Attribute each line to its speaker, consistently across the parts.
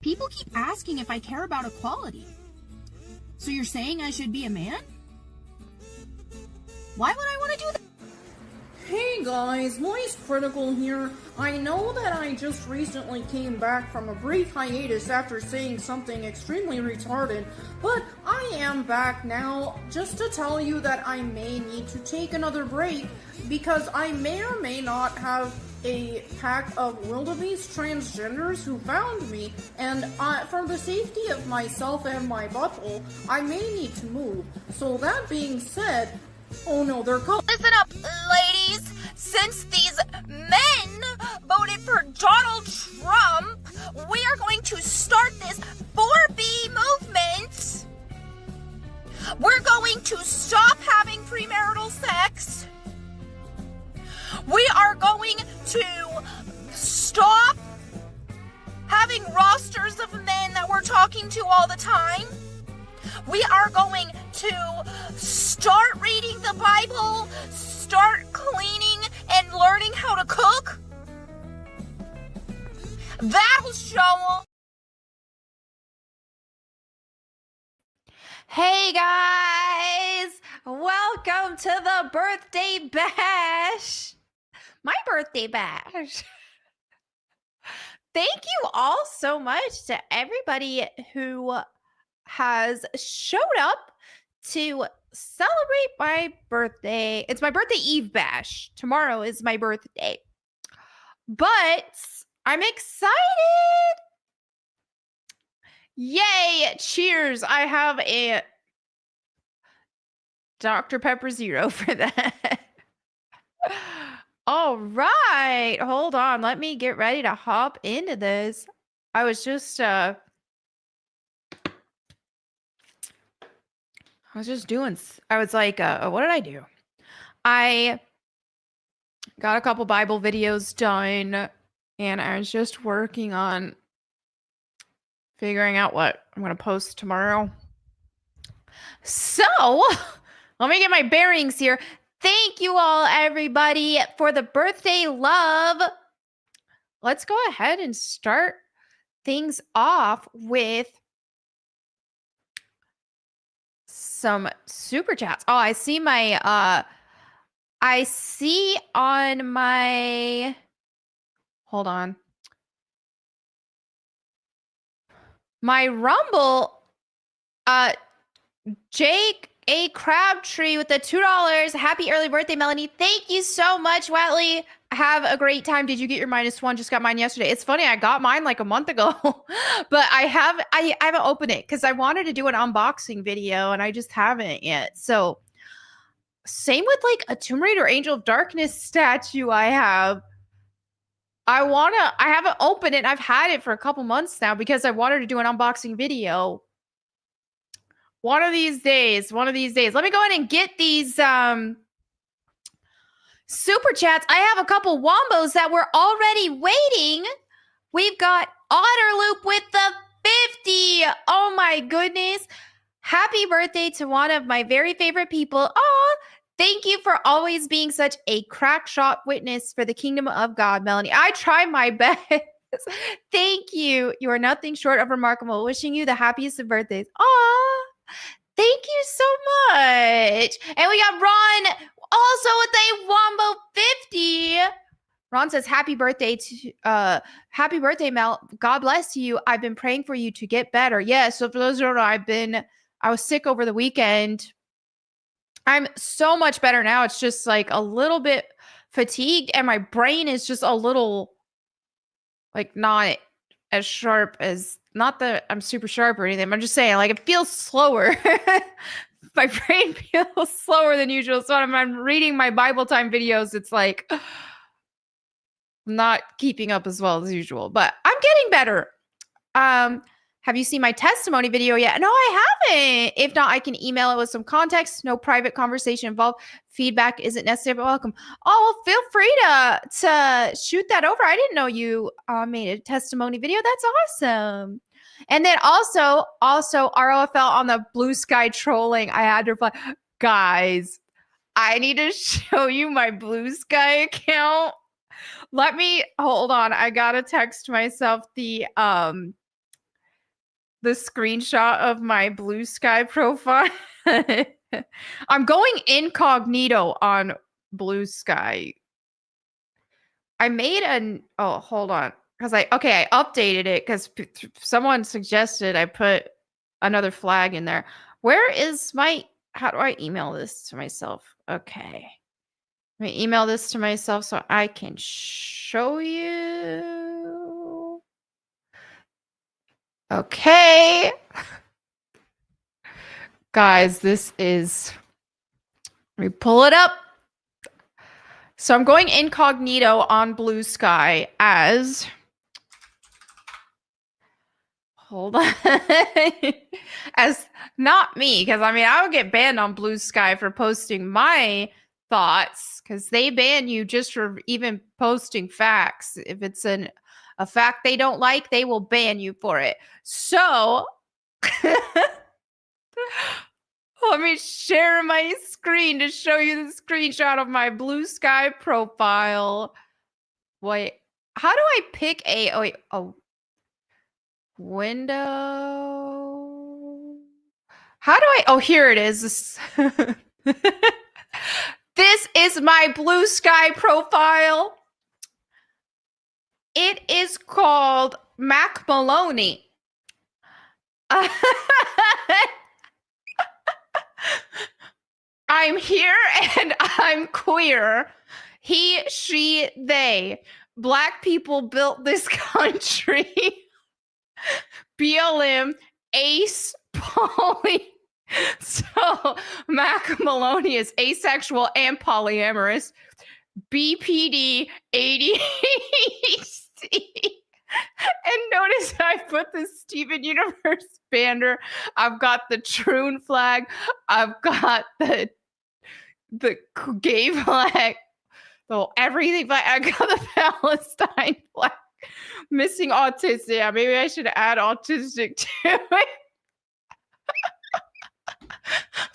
Speaker 1: People keep asking if I care about equality. So you're saying I should be a man? Why would I want to do that?
Speaker 2: Hey guys, Moist Critical here. I know that I just recently came back from a brief hiatus after saying something extremely retarded, but I am back now just to tell you that I may need to take another break because I may or may not have a pack of wildebeest transgenders who found me, and for the safety of myself and my butthole, I may need to move. So that being said, oh no, they're calling.
Speaker 3: Listen up, ladies. Since these men voted for Donald Trump, we are going to start this 4B movement. We're going to stop having premarital sex. We are going to stop having rosters of men that we're talking to all the time. We are going to start reading the Bible, start cleaning and learning how to cook. That'll show.
Speaker 4: Hey guys, welcome to the birthday bash. My birthday bash. Thank you all so much to everybody who has showed up to celebrate my birthday. It's my birthday eve bash. Tomorrow is my birthday. But I'm excited. Yay! Cheers. I have a Dr. Pepper Zero for that. All right. Hold on. Let me get ready to hop into this. I was just doing, I was like, what did I do? I got a couple Bible videos done, and I was just working on figuring out what I'm going to post tomorrow. So, let me get my bearings here. Thank you all, everybody, for the birthday love. Let's go ahead and start things off with some super chats. Oh, I see on my, hold on. My Rumble, Jake A. Crabtree with the $2. Happy early birthday, Melanie. Thank you so much, Watley. Have a great time. Did you get your -1? Just got mine yesterday. It's funny, I got mine like a month ago, but I haven't opened it because I wanted to do an unboxing video and I just haven't yet. So same with like a Tomb Raider Angel of Darkness statue I have. I haven't opened it. I've had it for a couple months now because I wanted to do an unboxing video. One of these days. Let me go ahead and get these super chats. I have a couple wombos that were already waiting. We've got Otterloop with the 50. Oh my goodness. Happy birthday to one of my very favorite people. Oh, thank you for always being such a crack shot witness for the kingdom of God, Melanie. I try my best. Thank you. You are nothing short of remarkable. Wishing you the happiest of birthdays. Aw, thank you so much. And we got Ron also with a Wombo 50. Ron says, happy birthday, Mel. God bless you. I've been praying for you to get better. Yeah, so for those who don't know, I was sick over the weekend. I'm so much better now. It's just like a little bit fatigued and my brain is just a little like not as sharp as, not that I'm super sharp or anything. I'm just saying like it feels slower. My brain feels slower than usual. So when I'm reading my Bible time videos, it's like not keeping up as well as usual, but I'm getting better. Have you seen my testimony video yet? No, I haven't. If not, I can email it with some context. No private conversation involved. Feedback isn't necessary, but welcome. Oh, well, feel free to shoot that over. I didn't know you made a testimony video. That's awesome. And then also ROFL on the Blue Sky trolling. I had to reply, guys, I need to show you my Blue Sky account. Let me hold on. I gotta text myself the the screenshot of my Blue Sky profile. I'm going incognito on Blue Sky. I made hold on. Because I updated it because someone suggested I put another flag in there. Where is how do I email this to myself? Okay. Let me email this to myself so I can show you. Okay. Guys, this is, let me pull it up. So I'm going incognito on Blue Sky as, hold on, as not me, because I mean, I would get banned on Blue Sky for posting my thoughts, because they ban you just for even posting facts. If it's a fact they don't like, they will ban you for it. So let me share my screen to show you the screenshot of my Blue Sky profile. Wait, how do I pick window? How do I, here it is. This is my Blue Sky profile. It is called Mac Maloney. I'm here and I'm queer. He, she, they. Black people built this country. BLM, ace, poly. So, Mac Maloney is asexual and polyamorous. BPD, ADHD. And notice I put the Steven Universe banner. I've got the Troon flag. I've got the gay flag. Everything flag. I got the Palestine flag. Missing autistic. Yeah, maybe I should add autistic to it.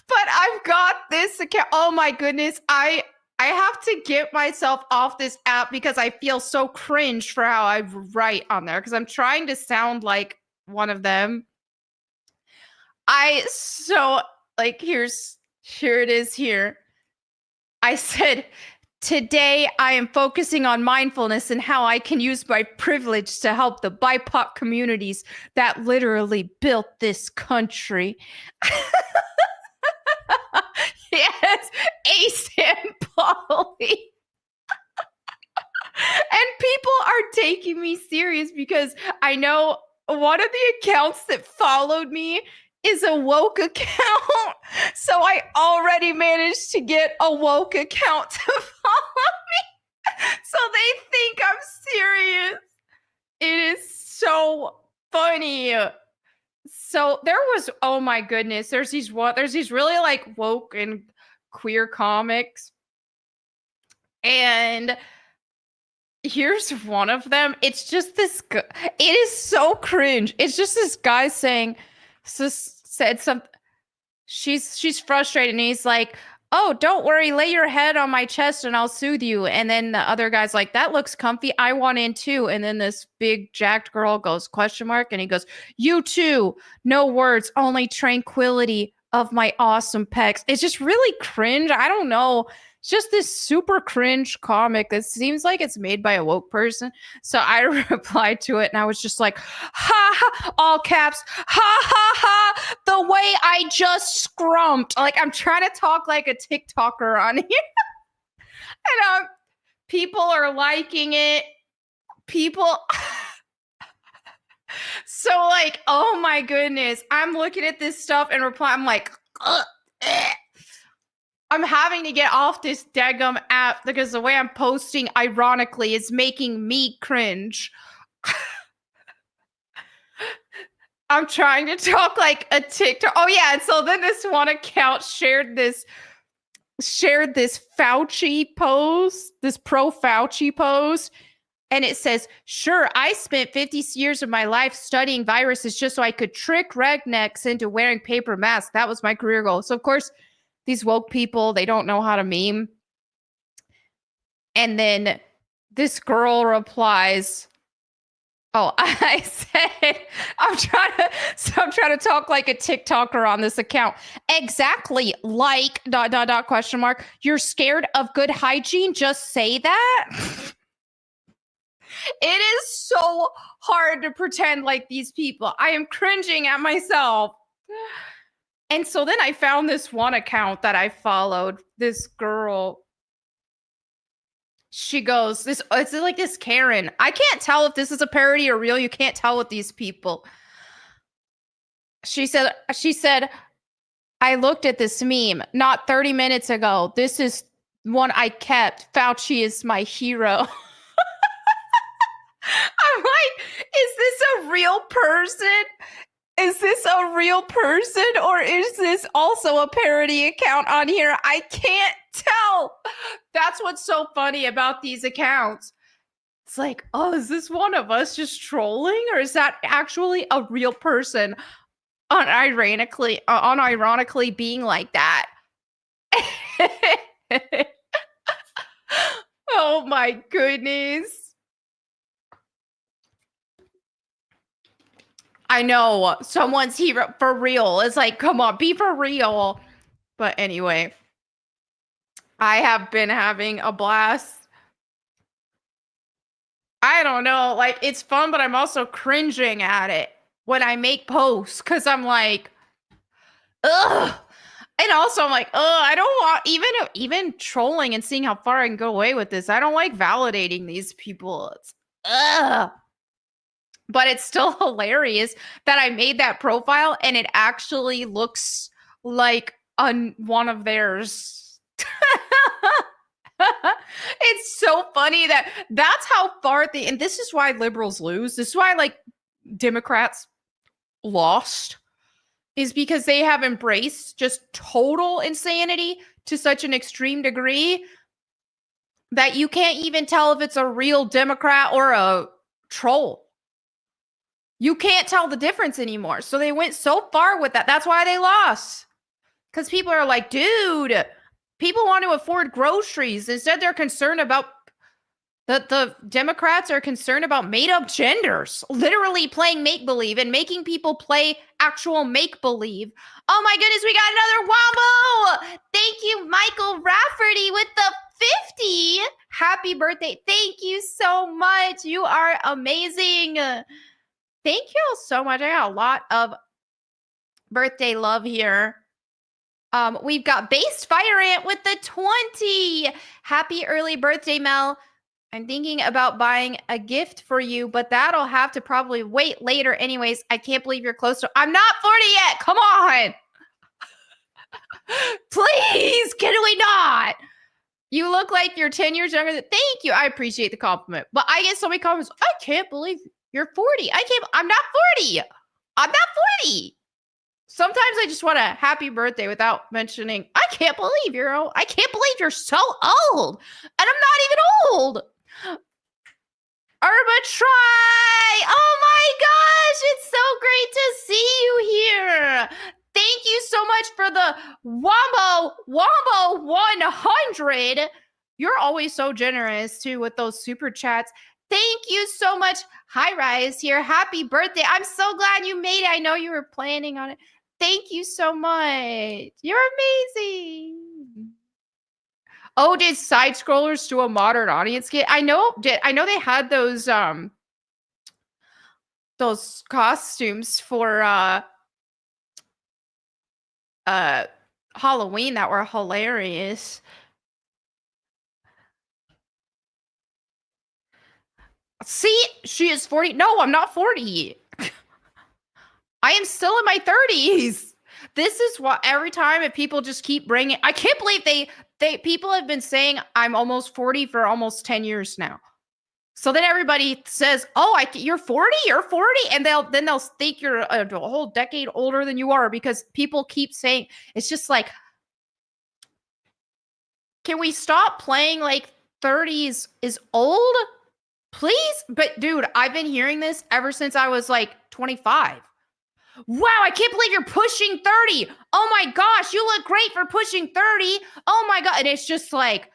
Speaker 4: But I've got this account. Oh my goodness. I have to get myself off this app because I feel so cringe for how I write on there because I'm trying to sound like one of them. Here it is here. I said, today I am focusing on mindfulness and how I can use my privilege to help the BIPOC communities that literally built this country. Yes, Ace and Polly. And people are taking me serious because I know one of the accounts that followed me is a woke account. So I already managed to get a woke account to follow me. So they think I'm serious. It is so funny. So there was, oh my goodness, there's these really like woke and queer comics. And here's one of them. It's just this, it is so cringe. It's just this guy said something. She's frustrated and he's like, oh, don't worry, lay your head on my chest and I'll soothe you. And then the other guy's like, that looks comfy. I want in too. And then this big jacked girl goes, ? And he goes, you too. No words, only tranquility of my awesome pecs. It's just really cringe. I don't know. It's just this super cringe comic that seems like it's made by a woke person. So I replied to it and I was just like, ha ha, all caps, ha ha ha, the way I just scrumped. Like I'm trying to talk like a TikToker on here. And people are liking it. So like, oh my goodness. I'm looking at this stuff and I'm like, I'm having to get off this daggum app because the way I'm posting, ironically, is making me cringe. I'm trying to talk like a TikTok. Oh yeah, and so then this one account shared this Fauci post, this pro-Fauci post, and it says, sure, I spent 50 years of my life studying viruses just so I could trick rednecks into wearing paper masks. That was my career goal. So of course, these woke people, they don't know how to meme. And then this girl replies, Oh, I said I'm trying to talk like a TikToker on this account. Exactly like ... question mark. You're scared of good hygiene? Just say that. It is so hard to pretend like these people. I am cringing at myself. And so then I found this one account that I followed. This girl. She goes, it's like this Karen. I can't tell if this is a parody or real. You can't tell with these people. She said, I looked at this meme not 30 minutes ago. This is one I kept. Fauci is my hero. I'm like, is this a real person? Is this a real person or is this also a parody account on here? I can't tell. That's what's so funny about these accounts. It's like, oh, is this one of us just trolling or is that actually a real person unironically being like that? Oh my goodness. I know someone's hero for real. It's like, come on, be for real. But anyway, I have been having a blast. I don't know. Like, it's fun, but I'm also cringing at it when I make posts because I'm like, ugh. And also I'm like, I don't want even trolling and seeing how far I can go away with this. I don't like validating these people. It's ugh. But it's still hilarious that I made that profile and it actually looks like one of theirs. It's so funny that's how far and this is why liberals lose. This is why like Democrats lost is because they have embraced just total insanity to such an extreme degree that you can't even tell if it's a real Democrat or a troll. You can't tell the difference anymore. So they went so far with that. That's why they lost. Because people are like, dude, people want to afford groceries. Instead, they're concerned about the Democrats are concerned about made-up genders. Literally playing make-believe and making people play actual make-believe. Oh my goodness, we got another Wombo! Thank you, Michael Rafferty with the 50. Happy birthday. Thank you so much. You are amazing. Thank you all so much. I got a lot of birthday love here. We've got Based Fire Ant with the 20. Happy early birthday, Mel. I'm thinking about buying a gift for you, but that'll have to probably wait later. Anyways, I can't believe you're close to... I'm not 40 yet. Come on. Please, can we not? You look like you're 10 years younger. Thank you. I appreciate the compliment. But I get so many compliments. I can't believe you're 40. I'm not 40. I'm not 40. Sometimes I just want a happy birthday without mentioning, I can't believe you're so old. And I'm not even old. Urba Try. Oh my gosh. It's so great to see you here. Thank you so much for the Wombo 100. You're always so generous too with those super chats. Thank you so much. Hi, Rise here. Happy birthday. I'm so glad you made it. I know you were planning on it. Thank you so much. You're amazing. Oh, did side scrollers do a modern audience kit? I know they had those costumes for Halloween that were hilarious. See, she is 40. No, I'm not 40. I am still in my 30s. This is what every time if people just keep bringing, I can't believe people have been saying I'm almost 40 for almost 10 years now. So then everybody says, "Oh, you're 40, you're 40," and they'll think you're a whole decade older than you are because people keep saying it's just like, can we stop playing like 30s is old? Please? But dude, I've been hearing this ever since I was like 25. Wow, I can't believe you're pushing 30. Oh my gosh, you look great for pushing 30. Oh my God. And it's just like,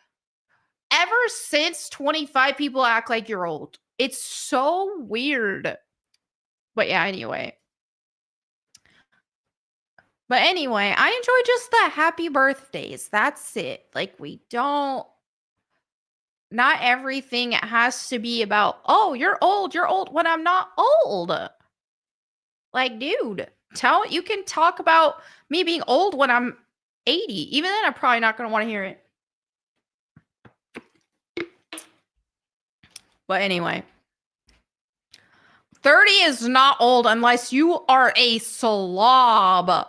Speaker 4: ever since 25, people act like you're old. It's so weird. But yeah, anyway. But anyway, I enjoy just the happy birthdays. That's it. Like, not everything has to be about, oh, you're old when I'm not old. Like, dude, you can talk about me being old when I'm 80. Even then, I'm probably not going to want to hear it. But anyway, 30 is not old unless you are a slob.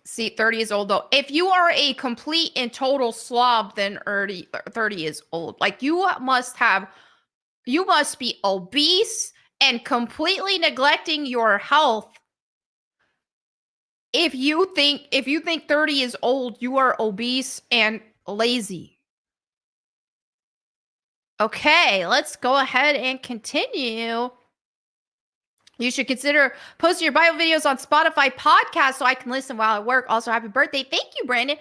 Speaker 4: See, 30 is old though. If you are a complete and total slob, then 30 is old. Like, you must be obese and completely neglecting your health. If you think 30 is old, you are obese and lazy. Okay, let's go ahead and continue. You should consider posting your Bible videos on Spotify podcast so I can listen while I work. Also, happy birthday. Thank you, Brandon.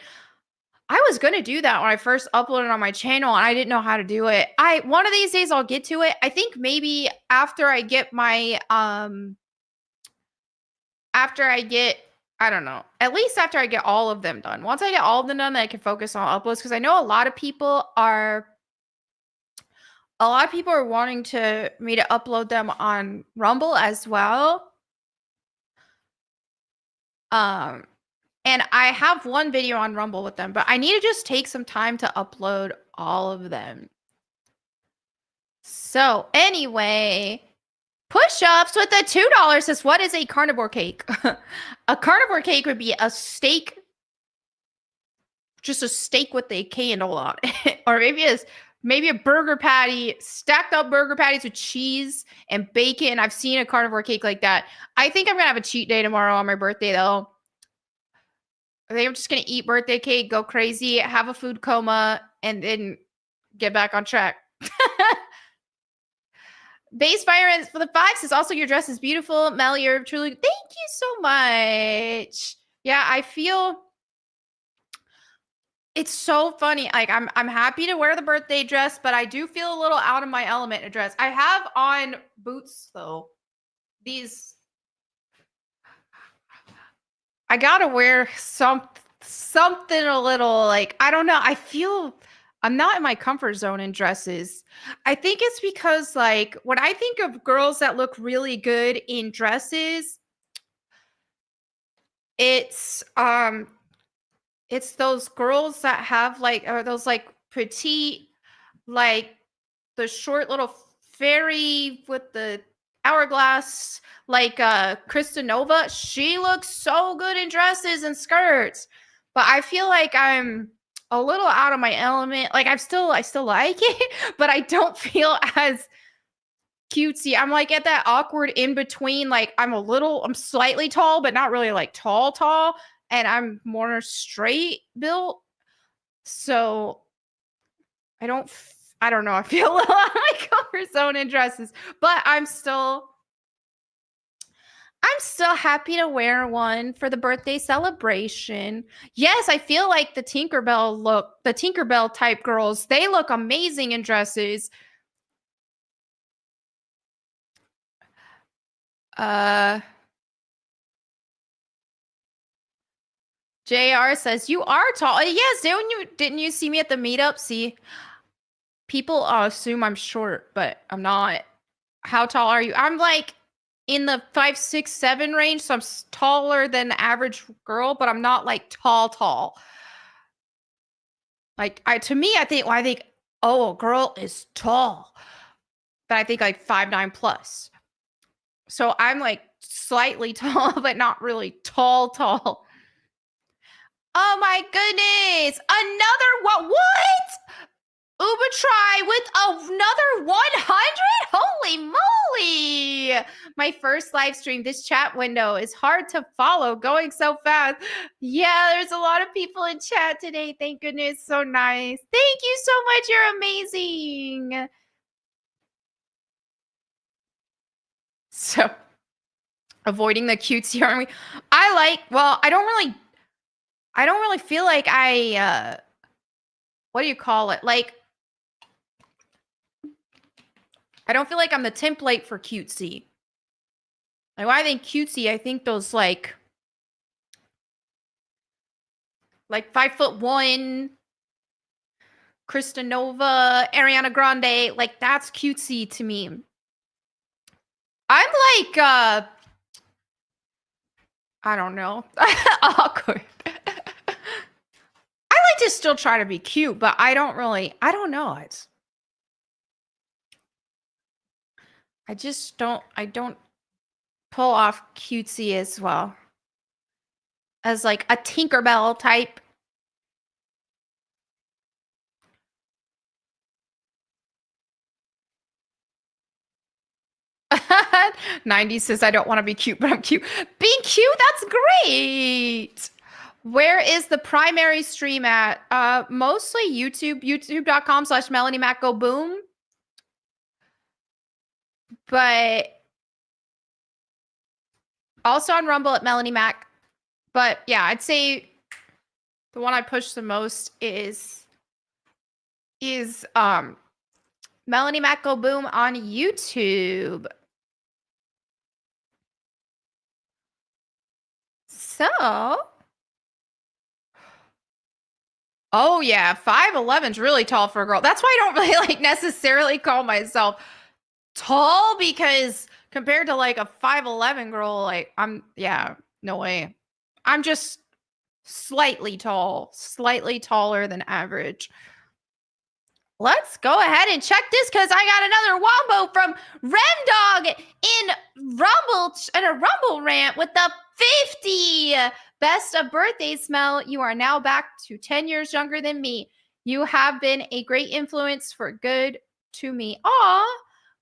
Speaker 4: I was going to do that when I first uploaded on my channel, and I didn't know how to do it. One of these days I'll get to it. I think maybe after I get my I don't know. At least after I get all of them done. Once I get all of them done, then I can focus on uploads, because I know a lot of people are wanting me to upload them on Rumble as well. And I have one video on Rumble with them, but I need to just take some time to upload all of them. So anyway, push-ups with the $2 says, what is a carnivore cake? A carnivore cake would be a steak, just a steak with a candle on it. Or maybe a burger patty, stacked up burger patties with cheese and bacon. I've seen a carnivore cake like that. I think I'm going to have a cheat day tomorrow on my birthday, though. I think I'm just going to eat birthday cake, go crazy, have a food coma, and then get back on track. Base Fire for the 5 says, also, your dress is beautiful. Mel, you're truly... Thank you so much. Yeah, I feel... It's so funny. Like, I'm happy to wear the birthday dress, but I do feel a little out of my element in a dress. I have on boots, though. I gotta wear something a little, like, I don't know. I feel I'm not in my comfort zone in dresses. I think it's because, like, when I think of girls that look really good in dresses, it's those girls that have, like, or those, like, petite, like, the short little fairy with the hourglass, like Krista Nova. She looks so good in dresses and skirts. But I feel like I'm a little out of my element. Like, I still like it, but I don't feel as cutesy. I'm like at that awkward in between. Like, I'm slightly tall, but not really like tall. And I'm more straight built. So I don't know. I feel a little out of my comfort zone in dresses, but I'm still happy to wear one for the birthday celebration. Yes, I feel like the Tinkerbell type girls, they look amazing in dresses. JR says, you are tall. Yes, didn't you see me at the meetup? See, people assume I'm short, but I'm not. How tall are you? I'm like in the 5, 6, 7 range, so I'm taller than the average girl, but I'm not like tall. Like, I think, oh, a girl is tall, but I think like 5'9" plus. So I'm like slightly tall, but not really tall. Oh my goodness! Another what? Uber try with another 100? Holy moly! My first live stream. This chat window is hard to follow, going so fast. Yeah, there's a lot of people in chat today. Thank goodness. So nice. Thank you so much. You're amazing. So, avoiding the cutesy army. I don't really feel like what do you call it? Like, I don't feel like I'm the template for cutesy. Like, when I think cutesy, I think those like 5'1", Krista Nova, Ariana Grande. Like, that's cutesy to me. I'm like, I don't know, awkward. I like to still try to be cute, but I don't know. I don't pull off cutesy as well as like a Tinkerbell type. '90s says I don't want to be cute, but I'm cute. Being cute, that's great. Where is the primary stream at? Mostly YouTube, youtube.com/MelanieMacGoBoom. But also on Rumble at Melanie Mac. But yeah, I'd say the one I push the most is Melanie Mac Go Boom on YouTube. So, oh yeah, 5'11's really tall for a girl. That's why I don't really like necessarily call myself tall, because compared to like a 5'11 girl, like no way. I'm just slightly taller than average. Let's go ahead and check this, because I got another wombo from Remdog in a Rumble rant with the 50. Best of birthday smell. You are now back to 10 years younger than me. You have been a great influence for good to me. Aw,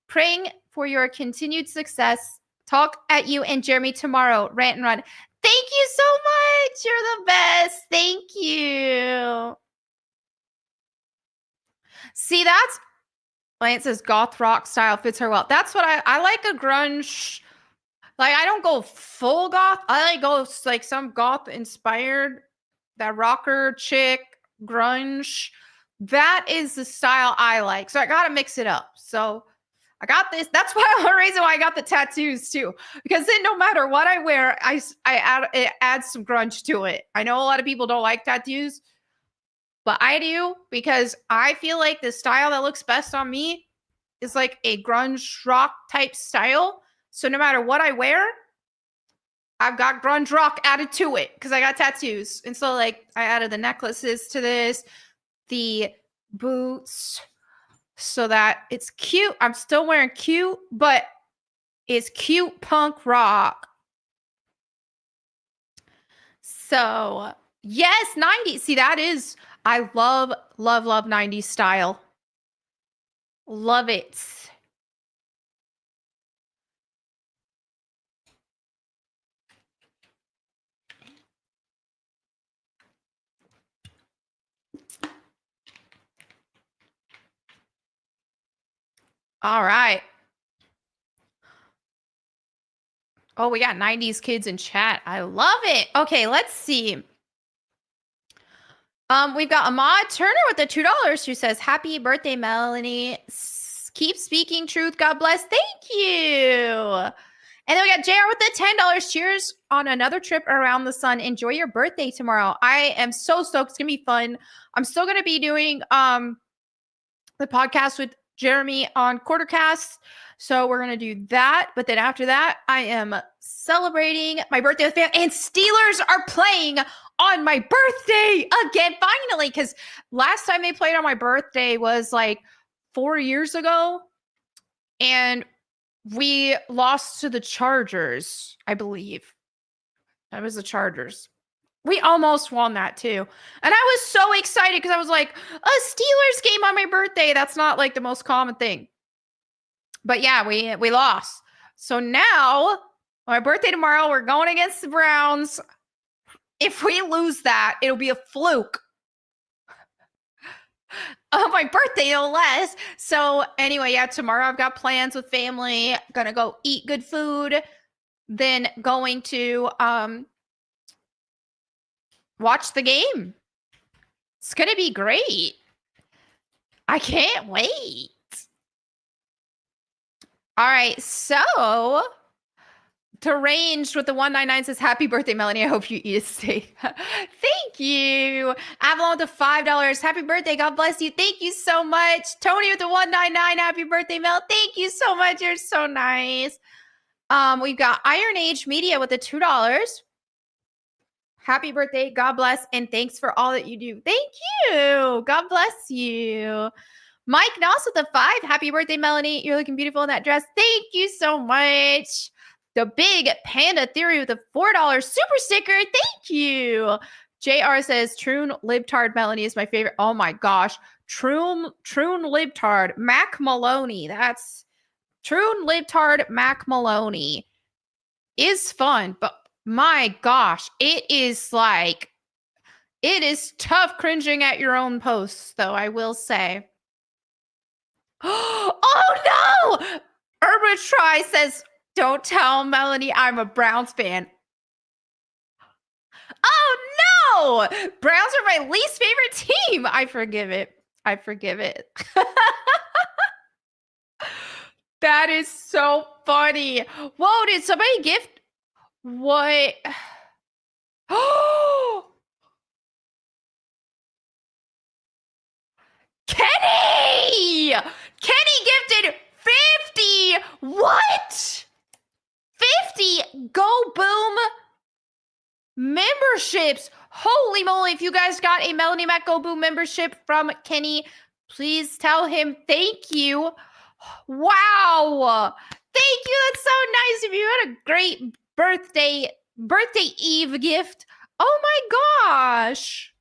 Speaker 4: praying for your continued success. Talk at you and Jeremy tomorrow. Rant and run. Thank you so much. You're the best. Thank you. See, that's Lance says goth rock style fits her well. That's what I like, a grunge. Like, I don't go full goth. I like go like some goth inspired, that rocker chick grunge. That is the style I like. So I got to mix it up. So I got this. That's the reason why I got the tattoos too, because then no matter what I wear, it adds some grunge to it. I know a lot of people don't like tattoos, but I do, because I feel like the style that looks best on me is like a grunge rock type style. So no matter what I wear, I've got grunge rock added to it because I got tattoos. And so like I added the necklaces to this, the boots, so that it's cute. I'm still wearing cute, but it's cute punk rock. So yes, 90s. See, that is, I love 90s style. Love it. All right. Oh, we got 90s kids in chat. I love it. Okay, let's see. We've got Ahmad Turner with the $2 who says, happy birthday, Melanie. Keep speaking truth. God bless. Thank you. And then we got JR with the $10. Cheers on another trip around the sun. Enjoy your birthday tomorrow. I am so stoked. It's going to be fun. I'm still going to be doing the podcast with Jeremy on Quartercast. So we're going to do that. But then after that, I am celebrating my birthday with family. And Steelers are playing on my birthday again, finally. Because last time they played on my birthday was like 4 years ago. And we lost to the Chargers, I believe. That was the Chargers. We almost won that too. And I was so excited because I was like, a Steelers game on my birthday. That's not like the most common thing. But yeah, we lost. So now, on my birthday tomorrow, we're going against the Browns. If we lose that, it'll be a fluke. Oh, my birthday, no less. So anyway, yeah, tomorrow I've got plans with family. Gonna go eat good food. Then going to watch the game. It's gonna be great. I can't wait. All right, so Deranged with the 199 says, happy birthday, Melanie. I hope you eat a steak. Thank you. Avalon with the $5. Happy birthday. God bless you. Thank you so much. Tony with the 199. Happy birthday, Mel. Thank you so much. You're so nice. We've got Iron Age Media with the $2. Happy birthday. God bless. And thanks for all that you do. Thank you. God bless you. Mike Noss with the 5. Happy birthday, Melanie. You're looking beautiful in that dress. Thank you so much. The Big Panda Theory with a $4 super sticker. Thank you. JR says, Troon Libtard Melanie is my favorite. Oh my gosh. Troon Libtard. Mac Maloney. That's Troon Libtard Mac Maloney is fun, but my gosh, it is tough cringing at your own posts, though, I will say. Oh no! Urban Try says, don't tell Melanie I'm a Browns fan. Oh no! Browns are my least favorite team. I forgive it. That is so funny. Whoa, did somebody gift? What? Oh! Kenny! Kenny gifted 50! What? 50 Go Boom memberships. Holy moly, if you guys got a Melanie Mac Go Boom membership from Kenny, please tell him thank you. Wow. Thank you. That's so nice of you. What a great birthday Eve gift. Oh my gosh.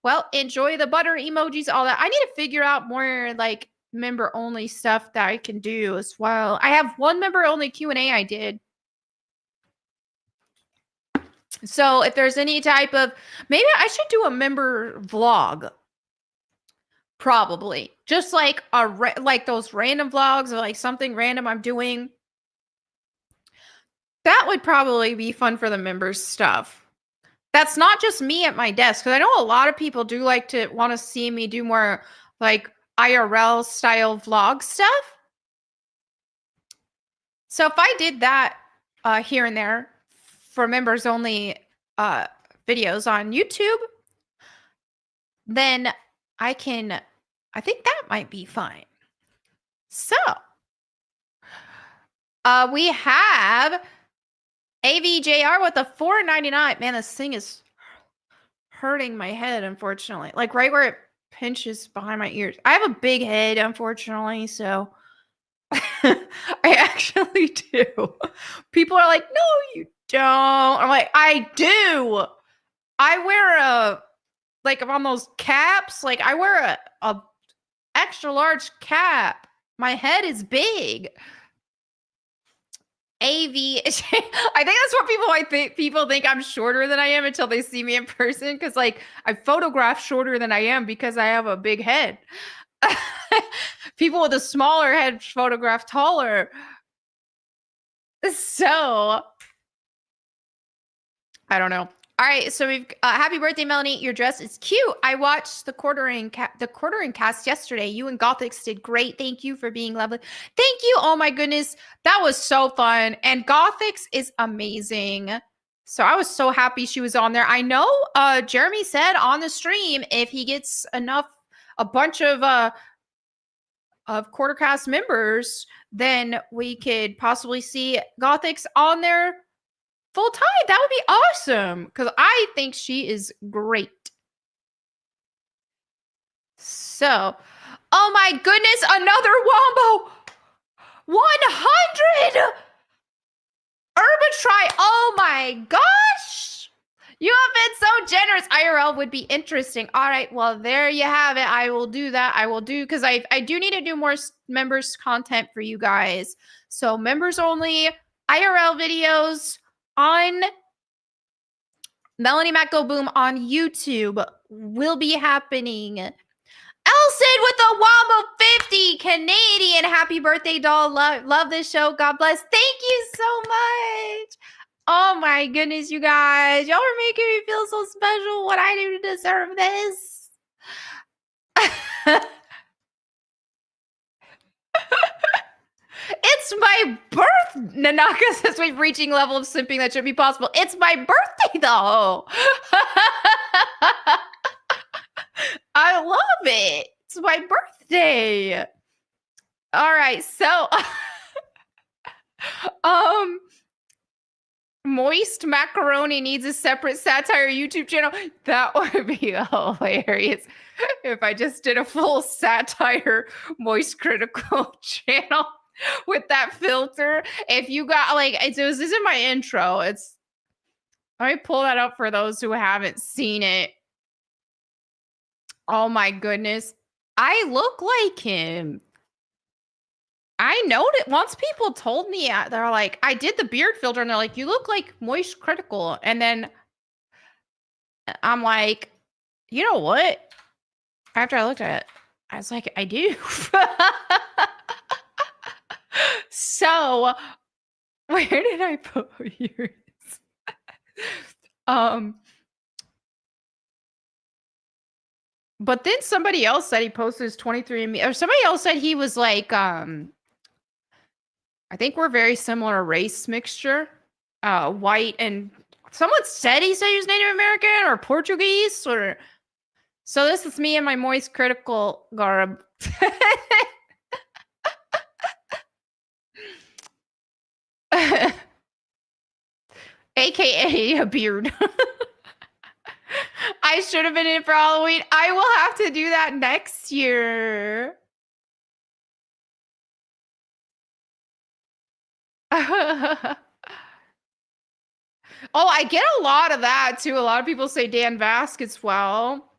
Speaker 4: Well, enjoy the butter emojis, all that. I need to figure out more like member only stuff that I can do as well. I have one member only Q&A I did. So if there's any type of, maybe I should do a member vlog. Probably just like like those random vlogs or like something random I'm doing. That would probably be fun for the members stuff. That's not just me at my desk, because I know a lot of people do like to want to see me do more like IRL style vlog stuff. So if I did that here and there for members only videos on YouTube, then I think that might be fine. So we have AVJR with a $4.99. Man, this thing is hurting my head, unfortunately. Like right where it pinches behind my ears. I have a big head, unfortunately, so I actually do. People are like, no, you don't. I'm like, I do. I wear like on those caps, like I wear a extra large cap. My head is big. AV. I think that's what people think I'm shorter than I am until they see me in person, because like I photograph shorter than I am because I have a big head. People with a smaller head photograph taller. So I don't know. All right, so we've happy birthday, Melanie. Your dress is cute. I watched the quartering cast yesterday. You and Gothics did great. Thank you for being lovely. Thank you. Oh my goodness, that was so fun. And Gothics is amazing. So I was so happy she was on there. I know Jeremy said on the stream if he gets a bunch of Quartercast members, then we could possibly see Gothics on there full time. That would be awesome, because I think she is great. So, oh my goodness, another Wombo! 100! Urban Try, oh my gosh! You have been so generous. IRL would be interesting. All right, well, there you have it. I will do that. Because I do need to do more members content for you guys. So members only IRL videos on Melanie Mac Go Boom on YouTube will be happening. Elson with the Wombo 50 Canadian. Happy birthday, doll. Love this show. God bless. Thank you so much. Oh my goodness, you guys. Y'all are making me feel so special. What I do to deserve this. It's my birth. Nanaka says we're reaching level of simping that should be possible. It's my birthday, though. I love it. It's my birthday. All right, so Moist Macaroni needs a separate Satire YouTube channel. That would be hilarious if I just did a full Satire Moist Critical channel with that filter. If you got this is my intro. Let me pull that up for those who haven't seen it. Oh my goodness. I look like him. I noticed once people told me, they're like, I did the beard filter and they're like, you look like Moist Critical. And then I'm like, you know what? After I looked at it, I was like, I do. So where did I put yours? But then somebody else said he posted his 23andMe, or somebody else said he was like, I think we're very similar race mixture, white, and someone said he was Native American or Portuguese, or so this is me and my Moist Critical garb. AKA a beard. I should have been in for Halloween. I will have to do that next year. Oh, I get a lot of that too. A lot of people say Dan Vasquez. Well,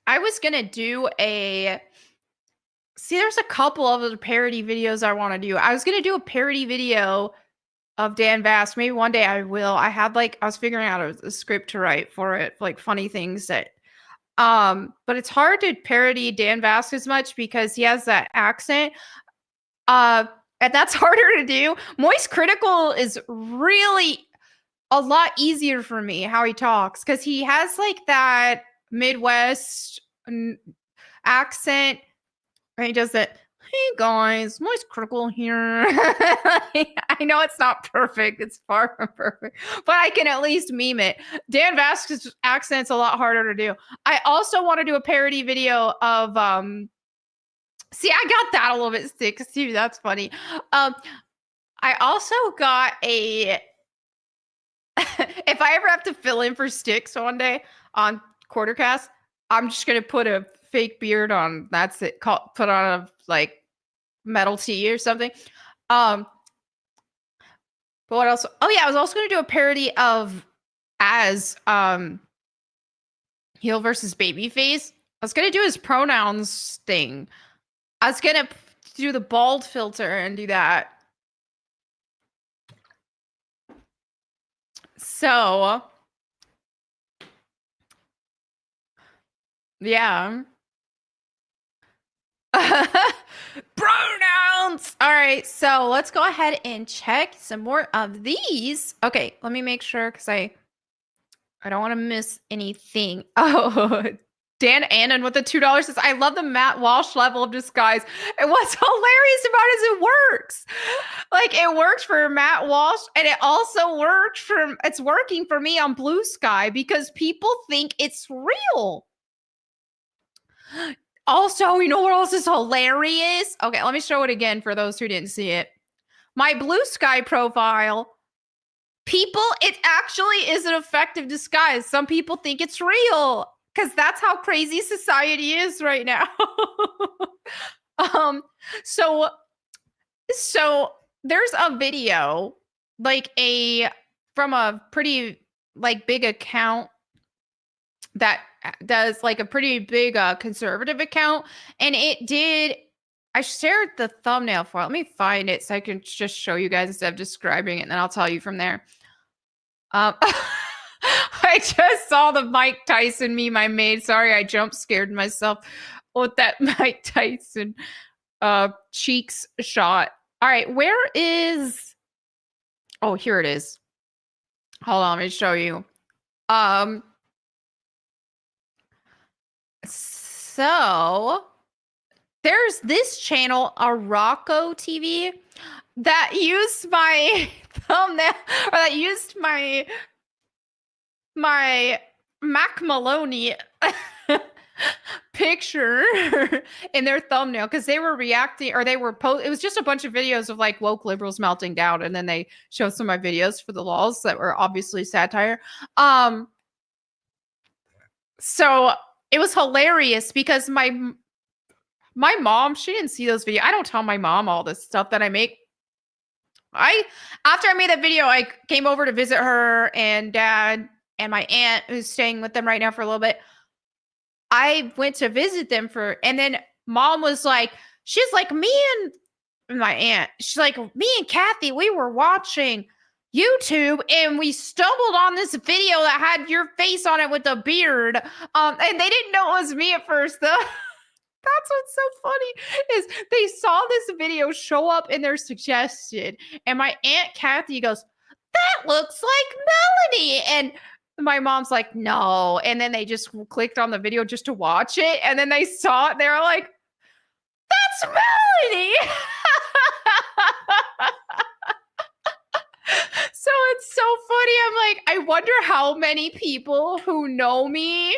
Speaker 4: I was gonna do there's a couple of other parody videos I want to do. I was gonna do a parody video of Dan Vasquez. Maybe one day I will. I was figuring out a script to write for it, like funny things that but it's hard to parody Dan Vasquez much because he has that accent. And that's harder to do. Moist Critical is really a lot easier for me how he talks because he has like that Midwest accent. And he does that, hey guys, Moist Critical here. I know it's not perfect. It's far from perfect. But I can at least meme it. Dan Vasquez's accent's a lot harder to do. I also want to do a parody video of see, I got that a little bit sick. See, that's funny. I also got a if I ever have to fill in for Sticks one day on Quartercast, I'm just gonna put a fake beard on. That's it. Put on a like metal tee or something. But what else? Oh yeah, I was also gonna do a parody of as heel versus babyface. I was gonna do his pronouns thing. I was gonna do the bald filter and do that. So, yeah. Pronouns! All right, so let's go ahead and check some more of these. Okay, let me make sure because I don't want to miss anything. Oh, Dan Annan with the $2 says, I love the Matt Walsh level of disguise. And what's hilarious about it is it works. Like, it works for Matt Walsh, and it also it's working for me on Blue Sky because people think it's real. Also, you know what else is hilarious? Okay, let me show it again for those who didn't see it. My Blue Sky profile, it actually is an effective disguise. Some people think it's real. Because that's how crazy society is right now. So there's a video, from a pretty big account that does a pretty big conservative account, and I shared the thumbnail for it. Let me find it so I can just show you guys instead of describing it, and then I'll tell you from there. I just saw the Mike Tyson meme I made. Sorry, I jump scared myself with that Mike Tyson cheeks shot. All right, where is... Oh, here it is. Hold on, let me show you. So there's this channel, Araco TV, that used my thumbnail, or that used my Mac Maloney picture in their thumbnail because they were reacting, or they were it was just a bunch of videos of like woke liberals melting down, and then they showed some of my videos for the laws that were obviously satire. So it was hilarious because my mom, she didn't see those videos. I don't tell my mom all this stuff that I make. After I made that video, I came over to visit her and dad and my aunt, who's staying with them right now for a little bit. I went to visit them and then mom was like, she's like, me and my aunt, she's like, me and Kathy, we were watching YouTube and we stumbled on this video that had your face on it with a beard. And they didn't know it was me at first, though. That's what's so funny is they saw this video show up in their suggested, and my aunt Kathy goes, "That looks like Melanie," and my mom's like, "No," and then they just clicked on the video just to watch it, and then they saw it. They were like, "That's Melanie." So it's so funny. I'm like, I wonder how many people who know me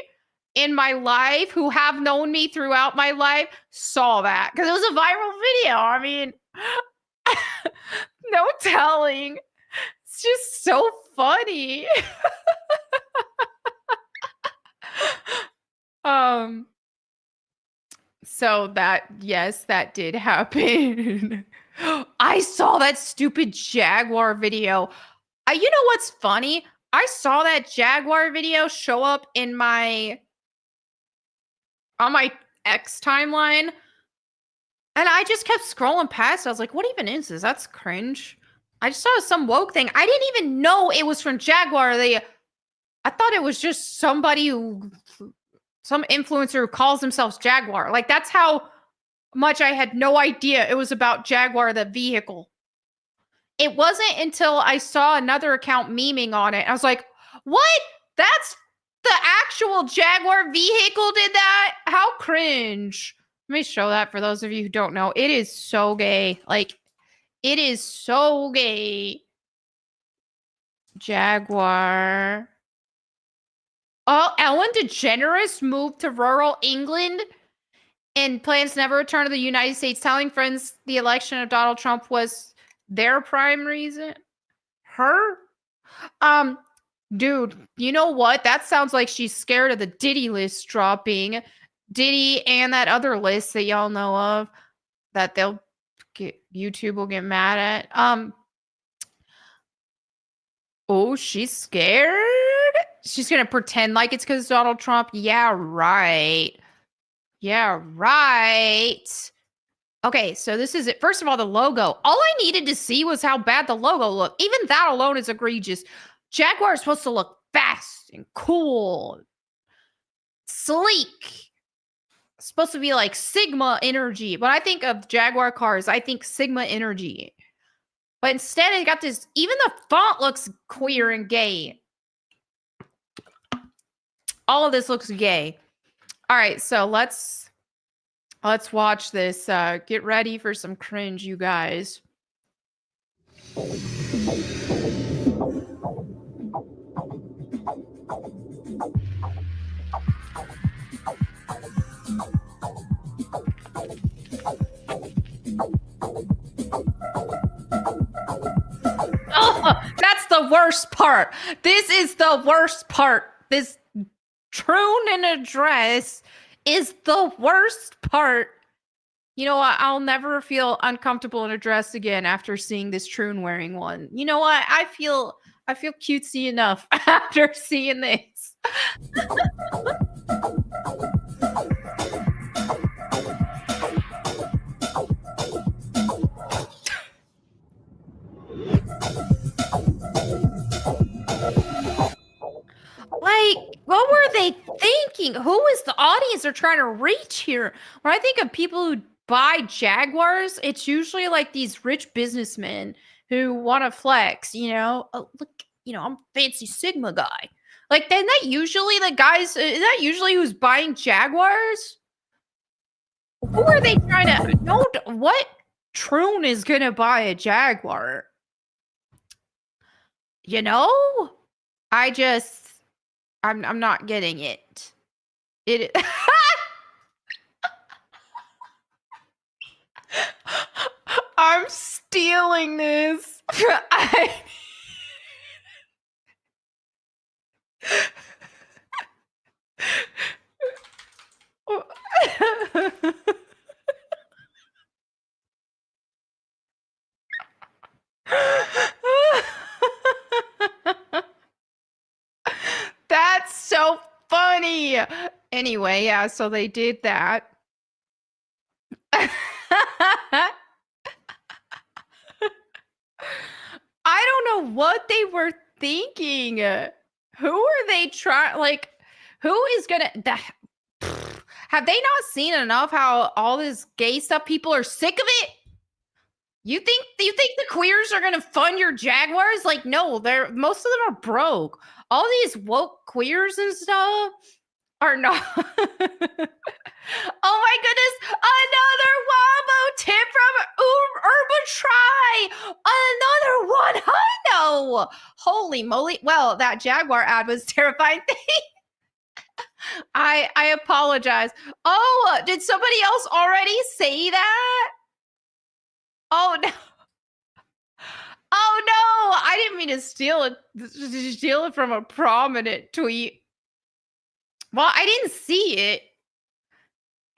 Speaker 4: in my life, who have known me throughout my life, saw that, because it was a viral video. I mean, no telling. It's just so funny. So yes, that did happen. I saw that stupid Jaguar video. You know what's funny? I saw that Jaguar video show up on my X timeline, and I just kept scrolling past. I was like, what even is this? That's cringe. I just saw some woke thing. I didn't even know it was from Jaguar. I thought it was just some influencer who calls themselves Jaguar. Like, that's how much I had no idea it was about Jaguar, the vehicle. It wasn't until I saw another account memeing on it. I was like, what? That's the actual Jaguar vehicle did that? How cringe. Let me show that for those of you who don't know. It is so gay. Like, it is so gay. Jaguar. Oh, Ellen DeGeneres moved to rural England and plans to never return to the United States, telling friends the election of Donald Trump was their prime reason. Her? Dude, you know what? That sounds like she's scared of the Diddy list dropping. Diddy and that other list that y'all know of that YouTube will get mad at. Oh, she's scared? She's gonna pretend like it's because Donald Trump. Yeah, right. Yeah, right. Okay, so this is it. First of all, the logo. All I needed to see was how bad the logo looked. Even that alone is egregious. Jaguar is supposed to look fast and cool, sleek. It's supposed to be like Sigma energy. When I think of Jaguar cars, I think Sigma energy. But instead, it got this. Even the font looks queer and gay. All of this looks gay. All right, so let's watch this. Get ready for some cringe, you guys. Oh, that's the worst part. This is the worst part. This troon in a dress is the worst part. You know what? I'll never feel uncomfortable in a dress again after seeing this troon wearing one. You know what? I feel cutesy enough after seeing this. Like, what were they thinking? Who is the audience they're trying to reach here? When I think of people who buy Jaguars, it's usually like these rich businessmen who want to flex, you know? Oh, look, you know, I'm a fancy Sigma guy. Like, then that usually the guys, is that usually who's buying Jaguars? Who are they trying to? What troon is gonna buy a Jaguar? You know, I'm not getting it. It. I'm stealing this. That's so funny. Anyway, yeah, so they did that. I don't know what they were thinking. Who are they trying? Like, who is gonna? Have they not seen enough how all this gay stuff? People are sick of it. You think the queers are gonna fund your Jaguars? Like, no, most of them are broke. All these woke queers and stuff are not. Oh my goodness! Another Wombo tip from Urbatry! Another one! I know! Holy moly. Well, that Jaguar ad was terrifying. I apologize. Oh, did somebody else already say that? Oh no. Oh no! I didn't mean to steal it from a prominent tweet. Well, I didn't see it.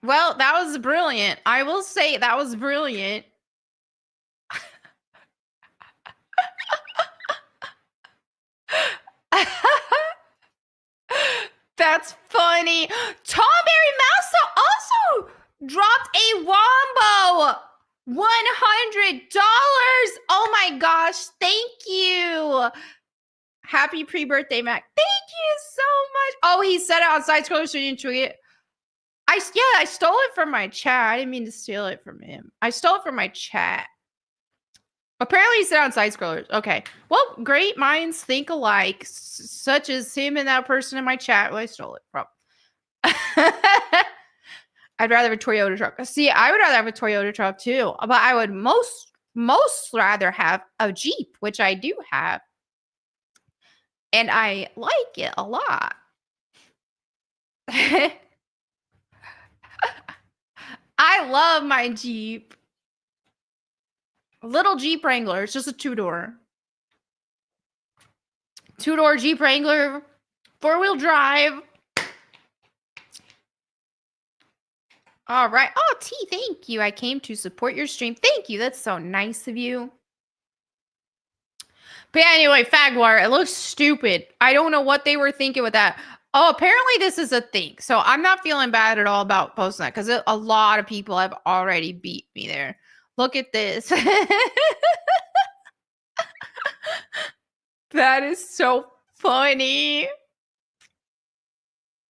Speaker 4: Well, that was brilliant. I will say that was brilliant. That's funny. Tomberry Mouse also dropped a Wombo. $100. Oh my gosh. Thank you. Happy pre-birthday, Mac. Thank you so much. Oh, he said it on side scroller, so you didn't tweet it. I stole it from my chat. I didn't mean to steal it from him. I stole it from my chat. Apparently he said on side scrollers. Okay. Well, great minds think alike, such as him and that person in my chat who I stole it from. I'd rather have a Toyota truck. See, I would rather have a Toyota truck too, but I would most rather have a Jeep, which I do have. And I like it a lot. I love my Jeep. Little Jeep Wrangler. It's just a two-door. Two-door Jeep Wrangler. Four-wheel drive. All right. Oh, T, thank you. I came to support your stream. Thank you. That's so nice of you. But yeah, anyway, Fagwar, it looks stupid. I don't know what they were thinking with that. Oh, apparently this is a thing. So I'm not feeling bad at all about posting that because a lot of people have already beat me there. Look at this. That is so funny.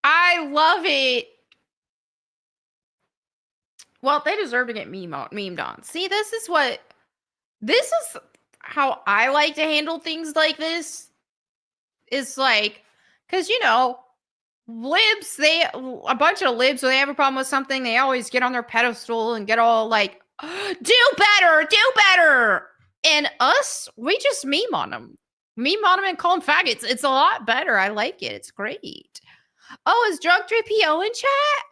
Speaker 4: I love it. Well, they deserve to get memed on. See, this is how I like to handle things like this. It's like, because, you know, libs, a bunch of libs, when they have a problem with something, they always get on their pedestal and get all like, do better. And us, we just meme on them and call them faggots. It's a lot better. I like it. It's great. Oh, is Drunk 3PO in chat?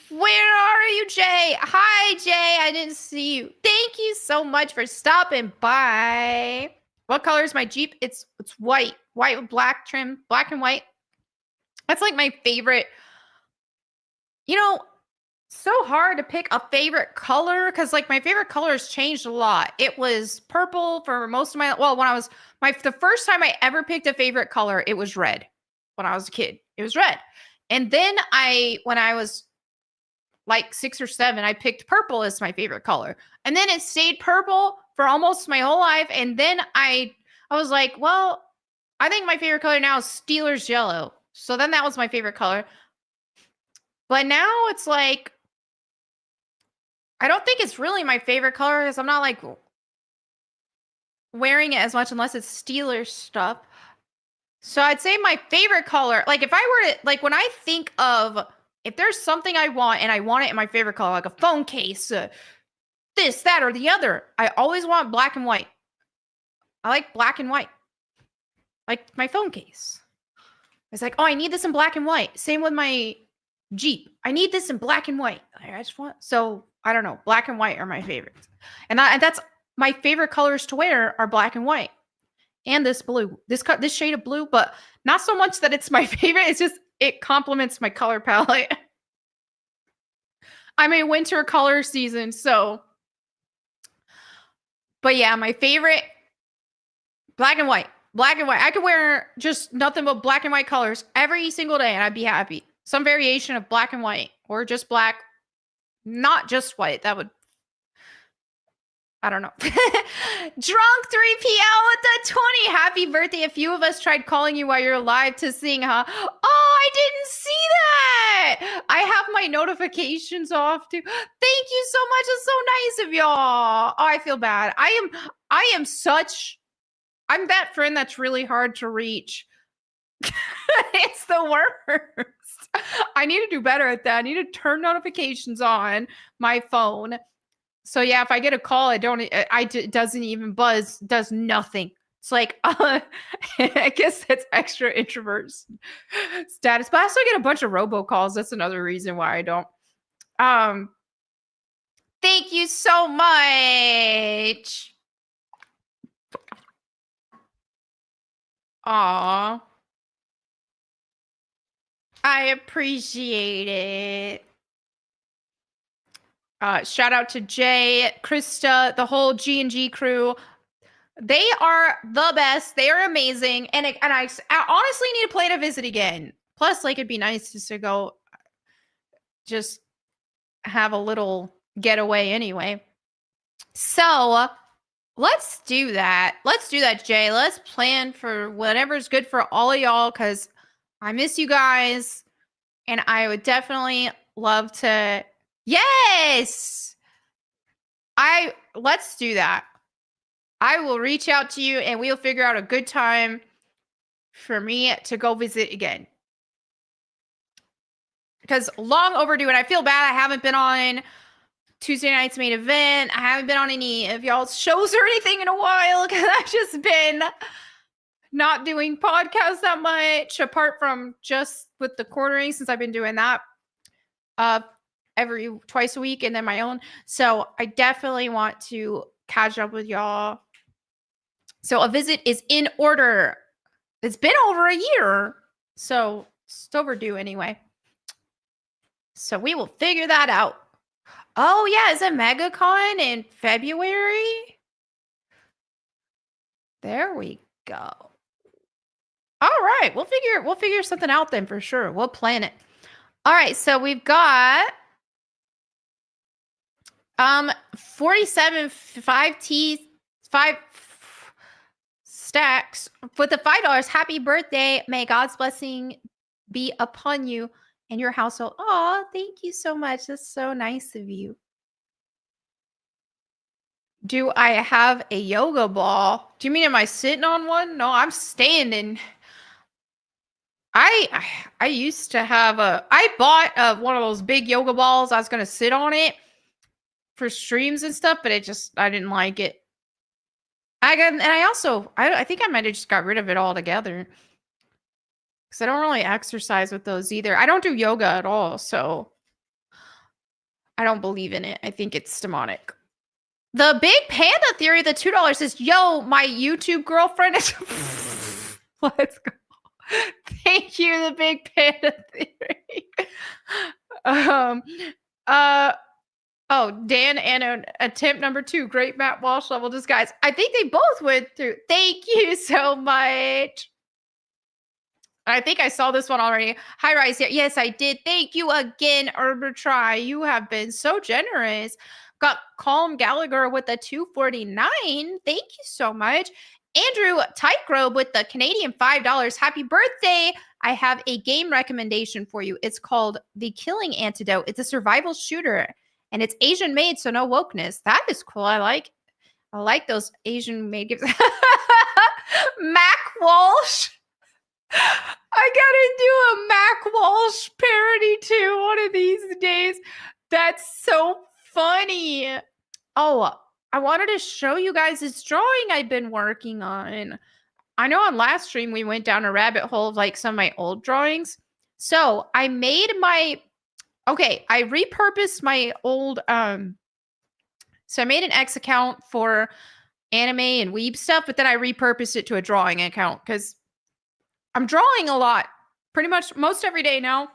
Speaker 4: Where are you, Jay? Hi, Jay. I didn't see you. Thank you so much for stopping by. What color is my Jeep? It's white. White with black trim. Black and white. That's like my favorite. You know, so hard to pick a favorite color because like my favorite color has changed a lot. It was purple for most of my, well, when I was, the first time I ever picked a favorite color, it was red. When I was a kid, it was red. And then when I was like 6 or 7, I picked purple as my favorite color. And then it stayed purple for almost my whole life. And then I was like, well, I think my favorite color now is Steelers yellow. So then that was my favorite color. But now it's like, I don't think it's really my favorite color because I'm not like wearing it as much unless it's Steelers stuff. So I'd say my favorite color, like if I were to, like when I think of if there's something I want and I want it in my favorite color, like a phone case, this, that, or the other, I always want black and white. I like black and white. Like my phone case. It's like, oh, I need this in black and white. Same with my Jeep. I need this in black and white. I just want, so I don't know. Black and white are my favorites. And that's my favorite colors to wear are black and white. And this blue, this shade of blue, but not so much that it's my favorite. It's just, it complements my color palette. I'm a winter color season, so. But yeah, my favorite, black and white. Black and white. I could wear just nothing but black and white colors every single day and I'd be happy. Some variation of black and white or just black, not just white. That would, I don't know. Drunk 3PL with the 20. Happy birthday. A few of us tried calling you while you're live to sing, huh? Oh, I didn't see that. I have my notifications off too. Thank you so much. It's so nice of y'all. Oh, I feel bad. I'm that friend that's really hard to reach. It's the worst. I need to do better at that. I need to turn notifications on my phone. So yeah, if I get a call, it doesn't even buzz, does nothing. It's like, I guess that's extra introvert status. But I also get a bunch of robocalls. That's another reason why I don't. Thank you so much. Aw. I appreciate it. Shout out to Jay, Krista, the whole G&G crew. They are the best. They are amazing. And I honestly need to plan a visit again. Plus, like, it'd be nice just to go just have a little getaway anyway. So let's do that. Let's do that, Jay. Let's plan for whatever's good for all of y'all because I miss you guys. And I would definitely love to. Yes! Let's do that. I will reach out to you and we'll figure out a good time for me to go visit again. Because long overdue, and I feel bad I haven't been on Tuesday night's main event. I haven't been on any of y'all's shows or anything in a while because I've just been not doing podcasts that much apart from just with the quartering since I've been doing that twice a week and then my own. So I definitely want to catch up with y'all. So a visit is in order. It's been over a year. So it's overdue anyway. So we will figure that out. Oh yeah, is it MegaCon in February? There we go. All right, we'll figure something out then for sure. We'll plan it. All right, so we've got 47 5 stacks with the $5. Happy birthday. May God's blessing be upon you and your household. Oh, thank you so much. That's so nice of you. Do I have a yoga ball? Do you mean am I sitting on one? No, I'm standing. I used to have I bought one of those big yoga balls. I was going to sit on it for streams and stuff, but I didn't like it. I think I might have just got rid of it altogether. Because I don't really exercise with those either. I don't do yoga at all, so I don't believe in it. I think it's demonic. The Big Panda Theory, the $2 says, yo, my YouTube girlfriend is... Let's go. Thank you, the Big Panda Theory. Oh, Dan and attempt number 2, great Matt Walsh level disguise. I think they both went through. Thank you so much. I think I saw this one already. Hi, Rise here. Yes, I did. Thank you again, Try. You have been so generous. Got Calm Gallagher with the 249. Thank you so much. Andrew Tygrove with the Canadian $5. Happy birthday. I have a game recommendation for you. It's called The Killing Antidote. It's a survival shooter and it's Asian made, so no wokeness. That is cool. I like those Asian made games. Mac Walsh. I gotta do a Mac Walsh parody too one of these days. That's so funny. Oh, I wanted to show you guys this drawing I've been working on. I know on last stream we went down a rabbit hole of like some of my old drawings. So I made I repurposed my old so I made an X account for anime and weeb stuff, but then I repurposed it to a drawing account because I'm drawing a lot, pretty much most every day now.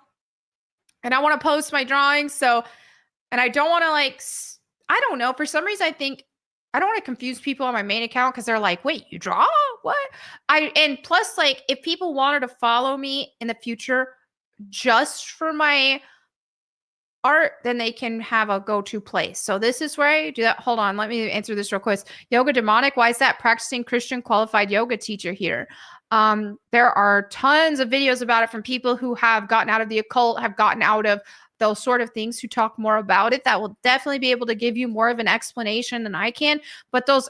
Speaker 4: And I want to post my drawings. So, and I don't want to I don't know. For some reason, I think I don't want to confuse people on my main account because they're like, wait, you draw? What? And plus, like, if people wanted to follow me in the future just for my art, then they can have a go-to place. So this is where I do that. Hold on, let me answer this real quick. Yoga demonic, why is that? Practicing Christian qualified yoga teacher here. There are tons of videos about it from people who have gotten out of the occult, have gotten out of those sort of things, who talk more about it. That will definitely be able to give you more of an explanation than I can. But those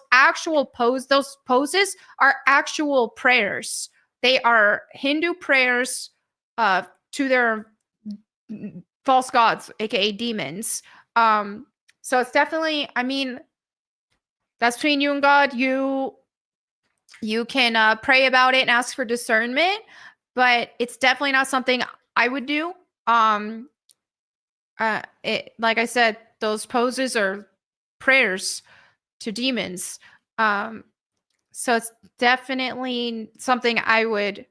Speaker 4: poses are actual prayers. They are Hindu prayers to their false gods, aka demons. So it's definitely, I mean, that's between you and God. You can pray about it and ask for discernment, but it's definitely not something I would do. Like I said, those poses are prayers to demons. So it's definitely something I would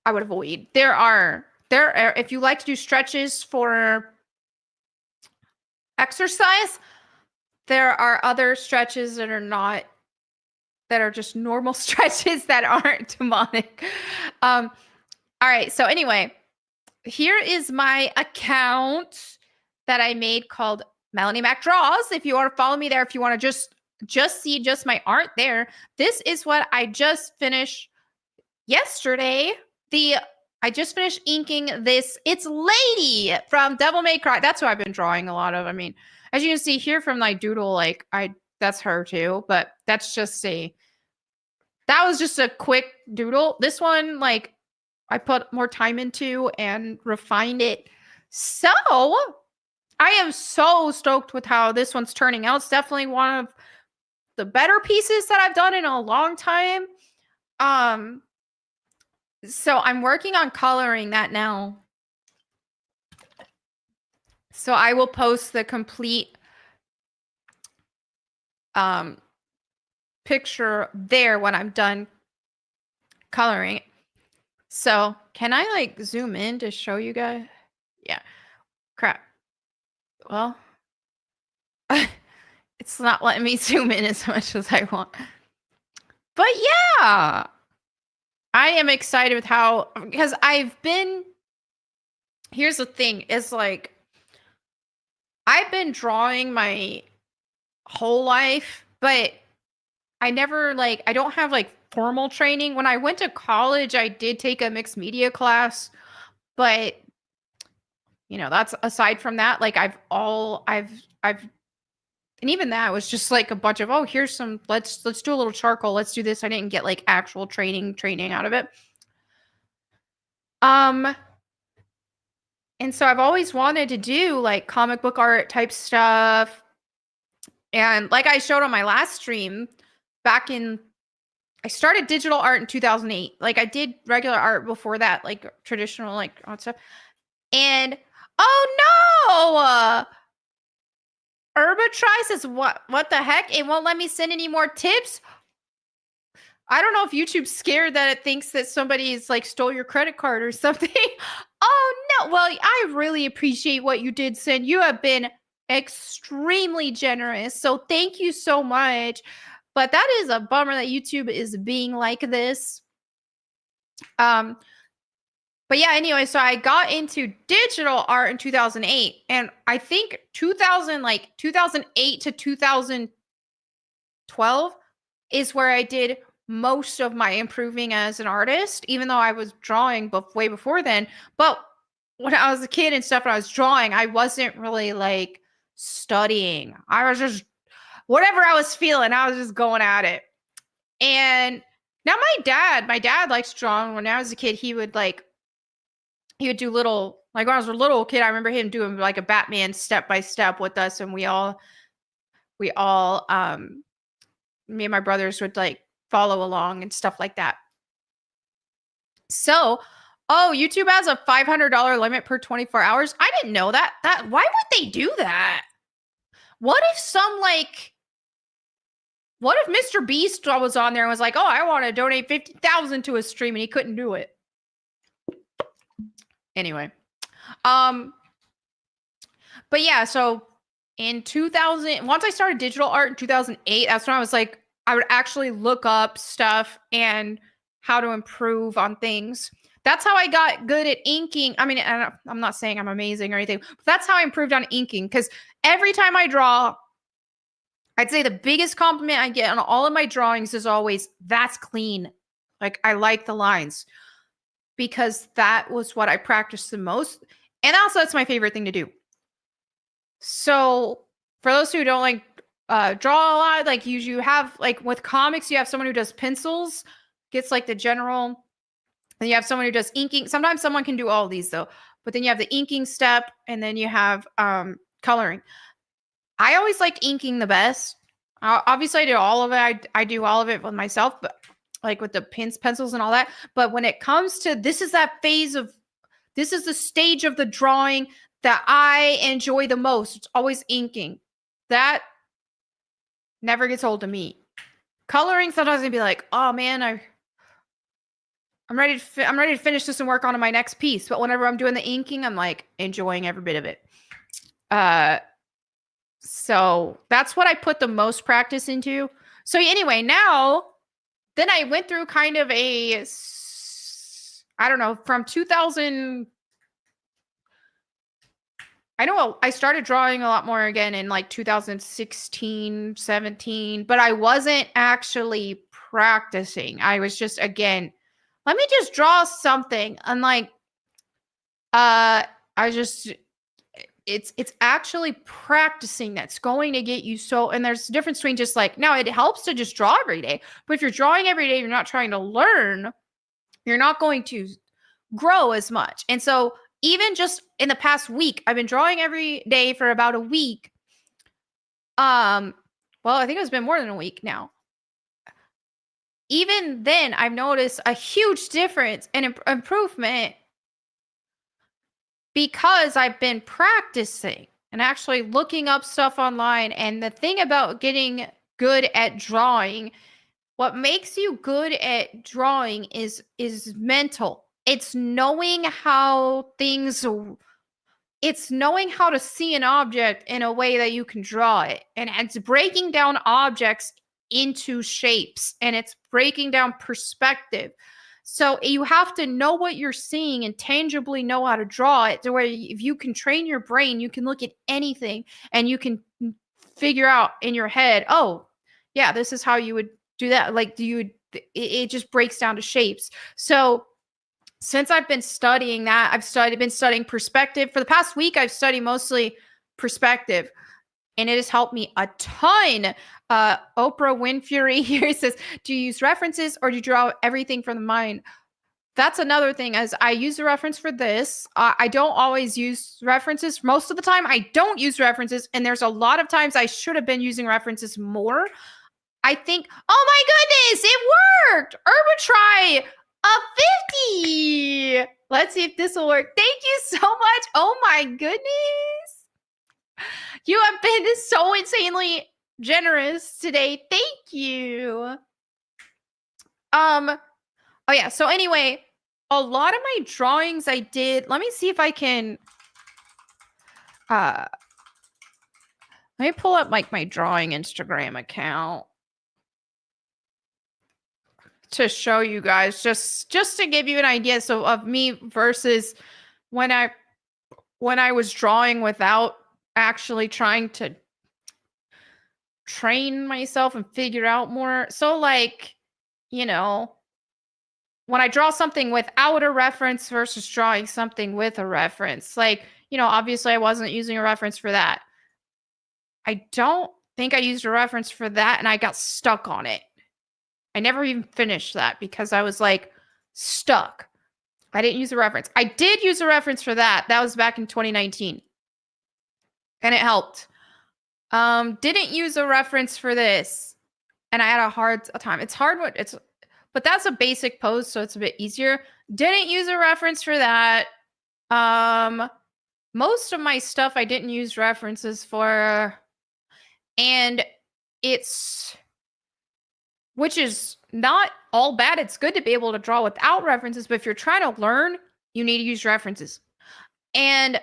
Speaker 4: avoid. There are, if you like to do stretches for exercise, there are other stretches that are just normal stretches that aren't demonic. All right. So anyway, here is my account that I made called Melanie Mac Draws. If you want to follow me there, if you want to just see just my art there, this is what I just finished yesterday. I just finished inking this. It's Lady from Devil May Cry. That's who I've been drawing a lot of. I mean, as you can see here from my doodle, that's her too, but that was just a quick doodle. This one, I put more time into and refined it. So I am so stoked with how this one's turning out. It's definitely one of the better pieces that I've done in a long time. So I'm working on coloring that now. So I will post the complete picture there when I'm done coloring it. So can I zoom in to show you guys? Yeah. Crap. Well, it's not letting me zoom in as much as I want. But yeah, I am excited with because here's the thing, is I've been drawing my whole life, but I never I don't have formal training. When I went to college, I did take a mixed media class, but that's aside from that, and even that was just a bunch of, here's some, let's do a little charcoal, let's do this. I didn't get actual training out of it. And so I've always wanted to do comic book art type stuff. And like I showed on my last stream, I started digital art in 2008. I did regular art before that, traditional art stuff. And oh no! Herbatry says, what the heck? It won't let me send any more tips? I don't know if YouTube's scared that it thinks that somebody's stole your credit card or something. Oh no. Well, I really appreciate what you did send. You have been extremely generous. So thank you so much. But that is a bummer that YouTube is being like this. But yeah, anyway, so I got into digital art in 2008, and I think 2008 to 2012 is where I did most of my improving as an artist, even though I was drawing way before then. But when I was a kid and stuff, and I was drawing, I wasn't really studying. I was just, whatever I was feeling, I was just going at it. And Now my dad likes drawing. When I was a kid, he would do little, like when I was a little kid, I remember him doing like a Batman step by step with us, and we all me and my brothers would like follow along and stuff like that. So, oh, YouTube has a $500 limit per 24 hours. I didn't know that. Why would they do that? What if Mr. Beast was on there and was like, "Oh, I want to donate 50,000 to a stream," and he couldn't do it? Anyway, but yeah, so in 2000, once I started digital art in 2008, that's when I was like, I would actually look up stuff and how to improve on things. That's how I got good at inking. I mean, I'm not saying I'm amazing or anything, but that's how I improved on inking. Because every time I draw, I'd say the biggest compliment I get on all of my drawings is always, "That's clean." Like, I like the lines, because that was what I practiced the most. And also, that's my favorite thing to do. So for those who don't like draw a lot, like you have, like with comics, you have someone who does pencils, gets like the general, and you have someone who does inking. Sometimes someone can do all these though, but then you have the inking step, and then you have coloring. I always liked inking the best. Obviously, I do all of it. I do all of it with myself, but like with the pencils and all that. But when it comes to this is the stage of the drawing that I enjoy the most. It's always inking. That never gets old to me. Coloring, sometimes I'd be like, "Oh man, I'm ready to finish this and work on my next piece." But whenever I'm doing the inking, I'm like enjoying every bit of it. So that's what I put the most practice into. So anyway, then I went through kind of I don't know, from 2000. I know I started drawing a lot more again in like 2016, 17, but I wasn't actually practicing. I was just, again, let me just draw something. And like, it's actually practicing that's going to get you and there's a difference between just like, now it helps to just draw every day, but if you're drawing every day, you're not trying to learn, you're not going to grow as much. And so even just in the past week, I've been drawing every day for about a week. Well, I think it's been more than a week now. Even then, I've noticed a huge difference and improvement because I've been practicing and actually looking up stuff online. And the thing about getting good at drawing, what makes you good at drawing is mental. It's knowing how to see an object in a way that you can draw it. And it's breaking down objects into shapes, and it's breaking down perspective. So you have to know what you're seeing and tangibly know how to draw it, to where if you can train your brain, you can look at anything and you can figure out in your head, "Oh, yeah, this is how you would do that." Like it just breaks down to shapes. So since I've been studying that, been studying perspective. For the past week, I've studied mostly perspective, and it has helped me a ton. Oprah Winfrey here says, "Do you use references or do you draw everything from the mind?" That's another thing, as I use a reference for this. I don't always use references. Most of the time, I don't use references, and there's a lot of times I should have been using references more. I think, oh my goodness, it worked! Herbitry! A 50! Let's see if this will work. Thank you so much. Oh my goodness. You have been so insanely generous today. Thank you. Oh yeah, so anyway, a lot of my drawings I did. Let me see if I can let me pull up like my drawing Instagram account to show you guys, just to give you an idea of me versus when I was drawing without actually trying to train myself and figure out more. So like, when I draw something without a reference versus drawing something with a reference, like, obviously I wasn't using a reference for that. I don't think I used a reference for that, and I got stuck on it. I never even finished that because I was like stuck. I didn't use a reference. I did use a reference for that. That was back in 2019. And it helped. Didn't use a reference for this. And I had a hard time. It's hard but that's a basic pose, so it's a bit easier. Didn't use a reference for that. Most of my stuff I didn't use references for. And which is not all bad. It's good to be able to draw without references, but if you're trying to learn, you need to use references. And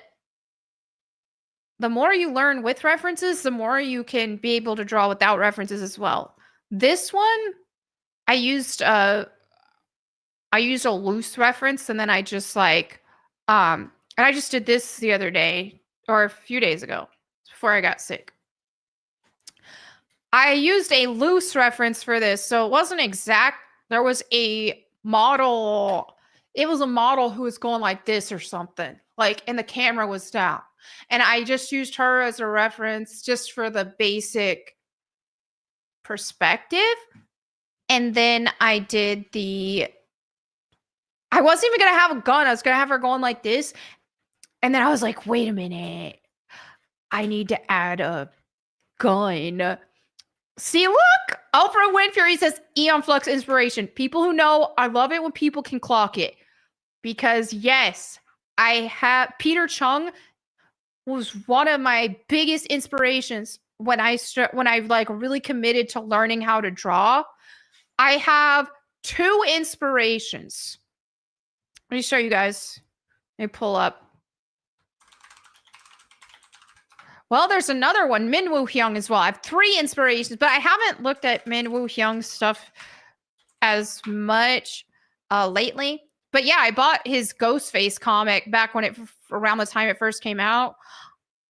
Speaker 4: the more you learn with references, the more you can be able to draw without references as well. This one, I used a loose reference, and then I just and I just did this the other day or a few days ago before I got sick. I used a loose reference for this, so it wasn't exact. There was a model. It was a model who was going like this or something, and the camera was down. And I just used her as a reference just for the basic perspective. And then I did I wasn't even going to have a gun. I was going to have her going like this. And then I was like, wait a minute. I need to add a gun. See, look. Oprah Winfrey says Eon Flux inspiration. People who know, I love it when people can clock it. Because yes, Peter Chung was one of my biggest inspirations when I really committed to learning how to draw. I have 2 inspirations. Let me show you guys. Let me pull up. Well, there's another one, Min Woo Hyung as well. I have 3 inspirations, but I haven't looked at Min Woo Hyung's stuff as much lately. But yeah, I bought his Ghostface comic back around the time it first came out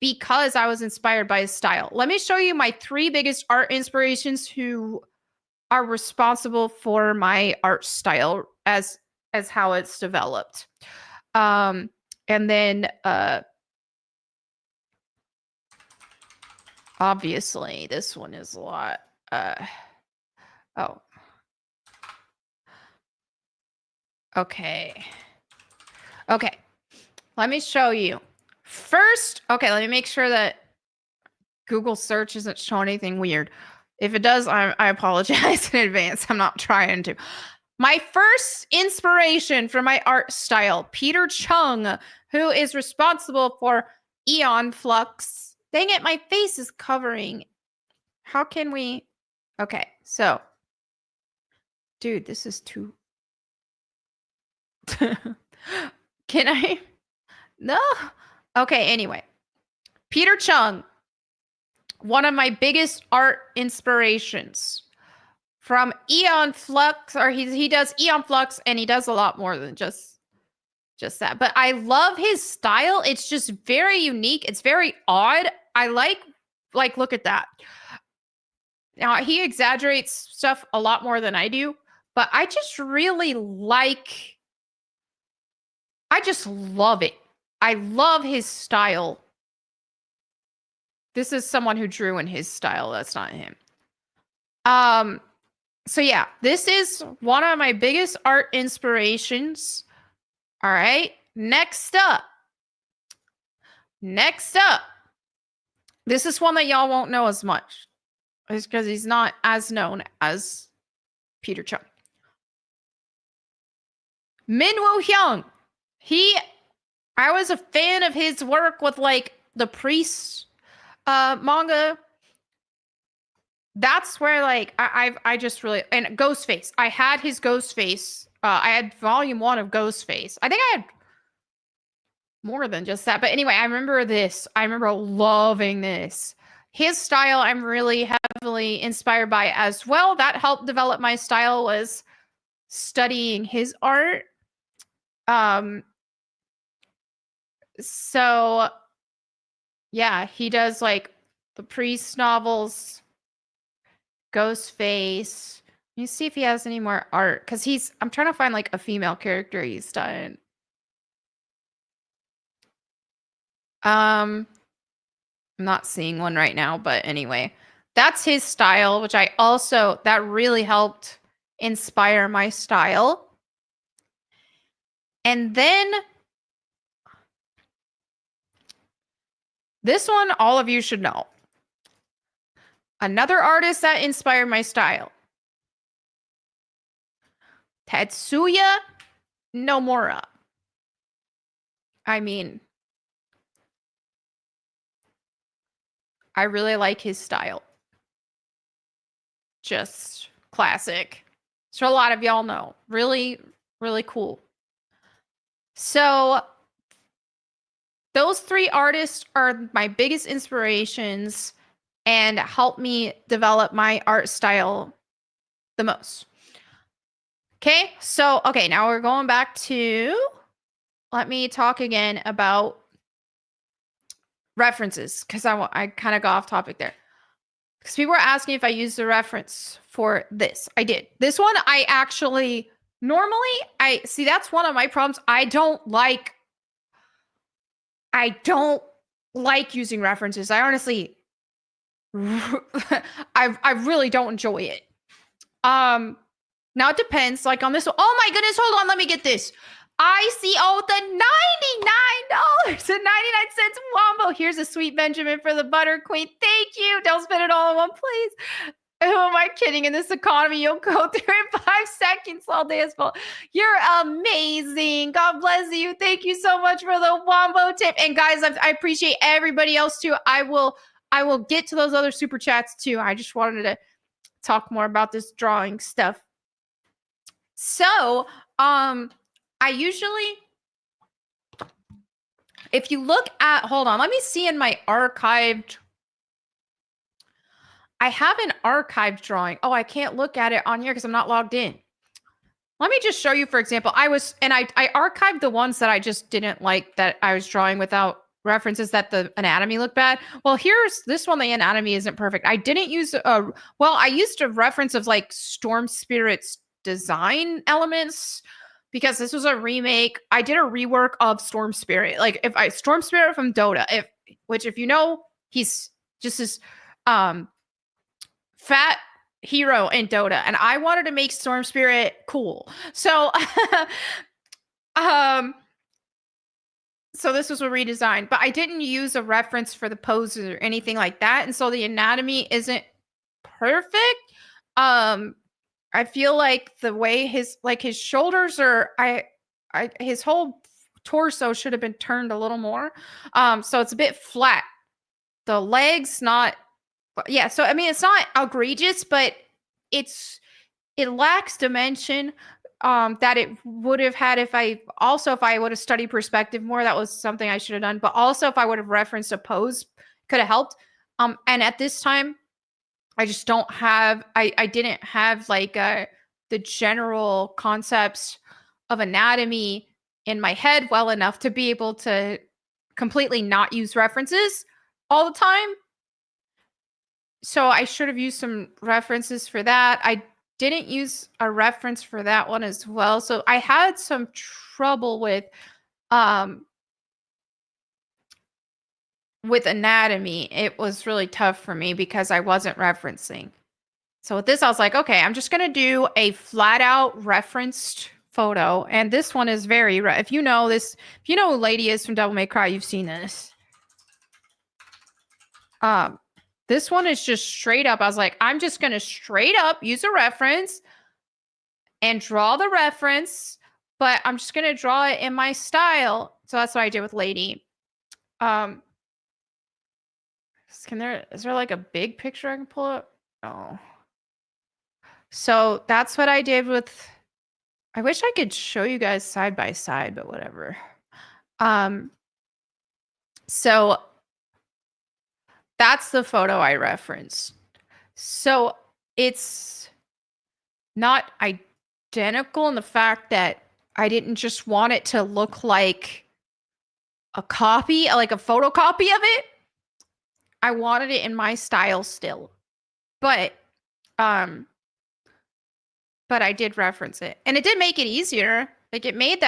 Speaker 4: because I was inspired by his style. Let me show you my 3 biggest art inspirations who are responsible for my art style as how it's developed. And then obviously this one is a lot. Okay. Let me show you. First, let me make sure that Google search isn't showing anything weird. If it does, I apologize in advance. I'm not trying to. My first inspiration for my art style, Peter Chung, who is responsible for Eon Flux. Dang it, my face is covering. How can we? Okay, so. Dude, this is too. Can I? No. Okay, anyway. Peter Chung, one of my biggest art inspirations from Eon Flux, or he does Eon Flux, and he does a lot more than just that. But I love his style. It's just very unique. It's very odd. I like look at that. Now, he exaggerates stuff a lot more than I do, but I just really I just love it. I love his style. This is someone who drew in his style. That's not him. So yeah, this is one of my biggest art inspirations. All right. Next up. This is one that y'all won't know as much. It's because he's not as known as Peter Chung. Min Woo Hyung. I was a fan of his work with the Priest manga. That's where I just really, and Ghostface. I had his Ghostface. I had volume 1 of Ghostface. I think I had more than just that. But anyway, I remember this. I remember loving this. His style I'm really heavily inspired by as well. That helped develop my style was studying his art. So yeah, he does the Priest novels, Ghostface. Let me see if he has any more art, because I'm trying to find a female character he's done. I'm not seeing one right now, but anyway, that's his style, which that really helped inspire my style. And then this one, all of you should know. Another artist that inspired my style. Tetsuya Nomura. I mean, I really like his style. Just classic. So a lot of y'all know. Really, really cool. So those three artists are my biggest inspirations and help me develop my art style the most. Okay, so, now we're going back to, let me talk again about references, because I kind of got off topic there. Because people were asking if I used the reference for this. I did. This one, I actually, normally, that's one of my problems. I don't like using references. I honestly, I really don't enjoy it. Now it depends. Like on this one, oh my goodness, hold on, let me get this. I see the $99.99 wombo. Here's a sweet Benjamin for the Butter Queen. Thank you. Don't spend it all in one, please. Who am I kidding? In this economy, you'll go through in 5 seconds all day as well. You're amazing. God bless you. Thank you so much for the wombo tip. And guys, I appreciate everybody else too. I will get to those other super chats too. I just wanted to talk more about this drawing stuff. So, I usually, if you look at, hold on, let me see in my archived, I have an archived drawing. Oh, I can't look at it on here because I'm not logged in. Let me just show you, for example, I archived the ones that I just didn't like that I was drawing without references that the anatomy looked bad. Well, here's this one, the anatomy isn't perfect. I didn't use, I used a reference of like Storm Spirit's design elements, because this was a remake. I did a rework of Storm Spirit. Like Storm Spirit from Dota, if you know, he's just this fat hero in Dota, and I wanted to make Storm Spirit cool. So so this was a redesign, but I didn't use a reference for the poses or anything like that, and so the anatomy isn't perfect. I feel like the way his shoulders are, his whole torso should have been turned a little more. So it's a bit flat. The legs not, yeah. So I mean, it's not egregious, but it lacks dimension. That it would have had if I would have studied perspective more. That was something I should have done. But also, if I would have referenced a pose, could have helped. And at this time, I just don't have, I didn't have like the general concepts of anatomy in my head well enough to be able to completely not use references all the time. So I should have used some references for that. I didn't use a reference for that one as well. So I had some trouble with anatomy. It was really tough for me because I wasn't referencing. So with this, I was like, okay, I'm just going to do a flat out referenced photo. And this one is very, if you know this, if you know who Lady is from Devil May Cry, you've seen this. This one is just straight up. I was like, I'm just going to straight up use a reference and draw the reference, but I'm just going to draw it in my style. So that's what I did with Lady. Is there like a big picture I can pull up? Oh. So that's what I did with, I wish I could show you guys side by side, but whatever. So that's the photo I referenced. So it's not identical in the fact that I didn't just want it to look like a copy, like a photocopy of it. I wanted it in my style still. But I did reference it. And it did make it easier. Like it made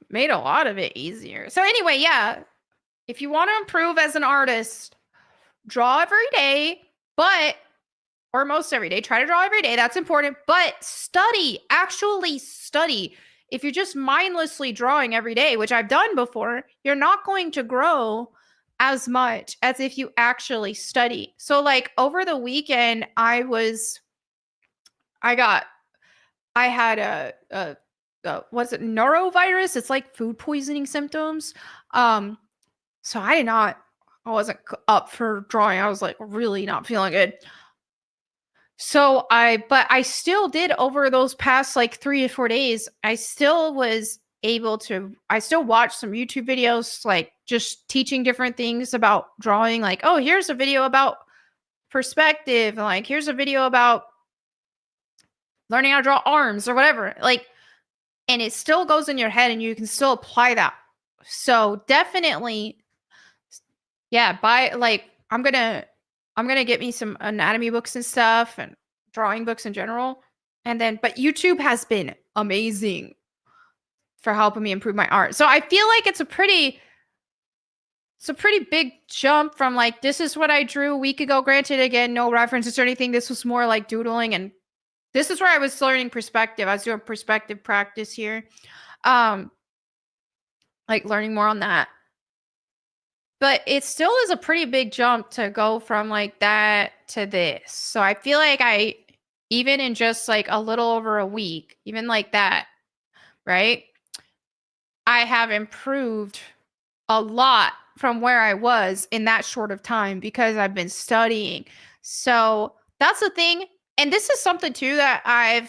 Speaker 4: made a lot of it easier. So anyway, yeah. If you want to improve as an artist, draw every day, or most every day. Try to draw every day. That's important. But study, actually study. If you're just mindlessly drawing every day, which I've done before, you're not going to grow as much as if you actually study. So like over the weekend, I had a what's it, norovirus? It's like food poisoning symptoms. So I wasn't up for drawing. I was like really not feeling good. So but I still did over those past like 3 to 4 days. I still watched some YouTube videos, like just teaching different things about drawing. Like, oh, here's a video about perspective. And like, here's a video about learning how to draw arms or whatever. Like, and it still goes in your head and you can still apply that. So definitely, yeah, I'm gonna get me some anatomy books and stuff and drawing books in general. But YouTube has been amazing for helping me improve my art. So I feel like it's a pretty big jump from like, this is what I drew a week ago. Granted, again, no references or anything. This was more like doodling, and this is where I was learning perspective. I was doing perspective practice here. Like learning more on that. But it still is a pretty big jump to go from like that to this. So I feel like even in just like a little over a week, even like that, right? I have improved a lot from where I was in that short of time because I've been studying. So that's the thing. And this is something too that I'm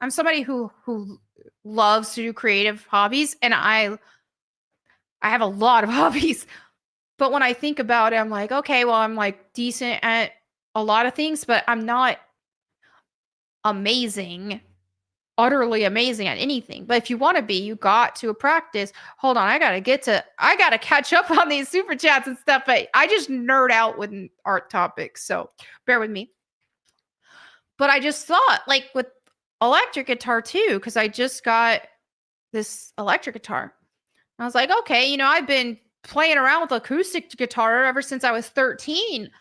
Speaker 4: somebody who loves to do creative hobbies, and I have a lot of hobbies. But when I think about it, I'm like, okay, well, I'm like decent at a lot of things, but I'm not utterly amazing at anything. But if you want to be, you got to practice. Hold on, I gotta catch up on these super chats and stuff, but I just nerd out with art topics, so bear with me. But I just thought, like with electric guitar too, because I just got this electric guitar. I was like, okay, I've been playing around with acoustic guitar ever since I was 13.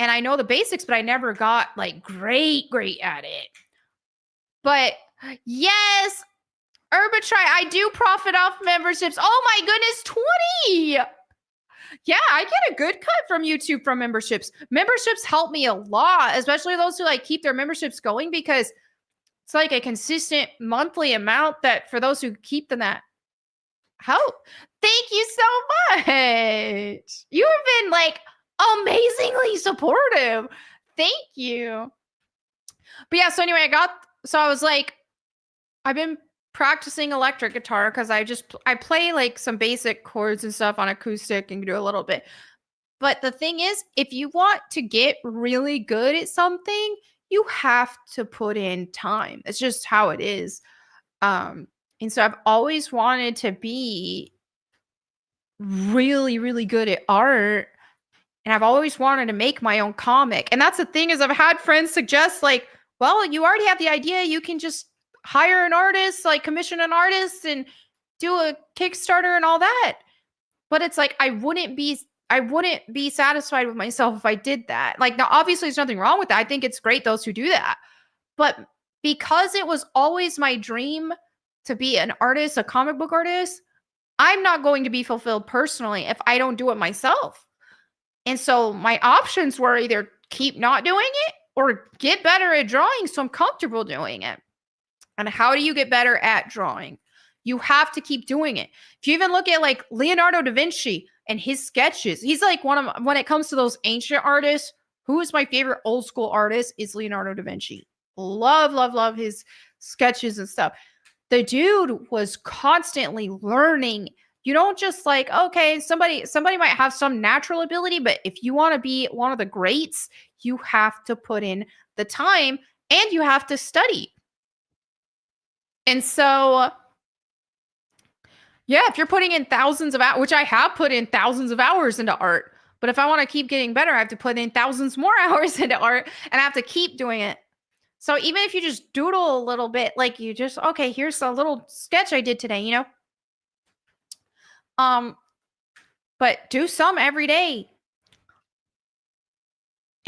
Speaker 4: And I know the basics, but I never got like great at it. But yes, Herbitry, I do profit off memberships. Oh my goodness, 20. Yeah, I get a good cut from YouTube from memberships. Memberships help me a lot, especially those who like keep their memberships going, because it's like a consistent monthly amount that for those who keep them that help. Thank you so much. You have been like amazingly supportive. Thank you. But yeah, so anyway, I was like, I've been practicing electric guitar because I play like some basic chords and stuff on acoustic and do a little bit. But the thing is, if you want to get really good at something, you have to put in time. It's just how it is. And so I've always wanted to be really, really good at art. And I've always wanted to make my own comic. And that's the thing, is I've had friends suggest like, well, you already have the idea. You can just hire an artist, like commission an artist and do a Kickstarter and all that. But it's like, I wouldn't be satisfied with myself if I did that. Like, now, obviously, there's nothing wrong with that. I think it's great, those who do that. But because it was always my dream to be an artist, a comic book artist, I'm not going to be fulfilled personally if I don't do it myself. And so my options were either keep not doing it or get better at drawing so I'm comfortable doing it. And how do you get better at drawing? You have to keep doing it. If you even look at like Leonardo da Vinci and his sketches, he's like when it comes to those ancient artists, who is my favorite old school artist is Leonardo da Vinci. Love his sketches and stuff. The dude was constantly learning. You don't just like, okay, somebody might have some natural ability, but if you want to be one of the greats, you have to put in the time and you have to study. And so, yeah, if you're putting in thousands of hours, which I have put in thousands of hours into art, but if I want to keep getting better, I have to put in thousands more hours into art and I have to keep doing it. So even if you just doodle a little bit, like you just, okay, here's a little sketch I did today, but do some every day.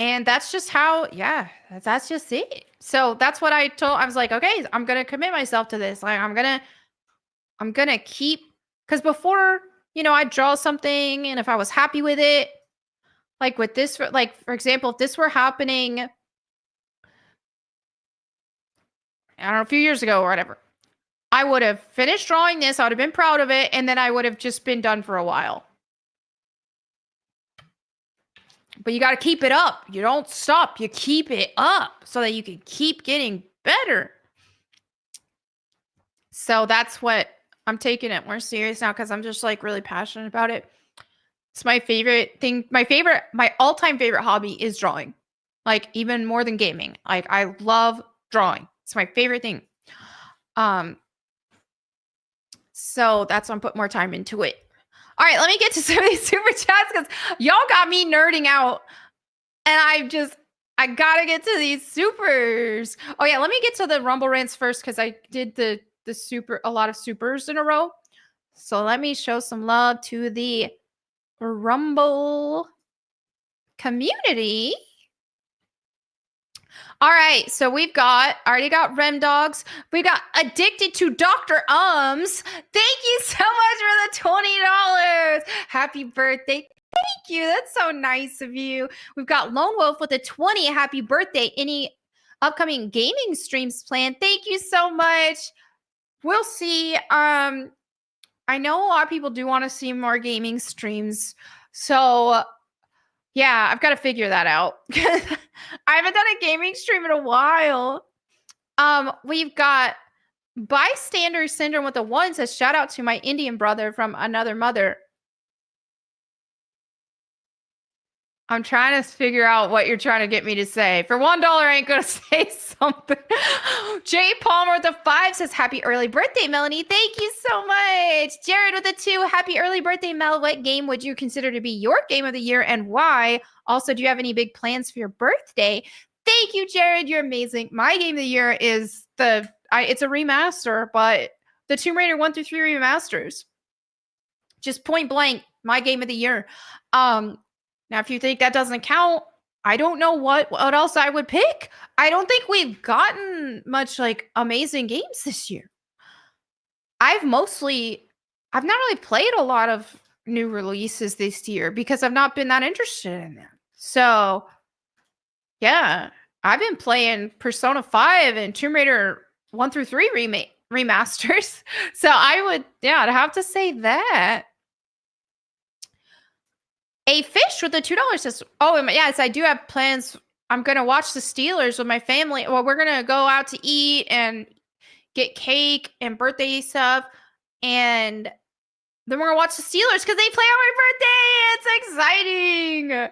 Speaker 4: And that's just how, yeah, that's just it. So that's what I was like, okay, I'm going to commit myself to this. Like, I'm going to keep, because before, I'd draw something, and if I was happy with it, like with this, like, for example, if this were happening, I don't know, a few years ago or whatever, I would have finished drawing this. I would have been proud of it. And then I would have just been done for a while. But you got to keep it up. You don't stop. You keep it up so that you can keep getting better. So that's what I'm taking it more serious now, because I'm just like really passionate about it. It's my favorite thing. My all-time favorite hobby is drawing. Like, even more than gaming. Like, I love drawing. It's my favorite thing. So that's why I'm putting more time into it. All right, let me get to some of these super chats, because y'all got me nerding out. And I gotta get to these supers. Oh yeah, let me get to the Rumble rants first, because I did a lot of supers in a row. So let me show some love to the Rumble community. All right, so already got Rem Dogs. We got Addicted to Dr. Thank you so much for the $20. Happy birthday. Thank you. That's so nice of you. We've got Lone Wolf with a 20. Happy birthday. Any upcoming gaming streams planned? Thank you so much. We'll see. I know a lot of people do want to see more gaming streams. So yeah, I've got to figure that out. I haven't done a gaming stream in a while. We've got Bystander Syndrome with a 1 says, shout out to my Indian brother from another mother. I'm trying to figure out what you're trying to get me to say. For $1, I ain't going to say something. Jay Palmer with a 5 says, happy early birthday, Melanie. Thank you so much. Jared with a 2, happy early birthday, Mel. What game would you consider to be your game of the year and why? Also, do you have any big plans for your birthday? Thank you, Jared. You're amazing. My game of the year is it's a remaster, but the Tomb Raider 1 through 3 remasters. Just point blank, my game of the year. Now, if you think that doesn't count, I don't know what else I would pick. I don't think we've gotten much like amazing games this year. I've not really played a lot of new releases this year because I've not been that interested in them. So, yeah, I've been playing Persona 5 and Tomb Raider 1 through 3 remasters. So I'd have to say that. A Fish with the $2 says, oh, yes, I do have plans. I'm going to watch the Steelers with my family. Well, we're going to go out to eat and get cake and birthday stuff. And then we're going to watch the Steelers because they play on my birthday. It's exciting.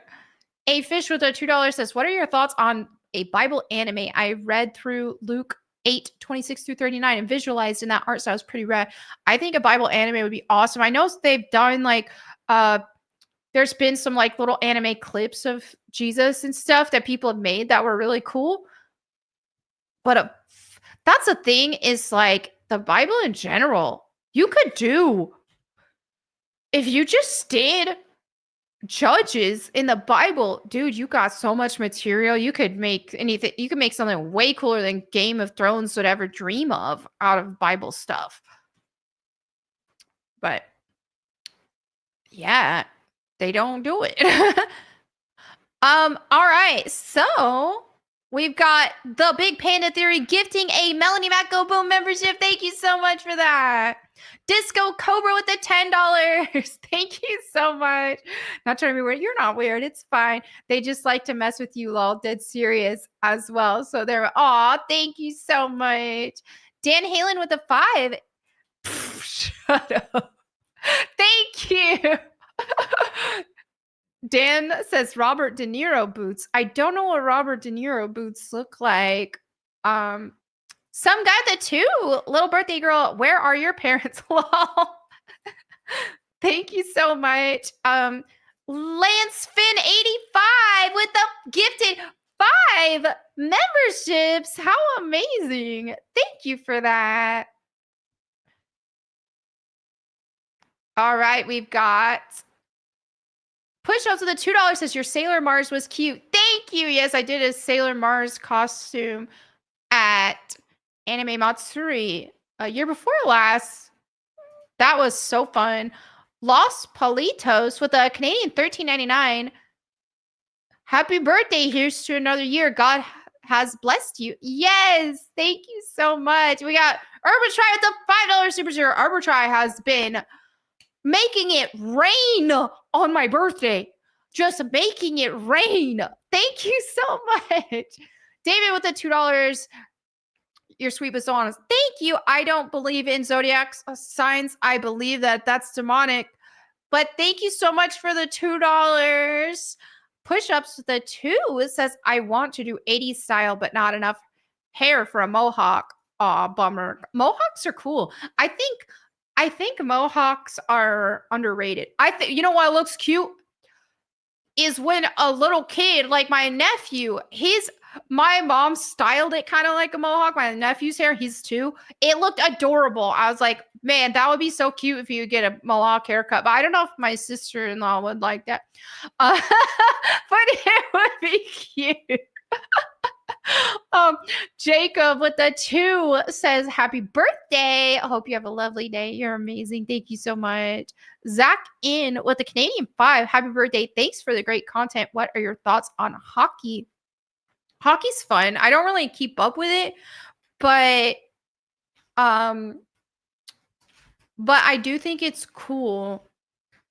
Speaker 4: A Fish with a $2 says, what are your thoughts on a Bible anime? I read through Luke 8:26 through 39 and visualized in that art style. It's pretty rad. I think a Bible anime would be awesome. I know they've done like, there's been some like little anime clips of Jesus and stuff that people have made that were really cool. But that's the thing is like the Bible in general, you could do, if you just did Judges in the Bible, dude, you got so much material. You could make anything. You could make something way cooler than Game of Thrones would ever dream of out of Bible stuff. But yeah, they don't do it. All right. So we've got the Big Panda Theory gifting a Melanie Mac Go Boom membership. Thank you so much for that. Disco Cobra with the $10. Thank you so much. Not trying to be weird. You're not weird. It's fine. They just like to mess with you, lol. Dead serious as well. So they're, aw, thank you so much. Dan Halen with a 5. Shut up. Thank you. Dan says Robert De Niro boots. I don't know what Robert De Niro boots look like. Some guy with a 2, little birthday girl. Where are your parents? Lol. Thank you so much. Lance Finn 85 with the gifted 5 memberships. How amazing. Thank you for that. All right, we've got Push Ups with a $2 says your Sailor Mars was cute. Thank thank you. Yes, I did a Sailor Mars costume at Anime Matsuri a year before last. That was so fun. Los Palitos with a Canadian $13.99. Happy birthday. Here's to another year. God has blessed you. Yes. Thank you so much. We got Arbitry with the $5 super zero. Arbitry has been making it rain on my birthday. Just making it rain. Thank you so much. David with the $2. Your sweet but so honest. Thank you. I don't believe in zodiac signs. I believe that that's demonic. But thank you so much for the $2. Push-ups with the 2. It says, I want to do 80s style, but not enough hair for a mohawk. Aw, bummer. Mohawks are cool. I think mohawks are underrated. You know what looks cute? Is when a little kid, like my nephew, my mom styled it kind of like a mohawk. My nephew's hair, he's 2. It looked adorable. I was like, man, that would be so cute if you would get a mohawk haircut. But I don't know if my sister-in-law would like that. But it would be cute. Jacob with the 2 says, happy birthday. I hope you have a lovely day. You're amazing. Thank you so much. Zach in with the Canadian 5. Happy birthday. Thanks for the great content. What are your thoughts on hockey? Hockey's fun. I don't really keep up with it, but I do think it's cool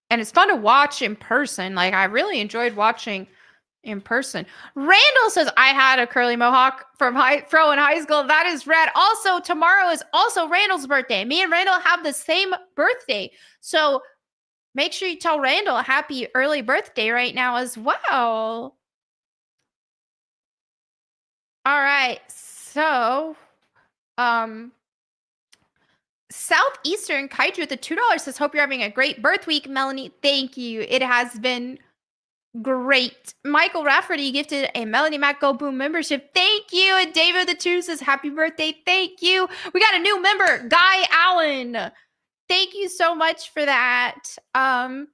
Speaker 4: and it's fun to watch in person. Like I really enjoyed watching in person. Randall says, I had a curly mohawk from Fro in high school. That is rad. Also, tomorrow is also Randall's birthday. Me and Randall have the same birthday. So make sure you tell Randall a happy early birthday right now as well. All right. So, Southeastern Kaiju at the $2 says, hope you're having a great birth week, Melanie. Thank you. It has been great. Michael Rafferty gifted a Melanie Mac Go Boom membership. Thank you. And David the 2 says, happy birthday. Thank you. We got a new member, Guy Allen. Thank you so much for that. All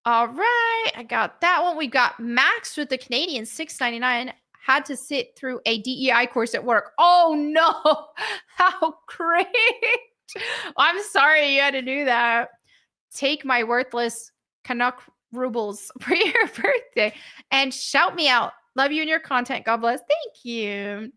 Speaker 4: right. I got that one. We got Max with the Canadian $6.99. Had to sit through a DEI course at work. Oh no. How great. I'm sorry you had to do that. Take my worthless Canuck rubles for your birthday and shout me out. Love you and your content. God bless. Thank you.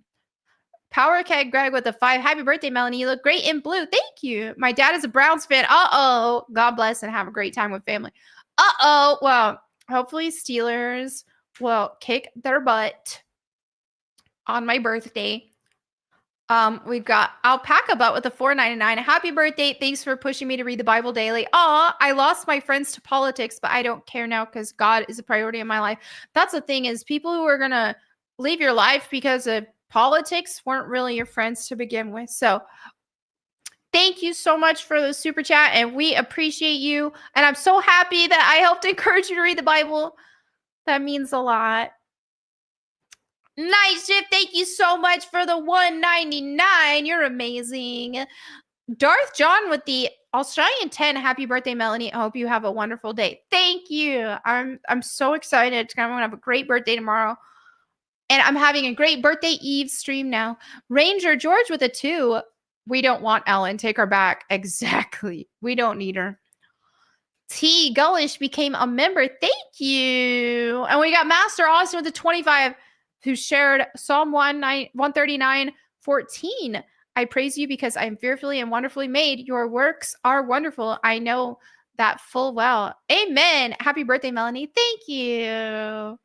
Speaker 4: Power Keg Greg with the 5. Happy birthday, Melanie. You look great in blue. Thank you. My dad is a Browns fan. Uh-oh. God bless and have a great time with family. Uh-oh. Well, hopefully Steelers will kick their butt on my birthday. We've got Alpaca Butt with a $4.99. Happy birthday. Thanks for pushing me to read the Bible daily. Aw, I lost my friends to politics, but I don't care now because God is a priority in my life. That's the thing is people who are going to leave your life because of politics weren't really your friends to begin with. So thank you so much for the super chat and we appreciate you. And I'm so happy that I helped encourage you to read the Bible. That means a lot. Nice shift. Thank you so much for the $1.99. You're amazing. Darth John with the Australian 10. Happy birthday, Melanie. I hope you have a wonderful day. Thank you. I'm so excited. I'm going to have a great birthday tomorrow. And I'm having a great birthday Eve stream now. Ranger George with a 2. We don't want Ellen. Take her back. Exactly. We don't need her. T. Gullish became a member. Thank you. And we got Master Austin with a 25. Who shared Psalm 139:14. I praise you because I am fearfully and wonderfully made. Your works are wonderful. I know that full well. Amen. Happy birthday, Melanie. Thank you.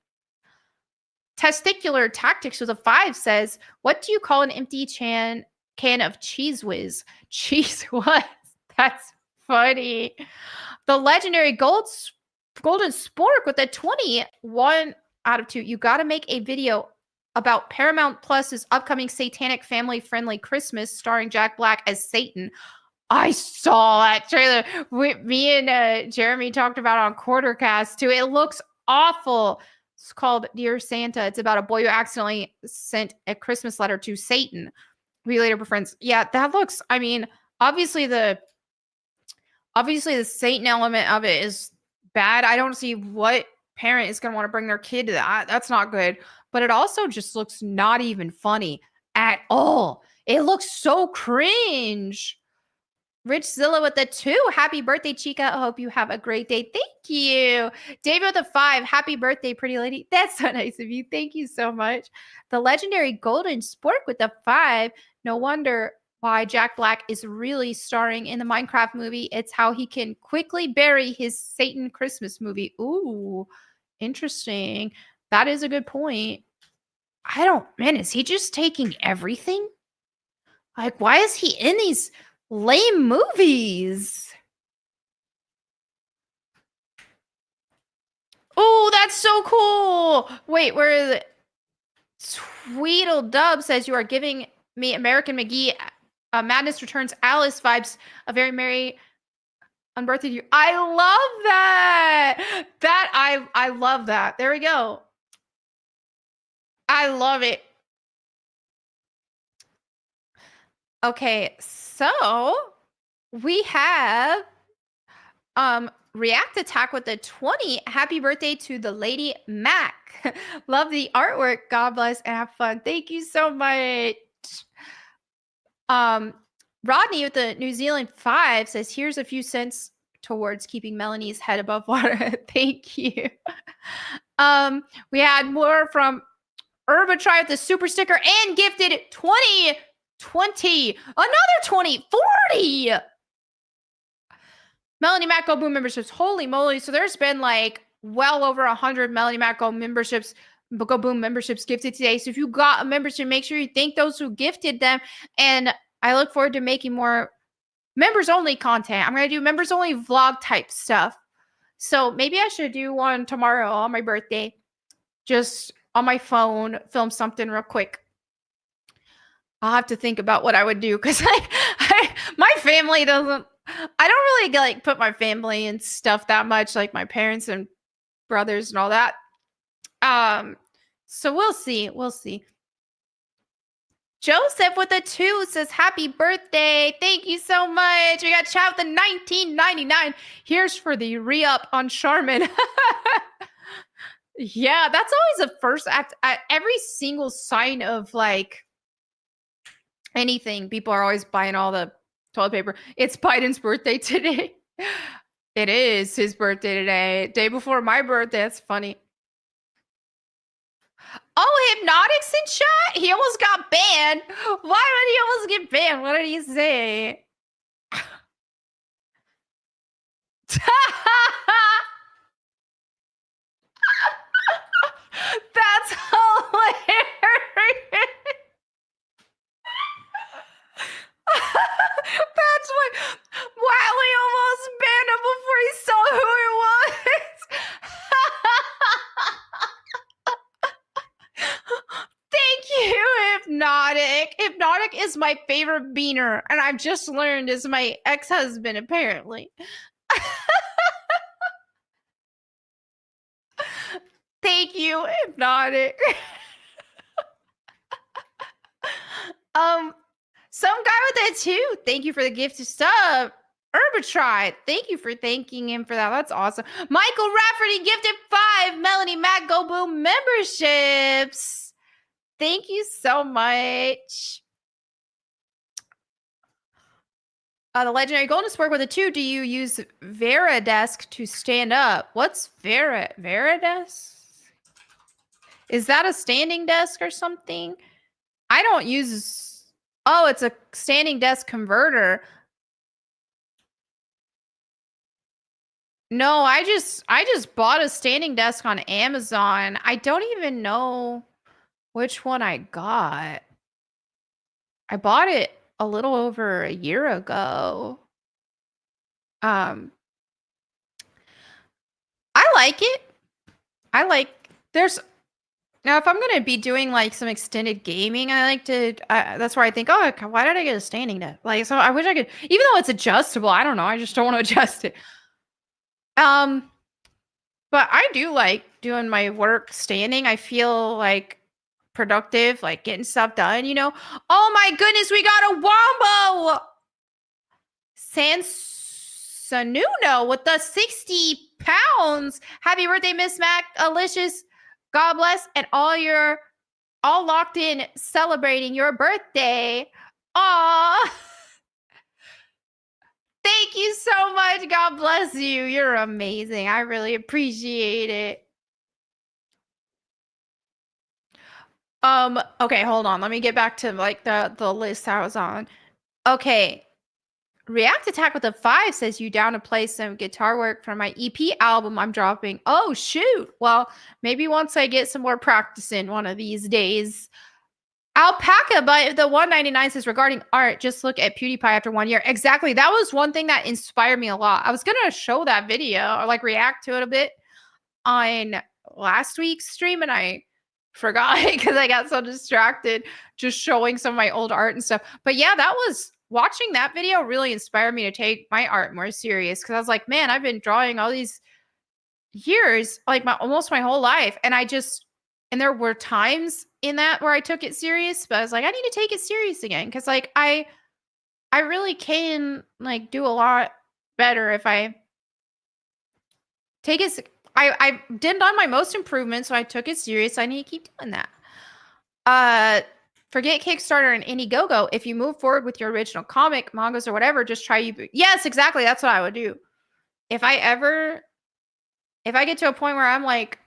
Speaker 4: Testicular Tactics with a 5 says, what do you call an empty can of Cheese Whiz? Cheese Whiz. That's funny. The legendary Golden Spork with a 21 out of 2. You got to make a video about Paramount Plus's upcoming satanic family-friendly Christmas starring Jack Black as Satan. I saw that trailer. Me and Jeremy talked about it on Quartercast too. It looks awful. It's called Dear Santa. It's about a boy who accidentally sent a Christmas letter to Satan. We later befriends. Yeah, that looks, I mean, obviously the Satan element of it is bad. I don't see what parent is going to want to bring their kid to that. That's not good. But it also just looks not even funny at all. It looks so cringe. Rich Zilla with the 2. Happy birthday, Chica. I hope you have a great day. Thank you. David with the 5. Happy birthday, pretty lady. That's so nice of you. Thank you so much. The legendary Golden Spork with the 5. No wonder why Jack Black is really starring in the Minecraft movie. It's how he can quickly bury his Satan Christmas movie. Ooh, interesting. That is a good point. Man, is he just taking everything? Like, why is he in these lame movies? Oh, that's so cool. Wait, where is it? Tweedledub says you are giving me American McGee Madness Returns Alice vibes. A very merry unbirthday to you. I love that. I love that. There we go. I love it. Okay, so we have React Attack with the 20. Happy birthday to the Lady Mac. Love the artwork. God bless and have fun. Thank you so much. Rodney with the New Zealand 5 says, here's a few cents towards keeping Melanie's head above water. Thank you. We had more from Herbatry with the super sticker and gifted 20, another 20, 40. Melanie Mac Go Boom memberships. Holy moly. So there's been like well over 100 Melanie Mac Go memberships, Go Boom memberships gifted today. So if you got a membership, make sure you thank those who gifted them. And I look forward to making more members only content. I'm going to do members only vlog type stuff. So maybe I should do one tomorrow on my birthday. Just on my phone, film something real quick. I'll have to think about what I would do because my family doesn't. I don't really like put my family in stuff that much, like my parents and brothers and all that. So we'll see. We'll see. Joseph with a 2 says, happy birthday. Thank you so much. We got chat with the 1999. Here's for the re-up on Charmin. Yeah, that's always the first act. At every single sign of like anything, people are always buying all the toilet paper. It's Biden's birthday today. It is his birthday today. Day before my birthday. That's funny. Oh, Hypnotics in chat? He almost got banned. Why did he almost get banned? What did he say? That's hilarious. That's why Wiley almost banned him before he saw who it was. Thank you, Hypnotic. Hypnotic is my favorite beaner, and I've just learned is my ex-husband, apparently. Thank you, Hypnotic. Some guy with a 2. Thank you for the gift of sub. Herbatry. Thank you for thanking him for that. That's awesome. Michael Rafferty gifted 5 Melanie Mac Go Boom memberships. Thank you so much. The legendary Golden Spork with a 2. Do you use Veridesk to stand up? What's Veridesk? Is that a standing desk or something? I don't use. Oh, it's a standing desk converter. No, I just bought a standing desk on Amazon. I don't even know which one I got. I bought it a little over a year ago. I like it. Now, if I'm going to be doing like some extended gaming, I like to, that's where I think, oh, why did I get a standing desk? Like, so I wish I could, even though it's adjustable, I don't know. I just don't want to adjust it. But I do like doing my work standing. I feel like productive, like getting stuff done, you know? Oh my goodness, we got a wombo! Sanuno with the 60 pounds. Happy birthday, Miss Mac. Alicious. God bless. And all locked in celebrating your birthday. Aw. Thank you so much. God bless you. You're amazing. I really appreciate it. Okay, hold on. Let me get back to like the list I was on. Okay. React Attack with a 5 says you down to play some guitar work for my EP album I'm dropping. Oh, shoot. Well, maybe once I get some more practice in one of these days. Alpaca, but the 199 says regarding art, just look at PewDiePie after 1 year. Exactly. That was one thing that inspired me a lot. I was going to show that video or like react to it a bit on last week's stream and I forgot because I got so distracted just showing some of my old art and stuff. But yeah, watching that video really inspired me to take my art more serious because I was like, man, I've been drawing all these years, like almost my whole life. And and there were times in that where I took it serious, but I was like, I need to take it serious again. Cause like I really can like do a lot better if I take it. I did on my most improvement, so I took it serious. I need to keep doing that. Forget Kickstarter and Indiegogo. If you move forward with your original comic, mangas, or whatever, just try you. Yes, exactly. That's what I would do. If I get to a point where I'm like,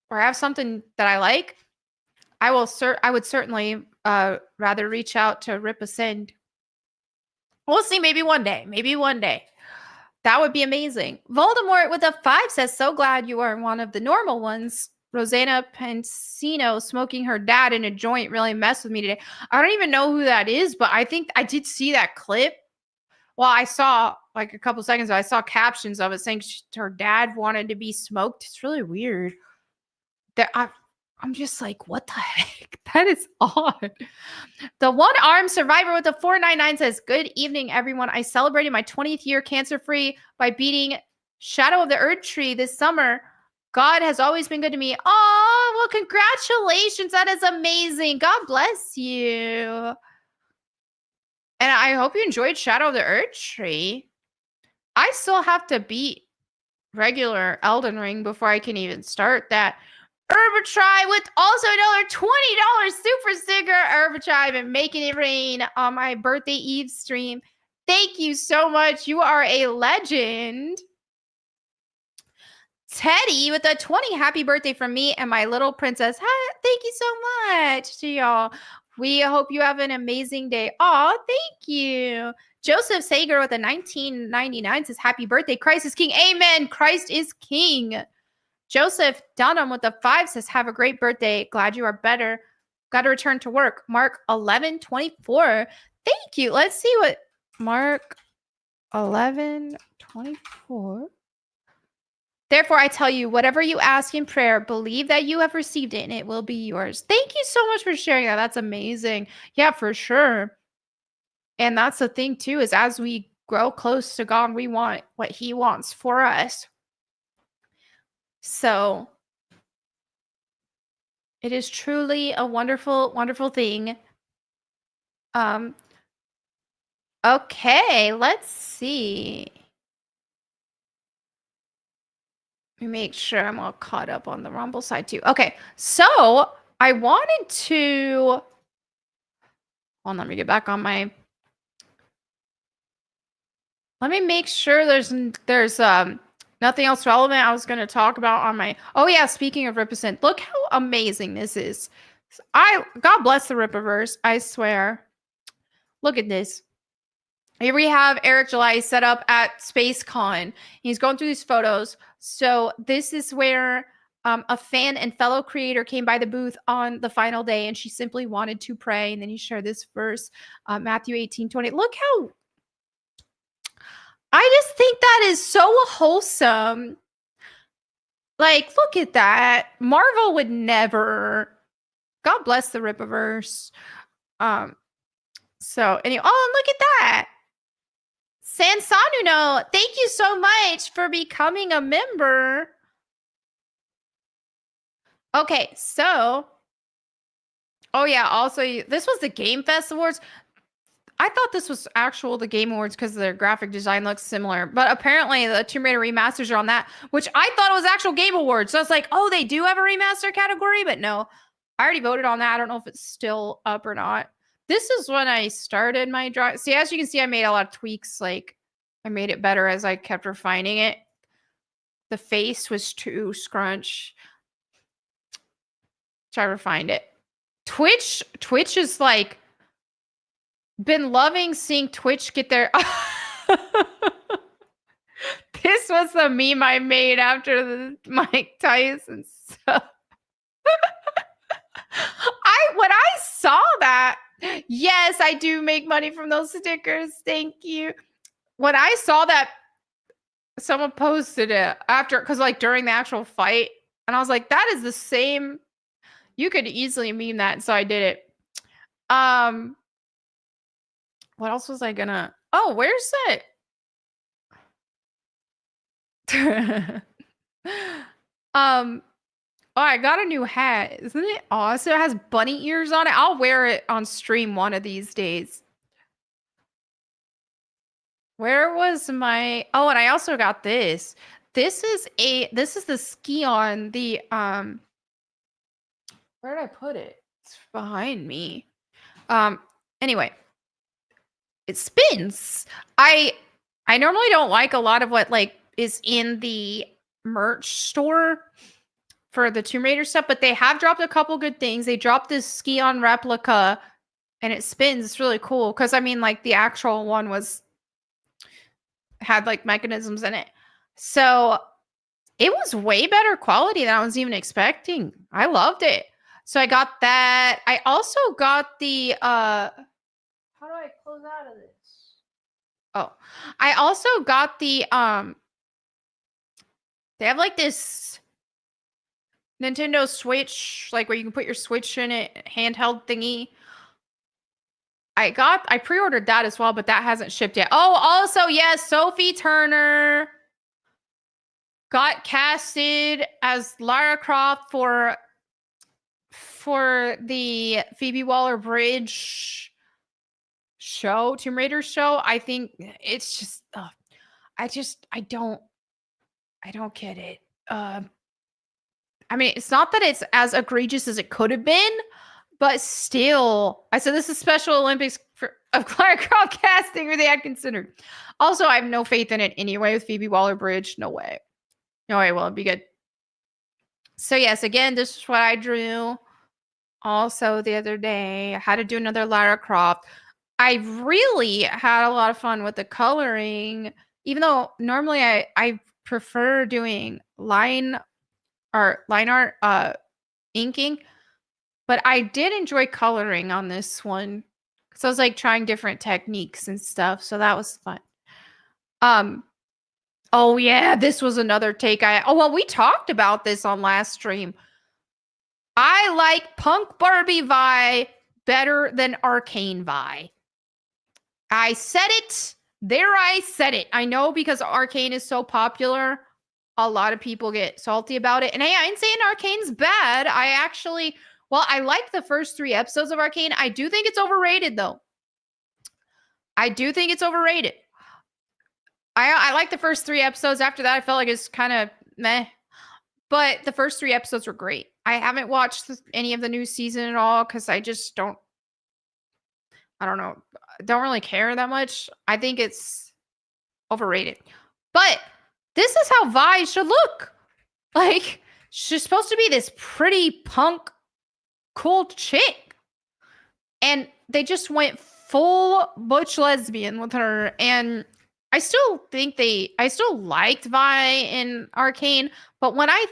Speaker 4: where I have something that I like, I would certainly rather reach out to Rip a Send. We'll see. Maybe one day. Maybe one day. That would be amazing. Voldemort with a 5 says, so glad you are one of the normal ones. Rosanna Pansino smoking her dad in a joint really messed with me today. I don't even know who that is, but I think I did see that clip. Well, I saw like a couple seconds ago, I saw captions of it saying her dad wanted to be smoked. It's really weird. I'm just like, what the heck? That is odd. The one-armed survivor with the 499 says, good evening, everyone. I celebrated my 20th year cancer-free by beating Shadow of the Erd Tree this summer. God has always been good to me. Oh, well, congratulations. That is amazing. God bless you. And I hope you enjoyed Shadow of the Erd Tree. I still have to beat regular Elden Ring before I can even start that. Herbitribe with also another $20 super sticker. Herbitribe and making it rain on my birthday Eve stream. Thank you so much. You are a legend. Teddy with a 20 happy birthday from me and my little princess. Hi, thank you so much to y'all. We hope you have an amazing day. Aw, thank you. Joseph Sager with a 1999 says, happy birthday. Christ is king. Amen. Christ is king. Joseph Dunham with a 5 says, have a great birthday. Glad you are better. Got to return to work. Mark 1124. Thank you. Let's see what Mark 1124. Therefore, I tell you, whatever you ask in prayer, believe that you have received it and it will be yours. Thank you so much for sharing that. That's amazing. Yeah, for sure. And that's the thing too, is as we grow close to God, we want what he wants for us. So it is truly a wonderful, wonderful thing. Okay, let's see. Let me make sure I'm all caught up on the Rumble side too. Okay, so I wanted to. Hold on, let me get back on my. Let me make sure there's nothing else relevant I was going to talk about on my. Oh yeah, speaking of Rippercent, look how amazing this is. God bless the Ripperverse. I swear. Look at this. Here we have Eric July set up at SpaceCon. He's going through these photos. So this is where a fan and fellow creator came by the booth on the final day, and she simply wanted to pray. And then he shared this verse, Matthew 18:20. Look how. I just think that is so wholesome. Like, look at that. Marvel would never. God bless the Rippaverse. So anyway, oh, look at that. Sansanuno, thank you so much for becoming a member. Okay, so. Oh yeah, also, this was the Game Fest Awards. I thought this was actual the Game Awards because their graphic design looks similar, but apparently the Tomb Raider remasters are on that, which I thought it was actual Game Awards. So I was like, oh, they do have a remaster category, but no, I already voted on that. I don't know if it's still up or not. This is when I started my drawing. See, as you can see, I made a lot of tweaks. Like, I made it better as I kept refining it. The face was too scrunch. So I refined it. Twitch is like, been loving seeing Twitch get their... This was the meme I made after the Mike Tyson stuff. When I saw that, yes, I do make money from those stickers. Thank you. When I saw that, someone posted it after, because like during the actual fight, and I was like, that is the same. You could easily meme that, so I did it. What else was I gonna? Oh, where's it? Oh, I got a new hat. Isn't it awesome? It has bunny ears on it. I'll wear it on stream one of these days. Where was my... Oh, and I also got this. This is the ski on the where did I put it? It's behind me. Anyway, it spins. I normally don't like a lot of what like is in the merch store for the Tomb Raider stuff, but they have dropped a couple good things. They dropped this ski on replica and it spins. It's really cool because I mean like the actual one had like mechanisms in it. So it was way better quality than I was even expecting. I loved it. So I got that. I also got the how do I close out of this? Oh, I also got the they have like this Nintendo Switch, like where you can put your Switch in it, handheld thingy. I pre-ordered that as well, but that hasn't shipped yet. Oh, also, yes, Sophie Turner got casted as Lara Croft for the Phoebe Waller-Bridge show, Tomb Raider show. I think it's just I don't get it. I mean, it's not that it's as egregious as it could have been, but still, I said this is Special Olympics of Lara Croft casting, or they had considered. Also, I have no faith in it anyway with Phoebe Waller-Bridge. No way. No way will it be good. So yes, again, this is what I drew. Also, the other day, I had to do another Lara Croft. I really had a lot of fun with the coloring, even though normally I prefer doing line art, inking. But I did enjoy coloring on this one because I was like trying different techniques and stuff. So that was fun. Oh yeah, this was another take. Well, we talked about this on last stream. I like Punk Barbie Vi better than Arcane Vi. I said it. There I said it. I know because Arcane is so popular, a lot of people get salty about it. And hey, I ain't saying Arcane's bad. I like the first 3 episodes of Arcane. I do think it's overrated, though. I do think it's overrated. I like the first 3 episodes. After that, I felt like it's kind of meh. But the first 3 episodes were great. I haven't watched any of the new season at all because I just don't really care that much. I think it's overrated. But this is how Vi should look. Like, she's supposed to be this pretty punk, cool chick. And they just went full butch lesbian with her. And I still liked Vi in Arcane. But when I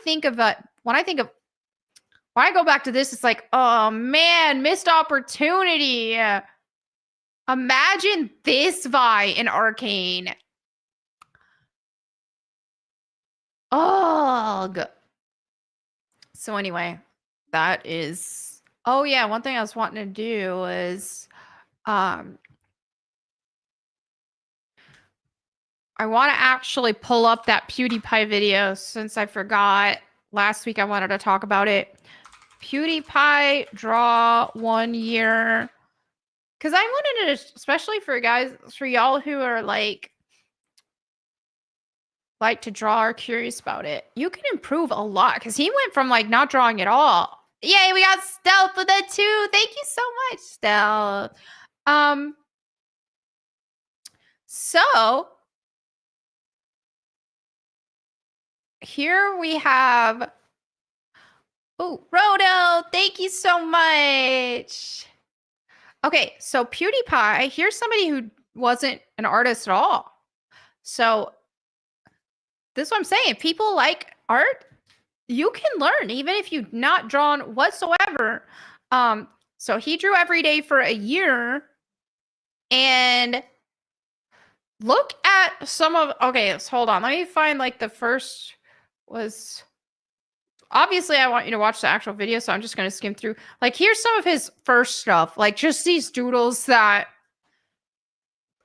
Speaker 4: go back to this, it's like, oh man, missed opportunity. Imagine this Vi in Arcane. Ugh. So anyway, that is... Oh yeah, one thing I was wanting to do is... I want to actually pull up that PewDiePie video since I forgot. Last week I wanted to talk about it. PewDiePie draw 1 year Because I wanted to, especially for guys, for y'all who are like to draw or curious about it, you can improve a lot. Because he went from like not drawing at all. Yay, we got Stealth with that too. Thank you so much, Stealth. So here we have, oh, Rodo, thank you so much. Okay, so PewDiePie, here's somebody who wasn't an artist at all. So this is what I'm saying. If people like art, you can learn, even if you've not drawn whatsoever. So he drew every day for a year. And look at some of, okay, let's hold on. Let me find like the first was, obviously I want you to watch the actual video, so I'm just going to skim through. Like, here's some of his first stuff. Like, just these doodles that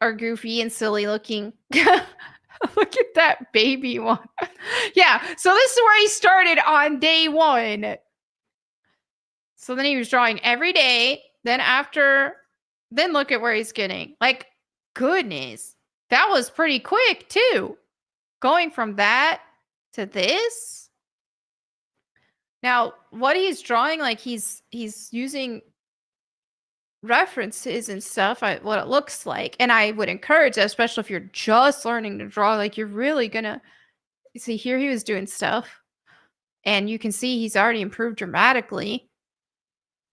Speaker 4: are goofy and silly looking. Look at that baby one. Yeah, so this is where he started on day 1. So then he was drawing every day. Then look at where he's getting. Like, goodness. That was pretty quick, too. Going from that to this. Now, what he's drawing, like he's using references and stuff, what it looks like. And I would encourage that, especially if you're just learning to draw, like you're really gonna see here he was doing stuff. And you can see he's already improved dramatically.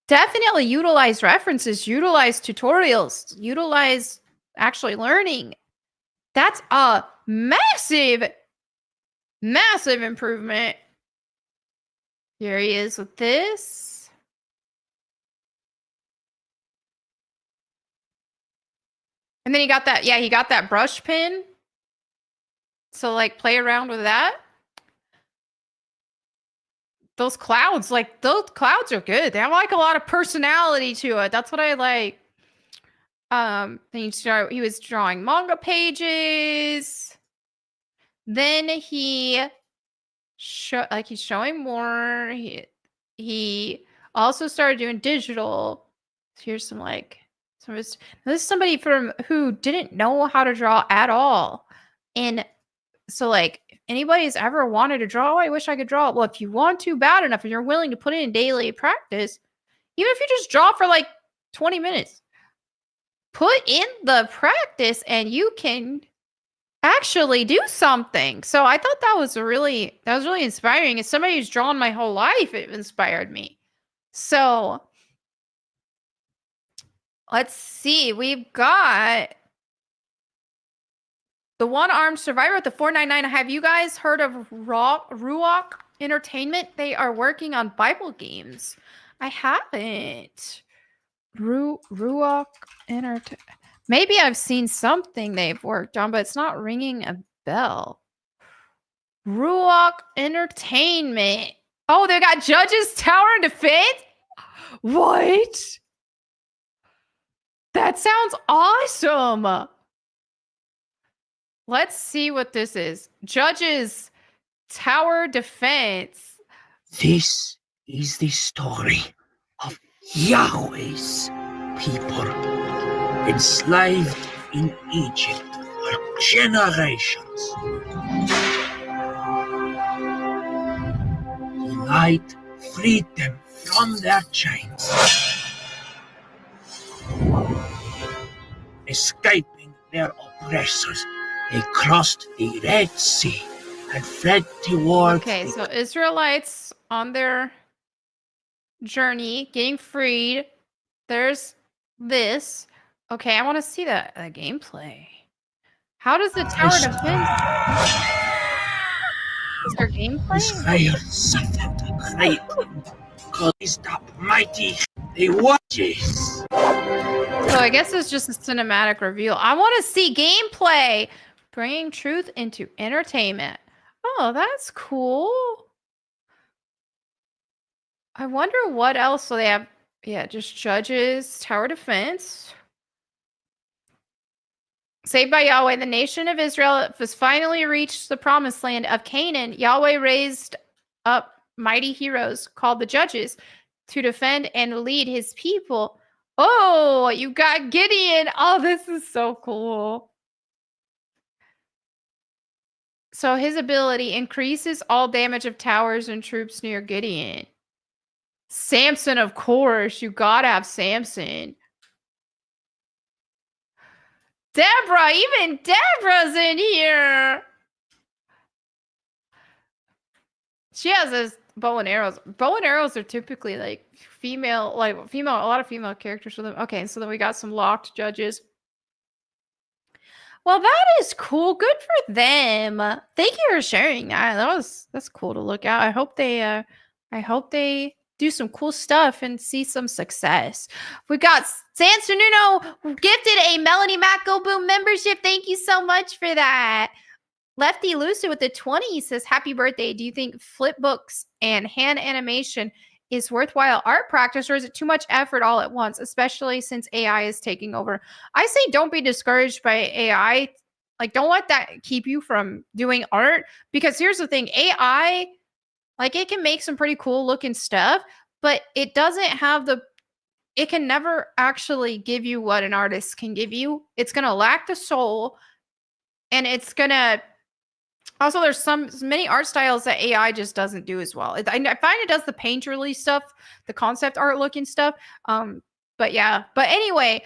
Speaker 4: Definitely utilize references, utilize tutorials, utilize actually learning. That's a massive, massive improvement. Here he is with this. And then he got that, yeah, he got that brush pen. So like play around with that. Those clouds are good. They have like a lot of personality to it. That's what I like. Then he was drawing manga pages. Then he's showing more. He also started doing digital. Here's some like some of his. This is somebody who didn't know how to draw at all, and so like if anybody's ever wanted to draw, oh, I wish I could draw. Well, if you want to bad enough and you're willing to put it in daily practice, even if you just draw for like 20 minutes, put in the practice and you can actually do something. So I thought that was really inspiring. As somebody who's drawn my whole life, it inspired me. So let's see. We've got the One-Armed Survivor with the 499. Have you guys heard of Ruach Entertainment? They are working on Bible games. I haven't. Ruach Entertainment. Maybe I've seen something they've worked on, but it's not ringing a bell. Ruach Entertainment. Oh, they got Judges Tower and Defense? What? That sounds awesome. Let's see what this is. Judges Tower Defense.
Speaker 5: This is the story of Yahweh's people enslaved in Egypt for generations. The light freed them from their chains. Escaping their oppressors, they crossed the Red Sea and fled toward.
Speaker 4: Okay, so Israelites on their journey, getting freed. There's this. Okay, I want to see the gameplay. How does the tower defense? Is there gameplay?
Speaker 5: Israel suffered greatly because the mighty the watches.
Speaker 4: So I guess it's just a cinematic reveal. I want to see gameplay. Bringing truth into entertainment. Oh, that's cool. I wonder what else. So they have, yeah, just Judges, Tower Defense. Saved by Yahweh, the nation of Israel has finally reached the promised land of Canaan. Yahweh raised up mighty heroes called the Judges to defend and lead his people. Oh, you got Gideon. Oh, this is so cool. So his ability increases all damage of towers and troops near Gideon. Samson, of course. You gotta have Samson. Deborah, even Deborah's in here. She has this bow and arrows. Bow and arrows are typically like female, a lot of female characters with them. Okay, so then we got some locked judges. Well, that is cool. Good for them. Thank you for sharing that. That's cool to look at. I hope they do some cool stuff and see some success. We got Sansa Nuno gifted a Melanie Mac Go Boom membership. Thank you so much for that. Lefty Lucy with the 20 says, happy birthday. Do you think flip books and hand animation is worthwhile art practice, or is it too much effort all at once, especially since AI is taking over? I say don't be discouraged by AI. Like, don't let that keep you from doing art, because here's the thing. AI, like, it can make some pretty cool looking stuff, but it doesn't have it can never actually give you what an artist can give you. It's going to lack the soul, and it's going to also, there's many art styles that AI just doesn't do as well. I find it does the painterly stuff, the concept art looking stuff. But yeah. But anyway,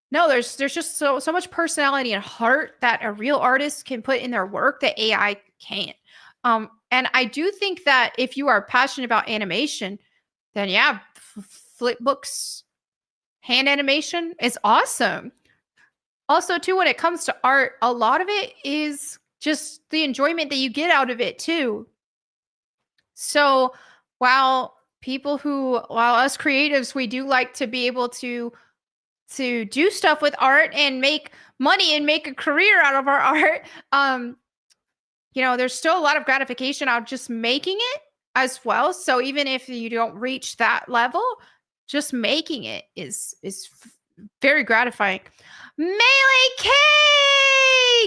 Speaker 4: no, there's just so much personality and heart that a real artist can put in their work that AI can't. And I do think that if you are passionate about animation, then yeah, flipbooks, hand animation is awesome. Also, too, when it comes to art, a lot of it is just the enjoyment that you get out of it too. So while us creatives, we do like to be able to do stuff with art and make money and make a career out of our art, there's still a lot of gratification out of just making it as well. So even if you don't reach that level, just making it is very gratifying. Melee K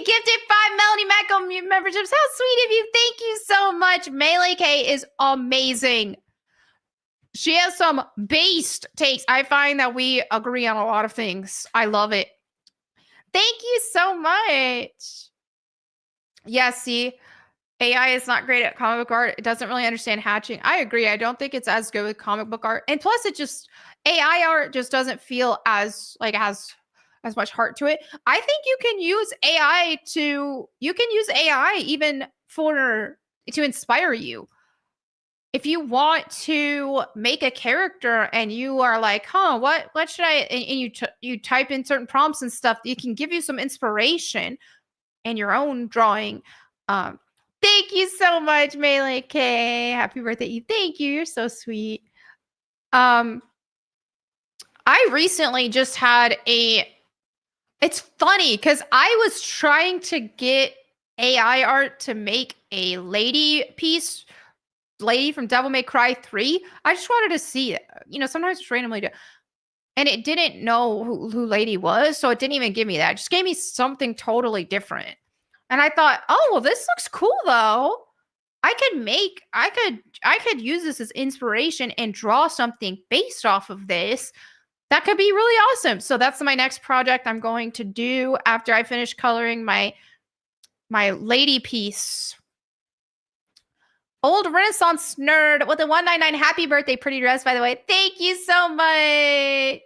Speaker 4: gifted 5 Melanie Mac memberships. How sweet of you. Thank you so much. Melee K is amazing. She has some based takes. I find that we agree on a lot of things. I love it. Thank you so much. Yeah, see, AI is not great at comic book art. It doesn't really understand hatching. I agree. I don't think it's as good with comic book art. And plus, AI art just doesn't feel as much heart to it. I think you can use AI even to inspire you. If you want to make a character and you are like, what should I, and you type in certain prompts and stuff, it can give you some inspiration in your own drawing. Thank you so much, Melee K. Happy birthday. Thank you. You're so sweet. I recently just had it's funny because I was trying to get AI art to make a lady from Devil May Cry 3. I just wanted to see it. Sometimes just randomly do. And it didn't know who lady was, so it didn't even give me that. It just gave me something totally different. And I thought, oh, well, this looks cool though. I could use this as inspiration and draw something based off of this. That could be really awesome. So that's my next project I'm going to do after I finish coloring my lady piece. Old Renaissance nerd with a 199 happy birthday, pretty dress, by the way. Thank you so much.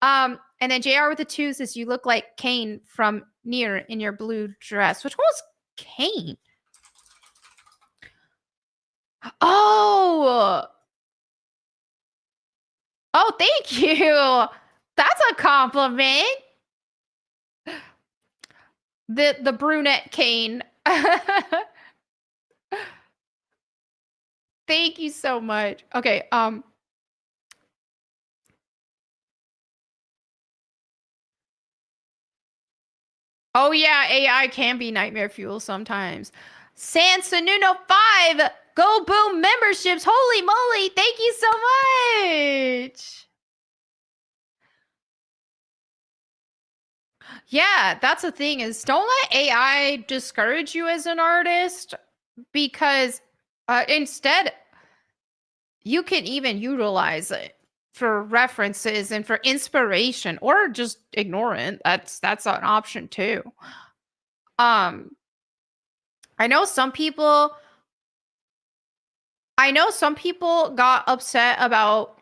Speaker 4: And then JR with the 2 says you look like Kane from Nier in your blue dress. Which one was Kane? Oh, thank you. That's a compliment. The brunette Kane. Thank you so much. Okay, oh yeah, AI can be nightmare fuel sometimes. Sansa Nuno 5 Go Boom memberships. Holy moly, thank you so much. Yeah, that's the thing is don't let AI discourage you as an artist, because instead you can even utilize it. for references and for inspiration, or just ignore it. That's an option too. I know some people got upset about,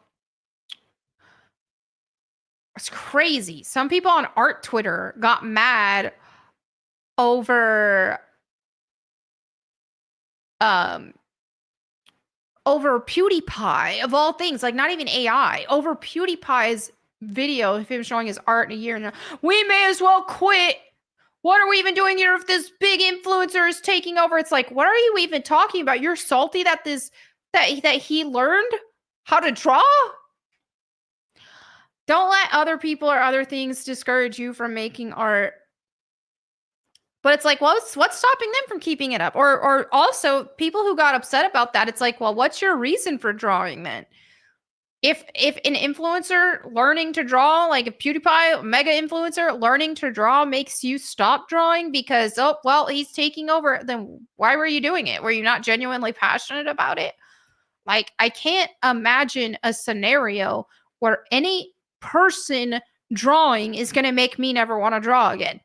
Speaker 4: it's crazy. Some people on art Twitter got mad over PewDiePie, of all things, like not even AI, over PewDiePie's video of him showing his art in a year. And we may as well quit. What are we even doing here if this big influencer is taking over? It's like, what are you even talking about? You're salty that he learned how to draw? Don't let other people or other things discourage you from making art. But it's like, well, what's stopping them from keeping it up? Or also, people who got upset about that, it's like, well, what's your reason for drawing then? If an influencer learning to draw, like a PewDiePie, mega influencer learning to draw makes you stop drawing because, oh, well, he's taking over, then why were you doing it? Were you not genuinely passionate about it? Like, I can't imagine a scenario where any person drawing is going to make me never want to draw again.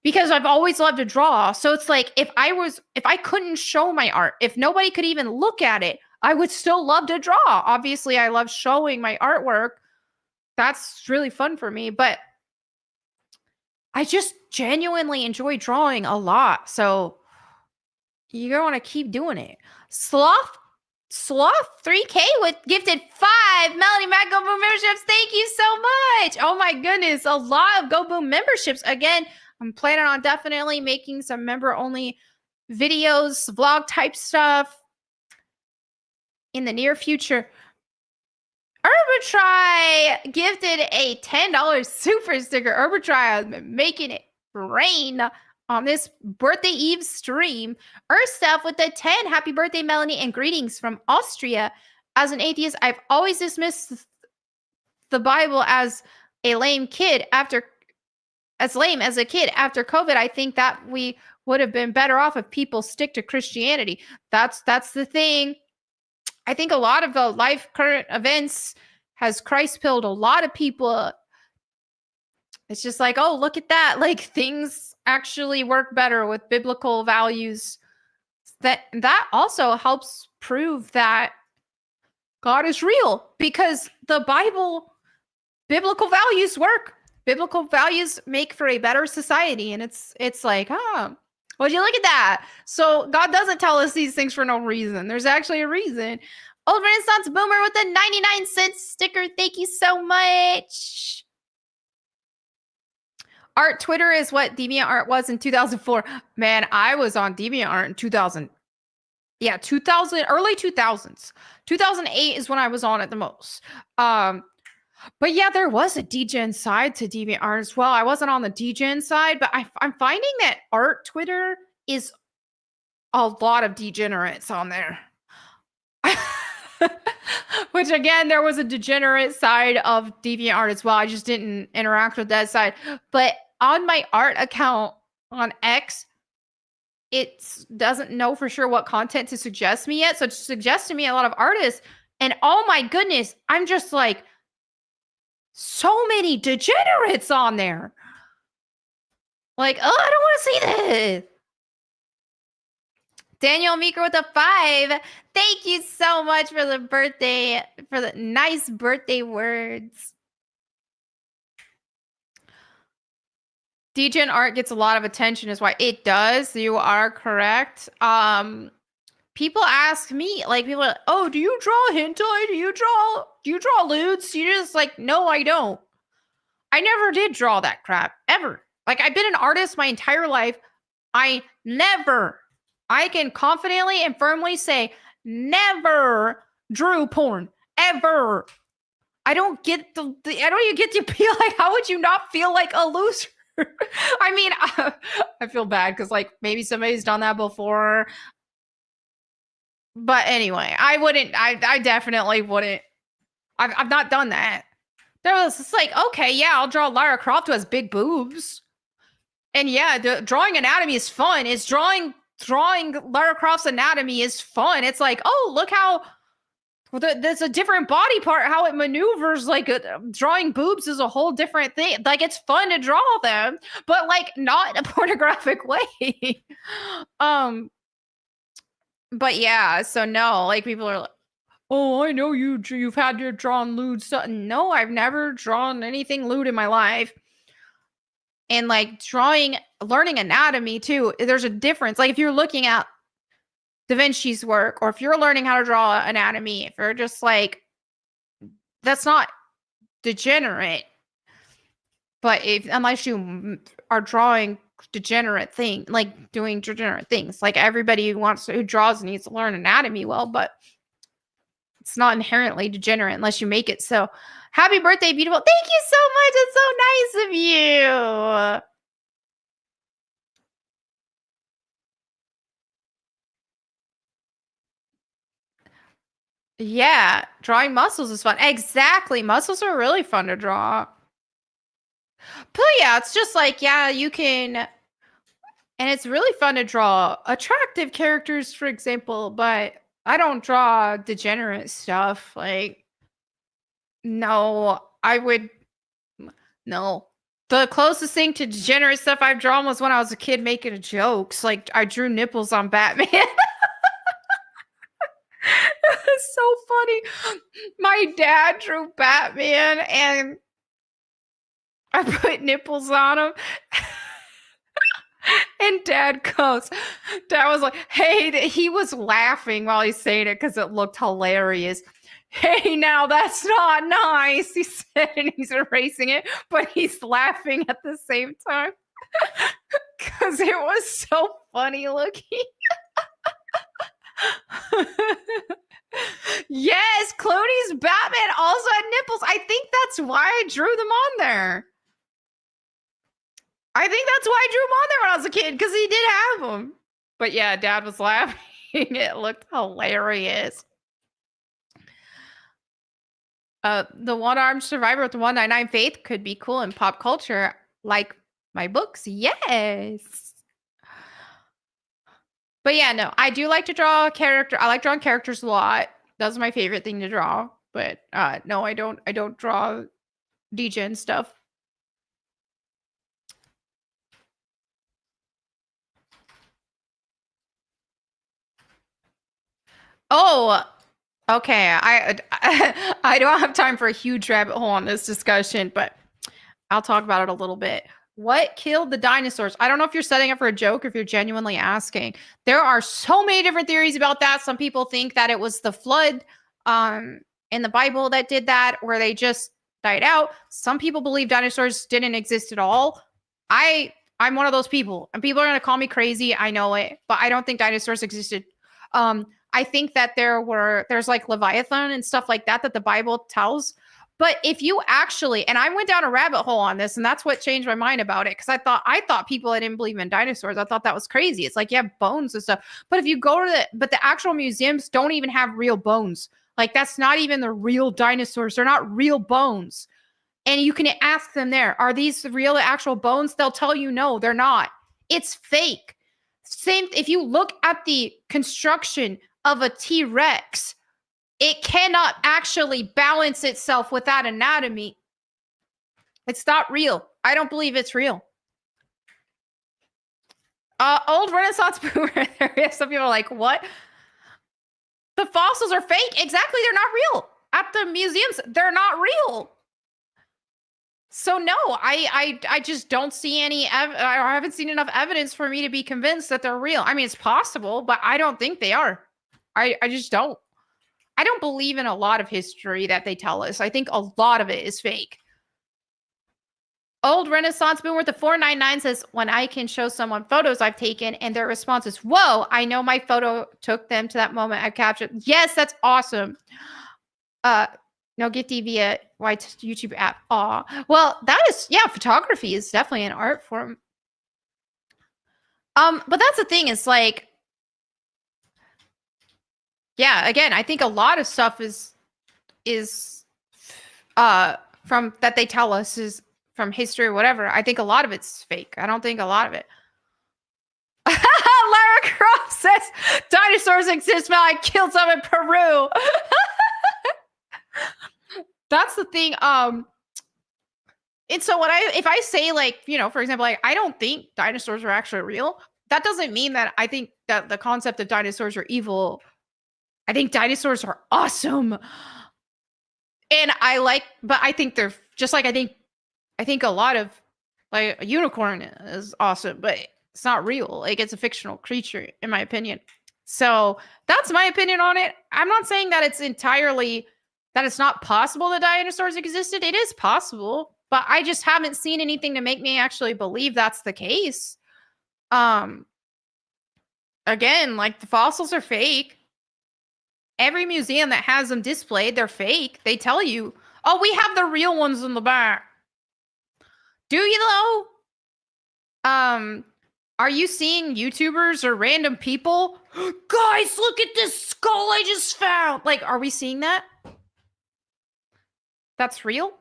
Speaker 4: Because I've always loved to draw. So it's like, if I couldn't show my art, if nobody could even look at it, I would still love to draw. Obviously, I love showing my artwork. That's really fun for me. But I just genuinely enjoy drawing a lot. So you're going to want to keep doing it. Sloth 3K with gifted 5 Melody Mac Go Boom memberships. Thank you so much. Oh my goodness. A lot of Go Boom memberships. Again, I'm planning on definitely making some member-only videos, vlog type stuff in the near future. Herbitry gifted a $10 super sticker. Herbitry has been making it rain on this birthday eve stream. Earthstuff with the 10. Happy birthday, Melanie, and greetings from Austria. As an atheist, I've always dismissed the Bible as a lame kid as a kid. After COVID, I think that we would have been better off if people stick to Christianity. That's the thing. I think a lot of the life current events has Christ-pilled a lot of people. It's just like, oh, look at that. Like, things actually work better with biblical values. That also helps prove that God is real, because the biblical values work. Biblical values make for a better society. And it's like, would you look at that? So God doesn't tell us these things for no reason. There's actually a reason. Old Renaissance Boomer with a 99-cent sticker. Thank you so much. Art Twitter is what DeviantArt was in 2004. Man, I was on DeviantArt in 2000. Yeah, early 2000s. 2008 is when I was on it the most. But yeah, there was a degen side to DeviantArt as well. I wasn't on the degen side, but I'm finding that art Twitter is a lot of degenerates on there. Which, again, there was a degenerate side of DeviantArt as well. I just didn't interact with that side. But on my art account on X, it doesn't know for sure what content to suggest me yet. So it suggested me a lot of artists. And oh my goodness, I'm just like, so many degenerates on there. Like, oh, I don't want to see this. Daniel Meeker with a 5. Thank you so much for the nice birthday words. Degen art gets a lot of attention is why it does. You are correct. People ask me, like, people are like, oh, do you draw hentai? Do you draw lewds? You just like, no, I don't. I never did draw that crap, ever. Like, I've been an artist my entire life. I can confidently and firmly say, never drew porn, ever. I don't even get to feel like, how would you not feel like a loser? I mean, I feel bad because, like, maybe somebody's done that before. But anyway, I definitely wouldn't. I've not done that. There was just like, okay, yeah, I'll draw Lara Croft who has big boobs. And yeah, drawing anatomy is fun. It's drawing Lara Croft's anatomy is fun. It's like, oh, look how Well, there's a different body part, how it maneuvers. Like drawing boobs is a whole different thing. Like it's fun to draw them, but like not in a pornographic way. But yeah, so no, like people are like, oh, I know you've had your drawn lewd stuff. No, I've never drawn anything lewd in my life. And like learning anatomy too, there's a difference. Like if you're looking at Da Vinci's work, or if you're learning how to draw anatomy, if you're just like, that's not degenerate. But unless you are drawing degenerate thing, like doing degenerate things, like everybody who draws needs to learn anatomy well, but it's not inherently degenerate unless you make it so. Happy birthday, beautiful. Thank you so much. It's so nice of you. Yeah, drawing muscles is fun. Exactly. Muscles are really fun to draw. But yeah, it's just like, yeah, you can, and it's really fun to draw attractive characters, for example, but I don't draw degenerate stuff. Like, no, no. The closest thing to degenerate stuff I've drawn was when I was a kid making jokes. Like, I drew nipples on Batman. It was so funny. My dad drew Batman and I put nipples on him. And Dad was like, hey, he was laughing while he's saying it because it looked hilarious. Hey, now that's not nice, he said, and he's erasing it, but he's laughing at the same time because it was so funny looking. Yes, Clooney's Batman also had nipples. I think that's why I drew them on there. I think that's why I drew him on there when I was a kid, because he did have them. But yeah, Dad was laughing. It looked hilarious. The one-armed survivor with the 199 faith could be cool in pop culture, like my books. Yes. But yeah, no, I do like to draw a character. I like drawing characters a lot. That's my favorite thing to draw. But no, I don't draw degen stuff. Oh, okay. I don't have time for a huge rabbit hole on this discussion, but I'll talk about it a little bit. What killed the dinosaurs? I don't know if you're setting up for a joke or if you're genuinely asking. There are so many different theories about that. Some people think that it was the flood in the Bible that did that, where they just died out. Some people believe dinosaurs didn't exist at all. I'm one of those people, and people are going to call me crazy. I know it, but I don't think dinosaurs existed. I think that there's like Leviathan and stuff like that the Bible tells. But if you actually, and I went down a rabbit hole on this, and that's what changed my mind about it, because I thought people that didn't believe in dinosaurs, I thought that was crazy. It's like, yeah, bones and stuff. But if you go to the actual museums don't even have real bones. Like, that's not even the real dinosaurs. They're not real bones. And you can ask them there, are these real actual bones? They'll tell you no, they're not. It's fake. Same, if you look at the construction of a T-Rex, it cannot actually balance itself with that anatomy. It's not real. I don't believe it's real. Old Renaissance boomer. Some people are like, what? The fossils are fake. Exactly, they're not real. At the museums, they're not real. So no, I just don't see any, I haven't seen enough evidence for me to be convinced that they're real. I mean, it's possible, but I don't think they are. I just don't. I don't believe in a lot of history that they tell us. I think a lot of it is fake. Old Renaissance boomer with the 499 says, when I can show someone photos I've taken and their response is, whoa, I know my photo took them to that moment I captured. Yes, that's awesome. No, get via white YouTube app. Aw. Well, that is, yeah, photography is definitely an art form. But that's the thing, is like, yeah, again, I think a lot of stuff is from that they tell us is from history or whatever. I think a lot of it's fake. I don't think a lot of it. Lara Croft says dinosaurs exist, man. I killed some in Peru. That's the thing. And so if I say, like, you know, for example, like, I don't think dinosaurs are actually real, that doesn't mean that I think that the concept of dinosaurs are evil. I think dinosaurs are awesome. And but I think they're just like, I think a lot of, like, a unicorn is awesome, but it's not real. Like, it's a fictional creature, in my opinion. So that's my opinion on it. I'm not saying that that it's not possible that dinosaurs existed. It is possible, but I just haven't seen anything to make me actually believe that's the case. Again, like, the fossils are fake. Every museum that has them displayed, they're fake. They tell you, oh, we have the real ones in the back. Do you though? Are you seeing YouTubers or random people? Guys, look at this skull I just found. Like, are we seeing that? That's real?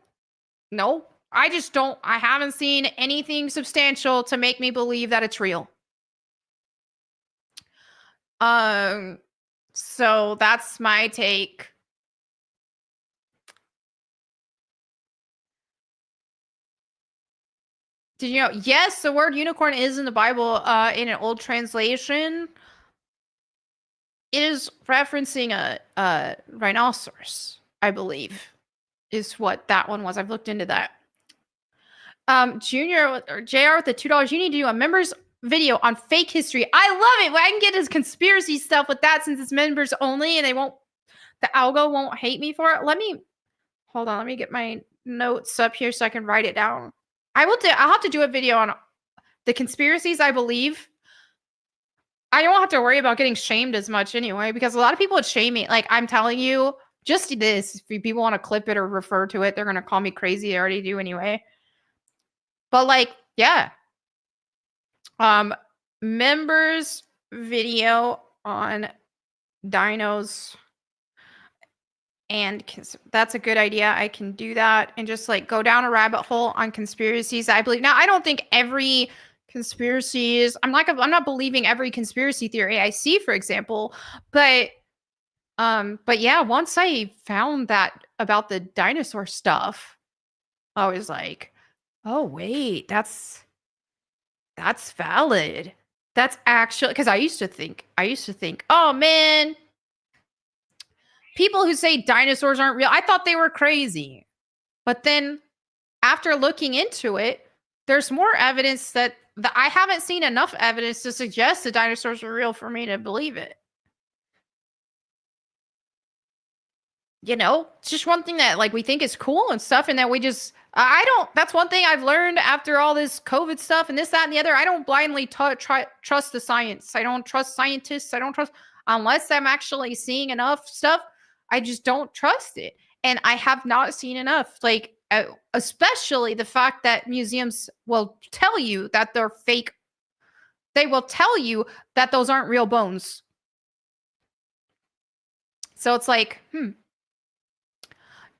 Speaker 4: No. I haven't seen anything substantial to make me believe that it's real. So that's my take. Did you know? Yes, the word unicorn is in the Bible, in an old translation. It is referencing a rhinoceros, I believe, is what that one was. I've looked into that. Junior or JR with the $2, you need to do a members video on fake history. I love it. Well, I can get his conspiracy stuff with that since it's members only and the algo won't hate me for it. Hold on. Let me get my notes up here so I can write it down. I'll have to do a video on the conspiracies I believe. I don't have to worry about getting shamed as much anyway, because a lot of people would shame me. Like, I'm telling you, just this. If people want to clip it or refer to it, they're going to call me crazy. They already do anyway. But, like, yeah. Members video on dinos, and that's a good idea. I can do that and just, like, go down a rabbit hole on conspiracies I believe. Now, I don't think every conspiracy is, I'm not believing every conspiracy theory I see, for example, but yeah, once I found that about the dinosaur stuff, I was like, oh wait, that's valid. That's actually, because I used to think, oh man, people who say dinosaurs aren't real, I thought they were crazy. But then after looking into it, there's more evidence that I haven't seen enough evidence to suggest the dinosaurs are real for me to believe it. You know, it's just one thing that, like, we think is cool and stuff, and that we just, that's one thing I've learned after all this COVID stuff and this, that, and the other. I don't blindly trust the science. I don't trust scientists. I don't trust, unless I'm actually seeing enough stuff, I just don't trust it. And I have not seen enough, like, especially the fact that museums will tell you that they're fake. They will tell you that those aren't real bones. So it's like,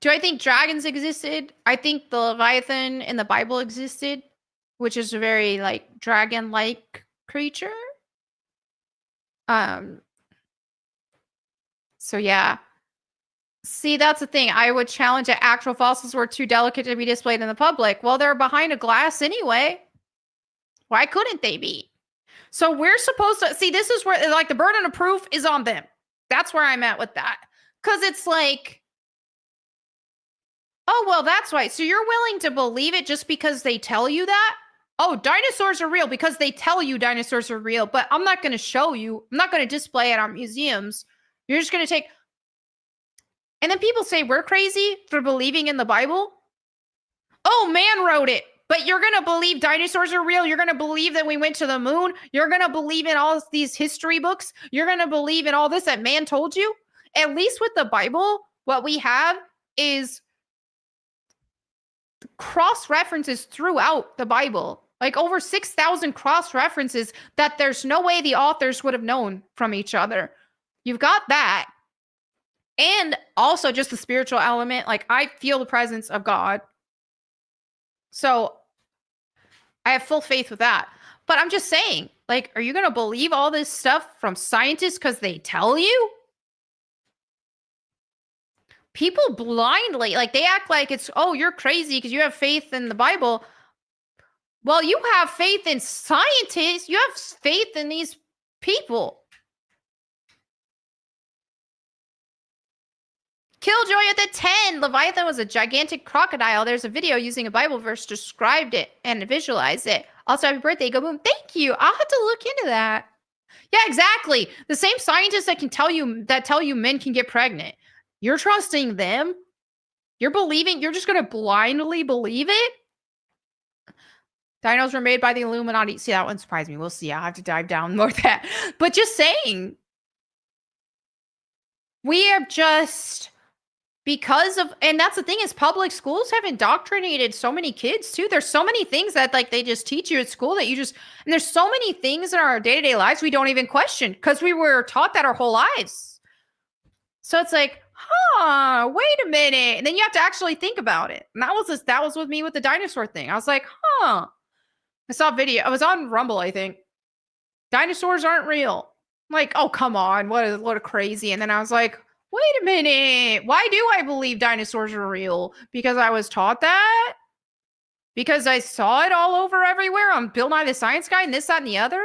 Speaker 4: do I think dragons existed? I think the Leviathan in the Bible existed, which is a very, like, dragon-like creature. So yeah. See, that's the thing. I would challenge that actual fossils were too delicate to be displayed in the public. Well, they're behind a glass anyway. Why couldn't they be? So we're supposed to see, this is where, like, the burden of proof is on them. That's where I'm at with that. Because it's like, oh, well, that's right. So you're willing to believe it just because they tell you that? Oh, dinosaurs are real because they tell you dinosaurs are real, but I'm not going to show you. I'm not going to display it on museums. You're just going to take... And then people say we're crazy for believing in the Bible. Oh, man wrote it. But you're going to believe dinosaurs are real. You're going to believe that we went to the moon. You're going to believe in all these history books. You're going to believe in all this that man told you. At least with the Bible, what we have is cross-references throughout the Bible. Like over 6,000 cross-references that there's no way the authors would have known from each other. You've got that. And also just the spiritual element. Like, I feel the presence of God. So I have full faith with that. But I'm just saying, like, are you going to believe all this stuff from scientists because they tell you? people blindly, like they act like it's, oh, you're crazy because you have faith in the Bible. Well, you have faith in scientists. You have faith in these people. Killjoy at the 10. Leviathan was a gigantic crocodile. There's a video using a Bible verse described it and visualized it. Also, happy birthday, Go Boom. Thank you. I'll have to look into that. Yeah, exactly. The same scientists that tell you men can get pregnant. You're trusting them. You're just going to blindly believe it. Dinos were made by the Illuminati. See, that one surprised me. We'll see. I'll have to dive down more to that. But just saying, we are just, because of, and that's the thing, is public schools have indoctrinated so many kids too. There's so many things that like they just teach you at school that you just, and there's so many things in our day-to-day lives we don't even question because we were taught that our whole lives. So it's like, wait a minute. And then you have to actually think about it. And that was with me with the dinosaur thing. I was like, I saw a video. I was on Rumble, I think. Dinosaurs aren't real. I'm like, oh, come on. What a crazy. And then I was like, wait a minute. Why do I believe dinosaurs are real? Because I was taught that? Because I saw it all over everywhere on Bill Nye the Science Guy and this, that, and the other?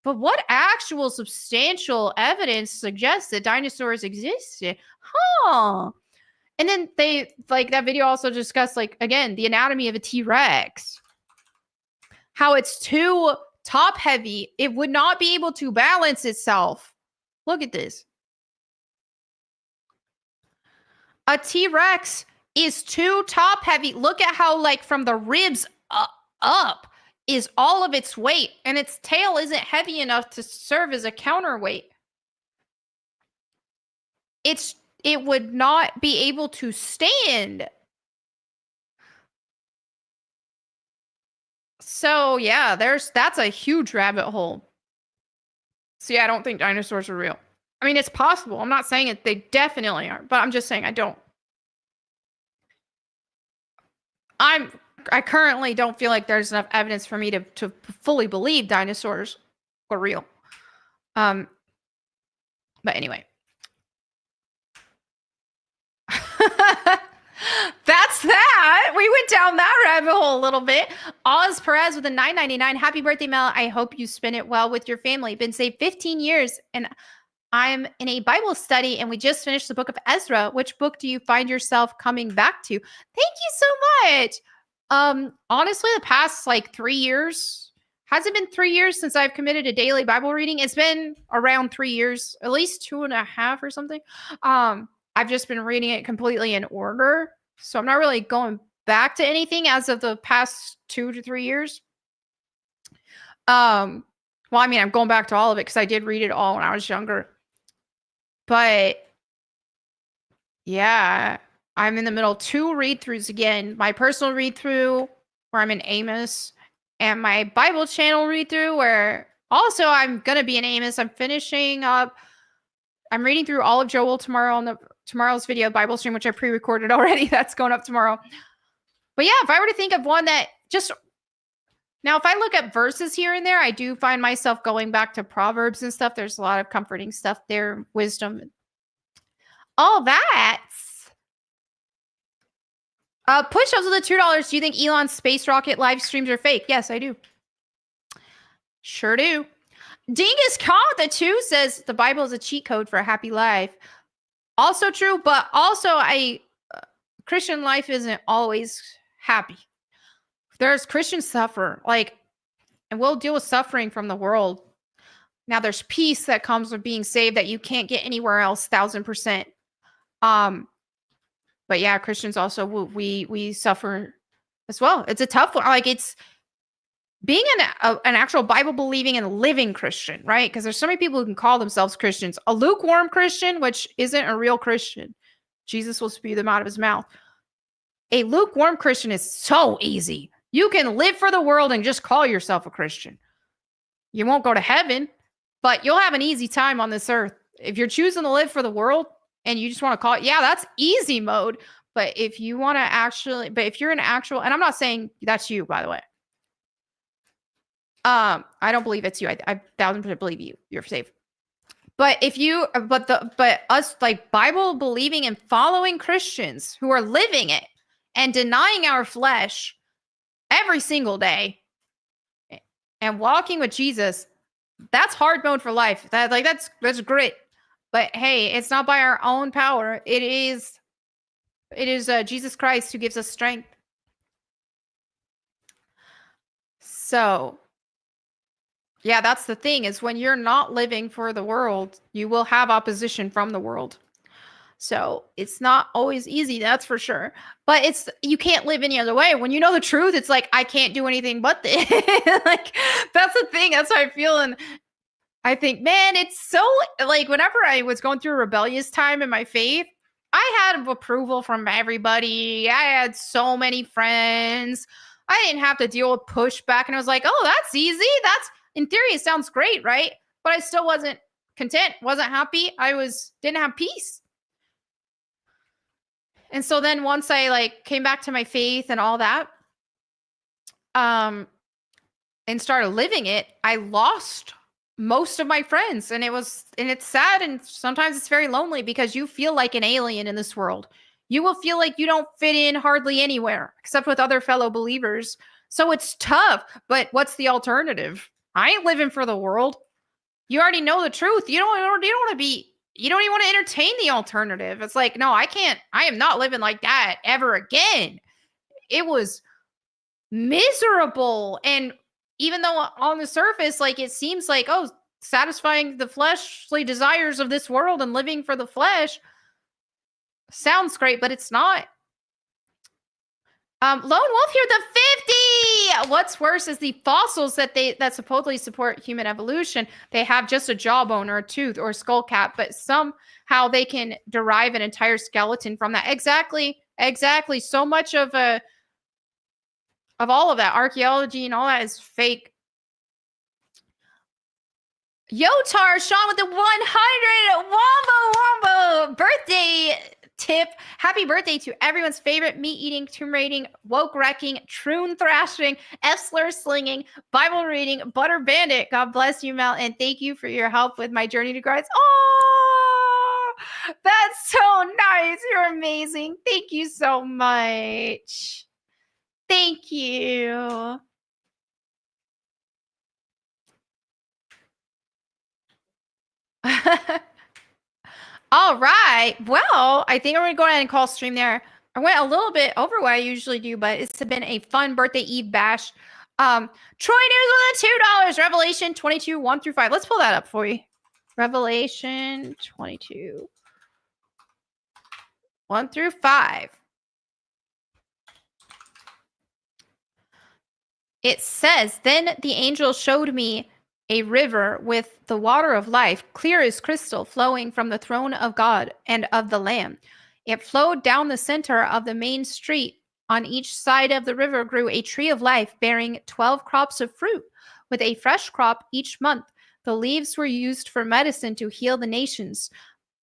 Speaker 4: But what actual substantial evidence suggests that dinosaurs existed? And then they, like, that video also discussed, like, again, the anatomy of a T-Rex. How it's too top heavy. It would not be able to balance itself. Look at this. A T-Rex is too top heavy. Look at how, like, from the ribs up is all of its weight, and its tail isn't heavy enough to serve as a counterweight. It would not be able to stand. So yeah, that's a huge rabbit hole. See, I don't think dinosaurs are real. I mean, it's possible. I'm not saying it. They definitely are, but I'm just saying I don't. I currently don't feel like there's enough evidence for me to fully believe dinosaurs were real. But anyway. That's that. We went down that rabbit hole a little bit. Oz Perez with a $9.99. Happy birthday, Mel. I hope you spend it well with your family. Been saved 15 years, and I'm in a Bible study, and we just finished the book of Ezra. Which book do you find yourself coming back to? Thank you so much. Honestly, the past like 3 years. Has it been 3 years since I've committed a daily Bible reading? It's been around 3 years, at least 2.5 or something. I've just been reading it completely in order. So I'm not really going back to anything as of the past 2 to 3 years. Well, I mean, I'm going back to all of it because I did read it all when I was younger. But yeah, I'm in the middle of 2 read-throughs again. My personal read-through where I'm in Amos, and my Bible channel read-through where also I'm going to be in Amos. I'm finishing up. I'm reading through all of Joel tomorrow on tomorrow's video Bible stream, which I pre-recorded already. That's going up tomorrow. But yeah, if I were to think of one that just... Now, if I look at verses here and there, I do find myself going back to Proverbs and stuff. There's a lot of comforting stuff there, wisdom. All that. Push-ups with the $2. Do you think Elon's space rocket live streams are fake? Yes, I do. Sure do. Dingus Khan with the 2 says the Bible is a cheat code for a happy life. Also true, but also Christian life isn't always happy. There's Christians suffer, and we'll deal with suffering from the world. Now there's peace that comes with being saved that you can't get anywhere else, 1000%. But yeah, Christians also, we suffer as well. It's a tough one. It's being an actual Bible believing and living Christian, right? Because there's so many people who can call themselves Christians. A lukewarm Christian, which isn't a real Christian. Jesus will spew them out of his mouth. A lukewarm Christian is so easy. You can live for the world and just call yourself a Christian. You won't go to heaven, but you'll have an easy time on this earth. If you're choosing to live for the world and you just want to call it, yeah, that's easy mode. But if you want to if you're an actual, and I'm not saying that's you, by the way. I don't believe it's you. I 1000% believe you're safe. But but us like Bible believing and following Christians who are living it and denying our flesh every single day and walking with Jesus, that's hard mode for life. That's grit. But hey, it's not by our own power. It is Jesus Christ who gives us strength. So, yeah, that's the thing, is when you're not living for the world, you will have opposition from the world. So it's not always easy, that's for sure. But you can't live any other way. When you know the truth, it's like, I can't do anything but this. Like, that's the thing. That's how I feel. And I think, man, it's so, like, whenever I was going through a rebellious time in my faith, I had approval from everybody. I had so many friends. I didn't have to deal with pushback. And I was like, oh, that's easy. That's, in theory, it sounds great, right? But I still wasn't content, wasn't happy. Didn't have peace. And so then once I like came back to my faith and all that, and started living it, I lost most of my friends. And it's sad. And sometimes it's very lonely because you feel like an alien in this world. You will feel like you don't fit in hardly anywhere except with other fellow believers. So it's tough, but what's the alternative? I ain't living for the world. You already know the truth. You don't even want to entertain the alternative. It's like, no, I can't. I am not living like that ever again. It was miserable. And even though on the surface, like, it seems like, oh, satisfying the fleshly desires of this world and living for the flesh sounds great, but it's not. Lone Wolf here, the 50. What's worse is the fossils that supposedly support human evolution. They have just a jawbone or a tooth or a skull cap, but somehow they can derive an entire skeleton from that. Exactly. So much of all of that archaeology and all that is fake. Yotar Sean with the 100 Wombo birthday tip. Happy birthday to everyone's favorite meat-eating, tomb-raiding, woke-wrecking, troon thrashing, F-slur slinging, Bible reading, butter bandit. God bless you, Mel, and thank you for your help with my journey to Christ. Oh, that's so nice. You're amazing. Thank you so much. Thank you. All right. Well, I think I'm going to go ahead and call stream there. I went a little bit over what I usually do, but it's been a fun birthday Eve bash. Troy News with $2. Revelation 22, 1 through 5. Let's pull that up for you. Revelation 22, 1 through 5. It says, then the angel showed me a river with the water of life, clear as crystal, flowing from the throne of God and of the Lamb. It flowed down the center of the main street. On each side of the river grew a tree of life, bearing 12 crops of fruit, with a fresh crop each month. The leaves were used for medicine to heal the nations.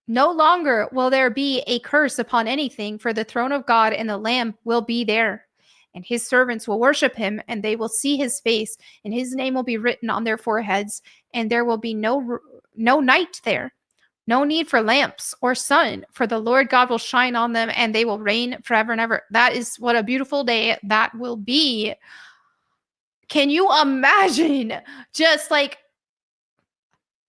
Speaker 4: No longer will there be a curse upon anything, for the throne of God and the Lamb will be there. And his servants will worship him, and they will see his face, and his name will be written on their foreheads, and there will be no night there. No need for lamps or sun, for the Lord God will shine on them, and they will reign forever and ever. That is what a beautiful day that will be. Can you imagine just like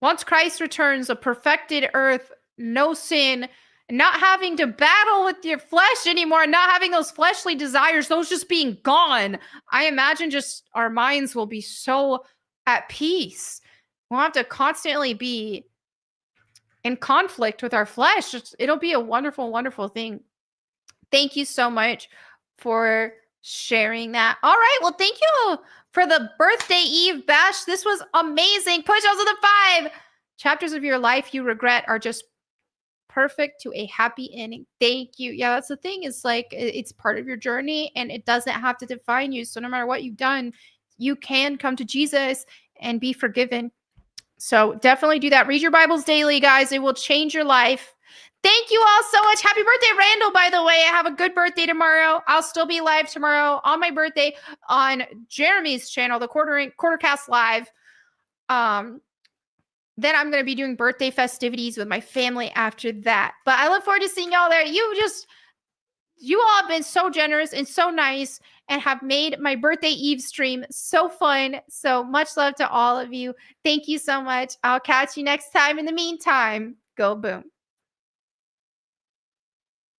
Speaker 4: once Christ returns, a perfected earth, no sin, not having to battle with your flesh anymore, not having those fleshly desires, those just being gone. I imagine just our minds will be so at peace. We'll have to constantly be in conflict with our flesh. It'll be a wonderful, wonderful thing. Thank you so much for sharing that. All right. Well, thank you for the birthday Eve bash. This was amazing. Push us to the 5 chapters of your life you regret are just perfect to a happy ending. Thank you. Yeah, that's the thing. It's like it's part of your journey and it doesn't have to define you. So no matter what you've done, you can come to Jesus and be forgiven. So definitely do that. Read your Bibles daily, guys. It will change your life. Thank you all so much. Happy birthday, Randall, by the way. I have a good birthday tomorrow. I'll still be live tomorrow on my birthday on Jeremy's channel, the Quartercast Live. then I'm going to be doing birthday festivities with my family after that. But I look forward to seeing y'all there. You all have been so generous and so nice and have made my birthday eve stream so fun. So much love to all of you. Thank you so much. I'll catch you next time. In the meantime, go boom.